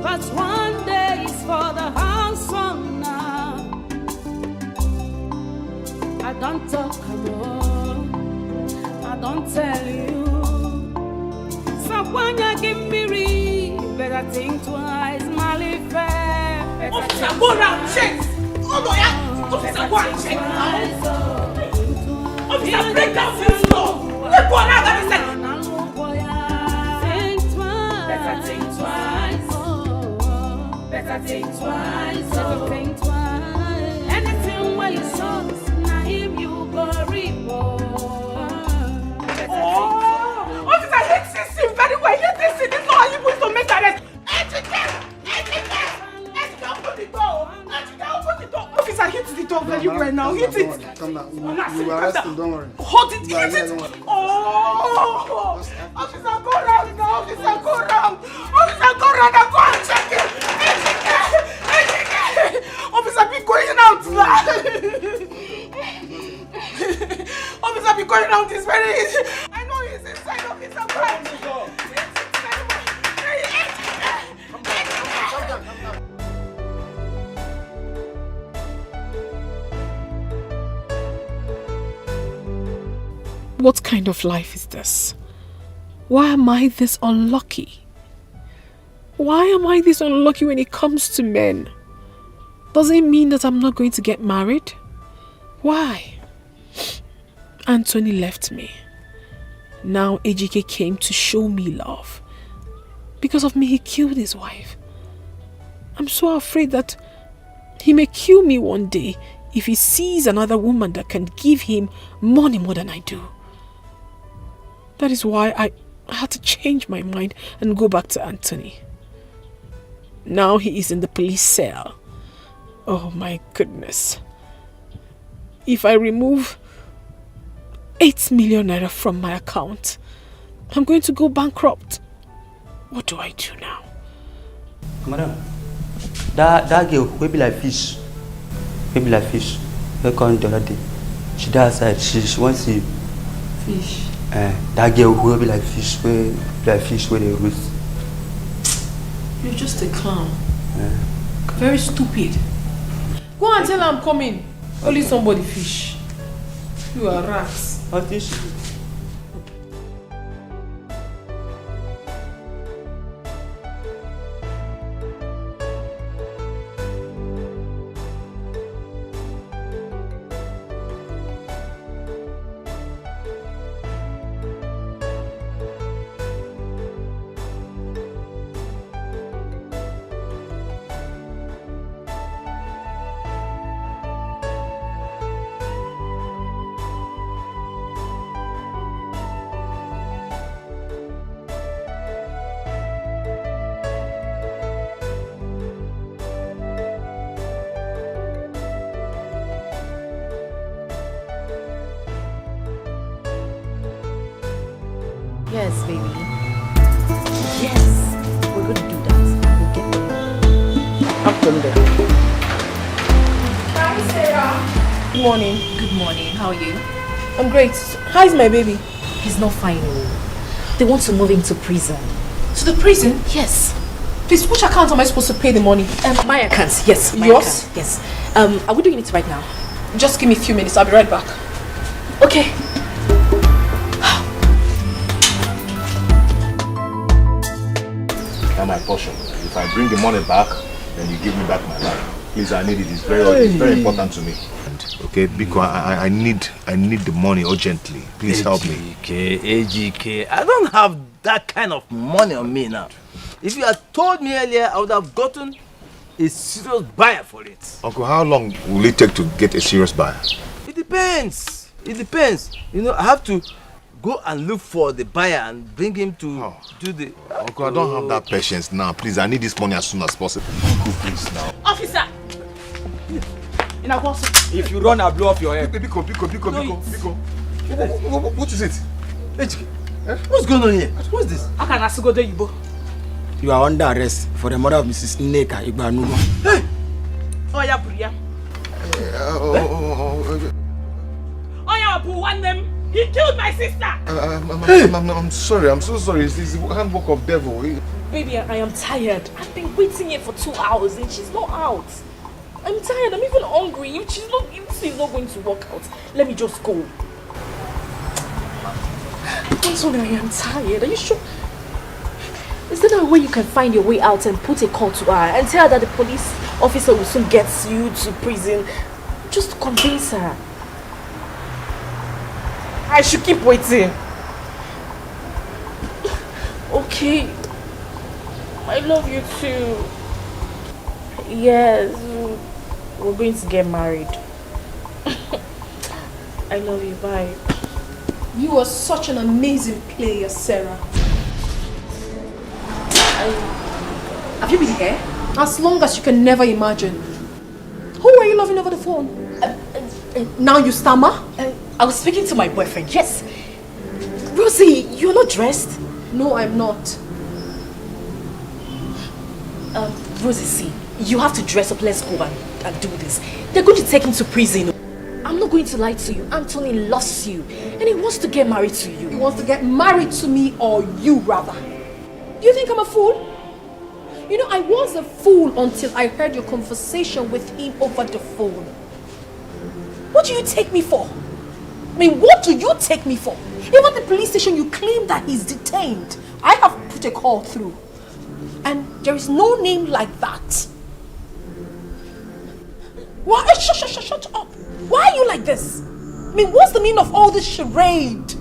But one day is for the house owner. I don't talk alone, I don't tell you. So when you give me read, better think twice, Mali fair. Officer, go round, check. Oh no, yeah. Officer, go and check. Officer, break down this door. Let go now, that is it. Better think twice. Better think twice. Better think twice. Anything where you saw, now him you go report. Oh, officer, hit this scene very well. Hit this scene. This is not how you supposed to make arrest. Open the door. Open the door. Officer, hit the door very well now. Hit it. Calm down. You will arrest him, don't worry. Hold it. Hit it. Oh, officer, go round now. Officer, go round. Officer, go round and go and check it. Officer, be going out now. Officer, be going out. It's very easy. I know he's inside. Officer, go out. What kind of life is this? Why am I this unlucky? Why am I this unlucky when it comes to men? Does it mean that I'm not going to get married? Why? Anthony left me. Now Ejike came to show me love. Because of me, he killed his wife. I'm so afraid that he may kill me one day if he sees another woman that can give him money more than I do. That is why I had to change my mind and go back to Anthony. Now he is in the police cell. Oh my goodness. If I remove 8 million naira from my account, I'm going to go bankrupt. What do I do now? Madam, that girl will be like fish. Will be like fish. They come the other day. She does outside. She wants to Fish. That girl will be like fish. Where they roast. You're just a clown. Very stupid. Go and tell her I'm coming. Only somebody fish. You are rats. What fish? Yes, baby. Yes, we're going to do that. We'll get there. I'm from there. Hi, Sarah. Good morning. Good morning. How are you? I'm great. How's my baby? He's not fine. They want to move him to prison. To the prison? Yes. Please, which account am I supposed to pay the money? My account, yes. My Yours? account, yes. Are we doing it right now? Just give me a few minutes. I'll be right back. Okay. Now my portion. If I bring the money back, then you give me back my life. Please, I need it. It's very important to me. Okay, because I need the money urgently. Please help me. AGK, I don't have that kind of money on me now. If you had told me earlier, I would have gotten a serious buyer for it. Uncle, how long will it take to get a serious buyer? It depends. It depends. You know, I have to go and look for the buyer and bring him to do the... Uncle, I don't have that patience now. Please, I need this money as soon as possible. Uncle, please now. Officer! If you run, I'll blow off your head. Biko. What is it? What's going on here? What's this? How can I go there, Ibo? You are under arrest for the murder of Mrs. Nneka Igbanugo. Hey! Oh, yeah, Buria. Oh, yeah, Abu, one them. He killed my sister. I'm sorry. I'm so sorry. It's the handbook of devil. Baby, I am tired. I've been waiting here for 2 hours and she's not out. I'm tired. I'm even hungry. If she's not going to work out, let me just go. I'm sorry, I am tired. Are you sure? Is there a way you can find your way out and put a call to her and tell her that the police officer will soon get you to prison? Just convince her. I should keep waiting. Okay. I love you too. Yes. We're going to get married. I love you. Bye. You are such an amazing player, Sarah. Have you been here? As long as you can never imagine. Who are you loving over the phone? Now you stammer? I was speaking to my boyfriend, yes. Rosie, you're not dressed? No, I'm not. Rosie, see, you have to dress up. Let's go and do this. They're going to take him to prison. I'm not going to lie to you. Anthony loves you and he wants to get married to you. He wants to get married to me, or you rather. Do you think I'm a fool? You know, I was a fool until I heard your conversation with him over the phone. What do you take me for? I mean, what do you take me for? Even at the police station, you claim that he's detained. I have put a call through. And there is no name like that. Why? Shut up. Why are you like this? I mean, what's the meaning of all this charade?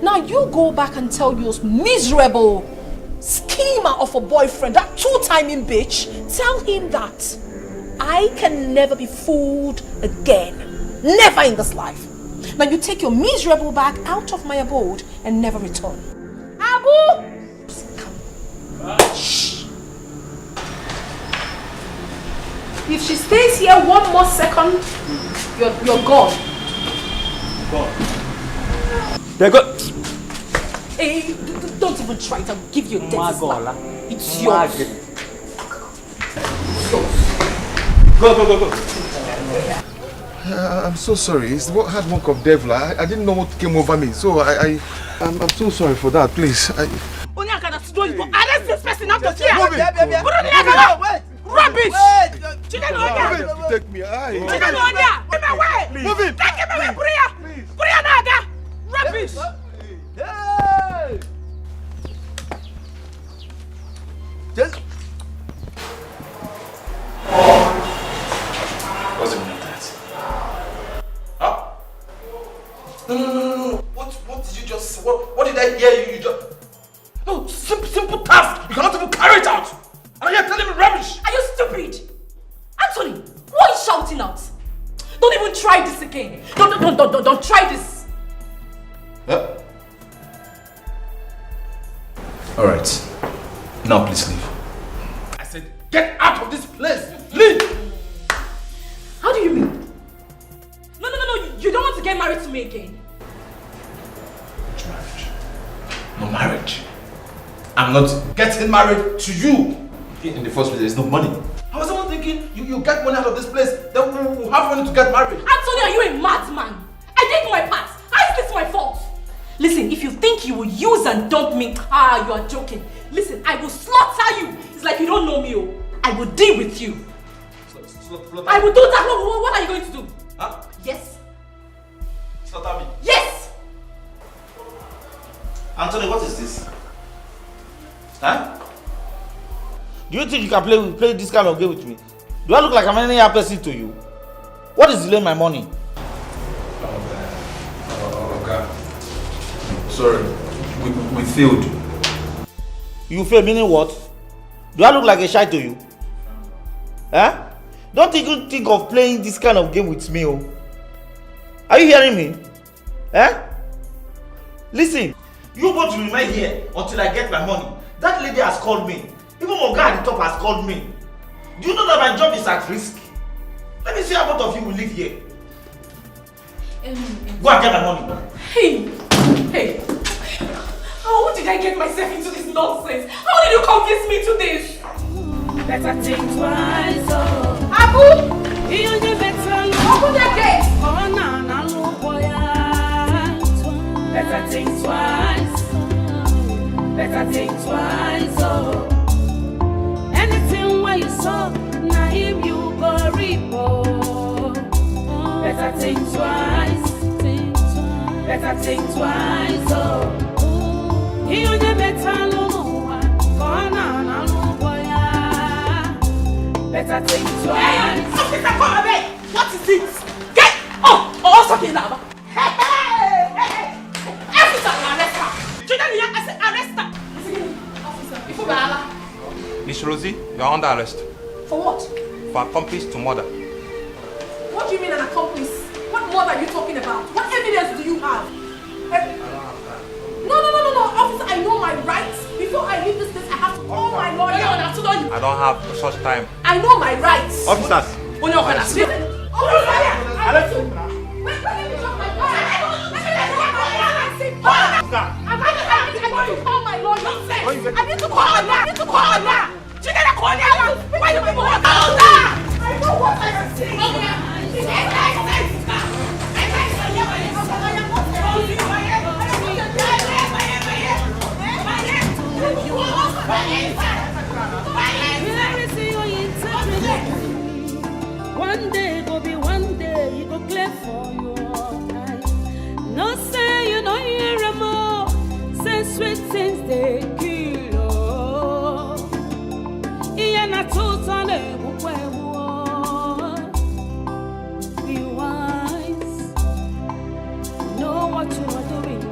Now you go back and tell your miserable schemer of a boyfriend, that two-timing bitch, tell him that I can never be fooled again. Never in this life. Now you take your miserable bag out of my abode and never return. Abu! Shh. If she stays here one more second, you're gone. They go. Hey, don't even try it. I'll give you a death slap. It's yours. Go. I'm so sorry. It's the hard work of devil. I didn't know what came over me, so I'm so sorry for that. Please. Arrest this person out of here! Wait! Rubbish! Take me. Move him! Take him away! Buria Naga! Rubbish! Just... What's the meaning of that? Huh? No. What did you just... What did I hear you just... No, simple task. You cannot even carry it out. And you're telling me rubbish. Are you stupid? Anthony, what are you shouting out? Don't even try this again. Don't try this. Huh? All right. Now please leave. I said get out of this place. Leave. How do you mean? No. You don't want to get married to me again. Which marriage? for marriage. I'm not getting married to you. In the first place, there's no money. I was even thinking, you get money out of this place, then we'll have money to get married. Anthony, are you a madman? I did my part. How is this my fault? Listen, if you think you will use and dump me, you are joking. Listen, I will slaughter you. It's like you don't know me. I will deal with you. I will do that. What are you going to do? Huh? Yes. Slaughter me? Yes! Anthony, what is this? Huh? Do you think you can play this kind of game with me? Do I look like I'm any other person to you? What is delaying my money? Okay. Sorry, we failed. You failed, meaning what? Do I look like a shy to you? Huh? Don't even think of playing this kind of game with me. Oh. Are you hearing me? Eh? Listen, you both will remain here until I get my money. That lady has called me. Even my guy at the top has called me. Do you know that my job is at risk? Let me see how both of you will live here. Go and get my money. Hey! How did I get myself into this nonsense? How did you convince me to this? Better think twice, oh. Abu! You better open the gate! Oh, no, look, boy. Better think twice. Better think twice, oh. Anything where you saw, now him you go repo. Better think twice. Better think twice, oh. You better look, better think twice. Hey, officer, come away! What is it? Get up! Oh, something now. Hey! Officer, arrest her! Children, I said arrest her! Officer, before Bala. Miss Rosie, you are under arrest. For what? For accomplice to murder. What do you mean an accomplice? What more are you talking about? What evidence do you have? No, officer, I know my rights. Before I leave this place, I have to call my lawyer. I don't have such time. I know my rights. Officers! Wait, let me drop my car. I need to call my lawyer. Why do I go out? I know what I am saying. One day go be one day, you go clear for your eyes. No say you know you're more. Say sweet things they kill. Yeah, na tutane bukwewo. Be wise. Know what you are doing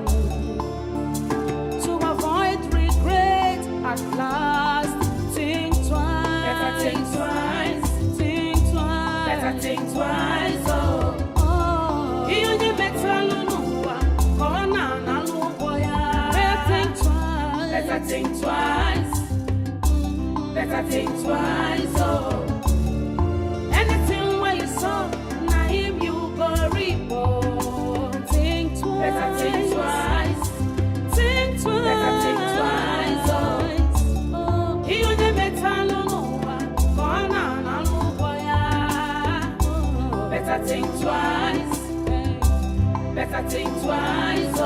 to avoid regret at last. Think twice. Better think twice. Think twice, oh. You better look, better think twice. Better think twice, oh. Anything where you saw, now him you go report. Think twice. Better think twice. Think twice. Better think twice, oh. You better look, better think twice. Better think twice, oh.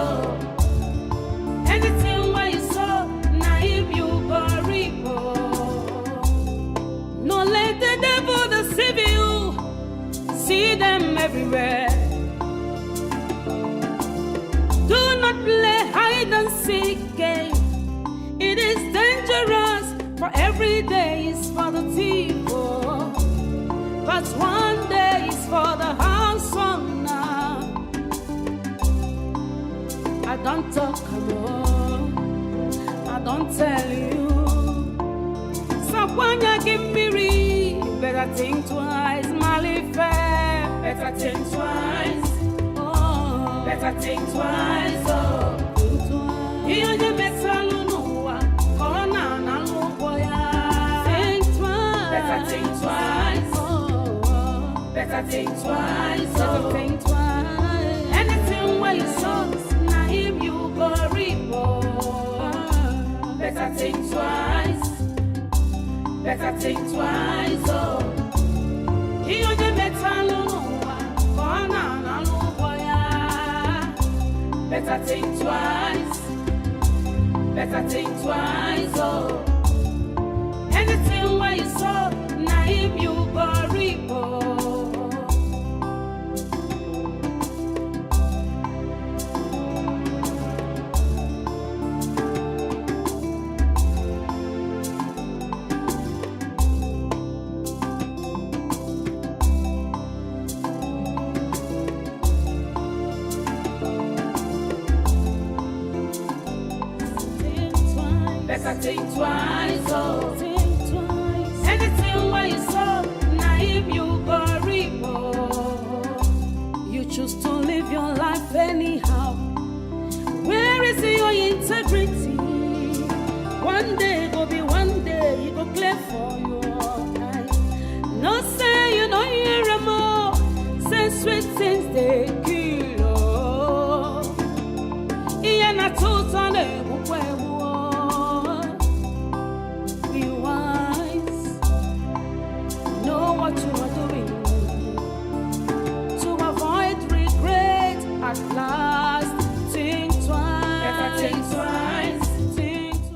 Anything where you saw, now if you go report. No let the devil deceive you. See them everywhere. Do not play hide and seek game. It is dangerous, for every day is for the thief. But one day is for the house owner. I don't talk alone. I don't tell you. So when you give me read, better think twice, Malifair. Better think twice. Oh, better think twice. Oh, think twice. You better know. Corona na loboya. Think twice. Better think twice. Better think twice, oh. Think twice. Anything where you saw, now him you go report. better think twice, oh. You only better no better think twice, oh. Anything where you saw, now him you go repo. Better think twice, oh. Think twice. Anything where you saw, now him you go repo. You choose to live your life anyhow. Where is your integrity? One day go be one day, you go clear for your eyes. No say you know you're more. Say sweet things they give.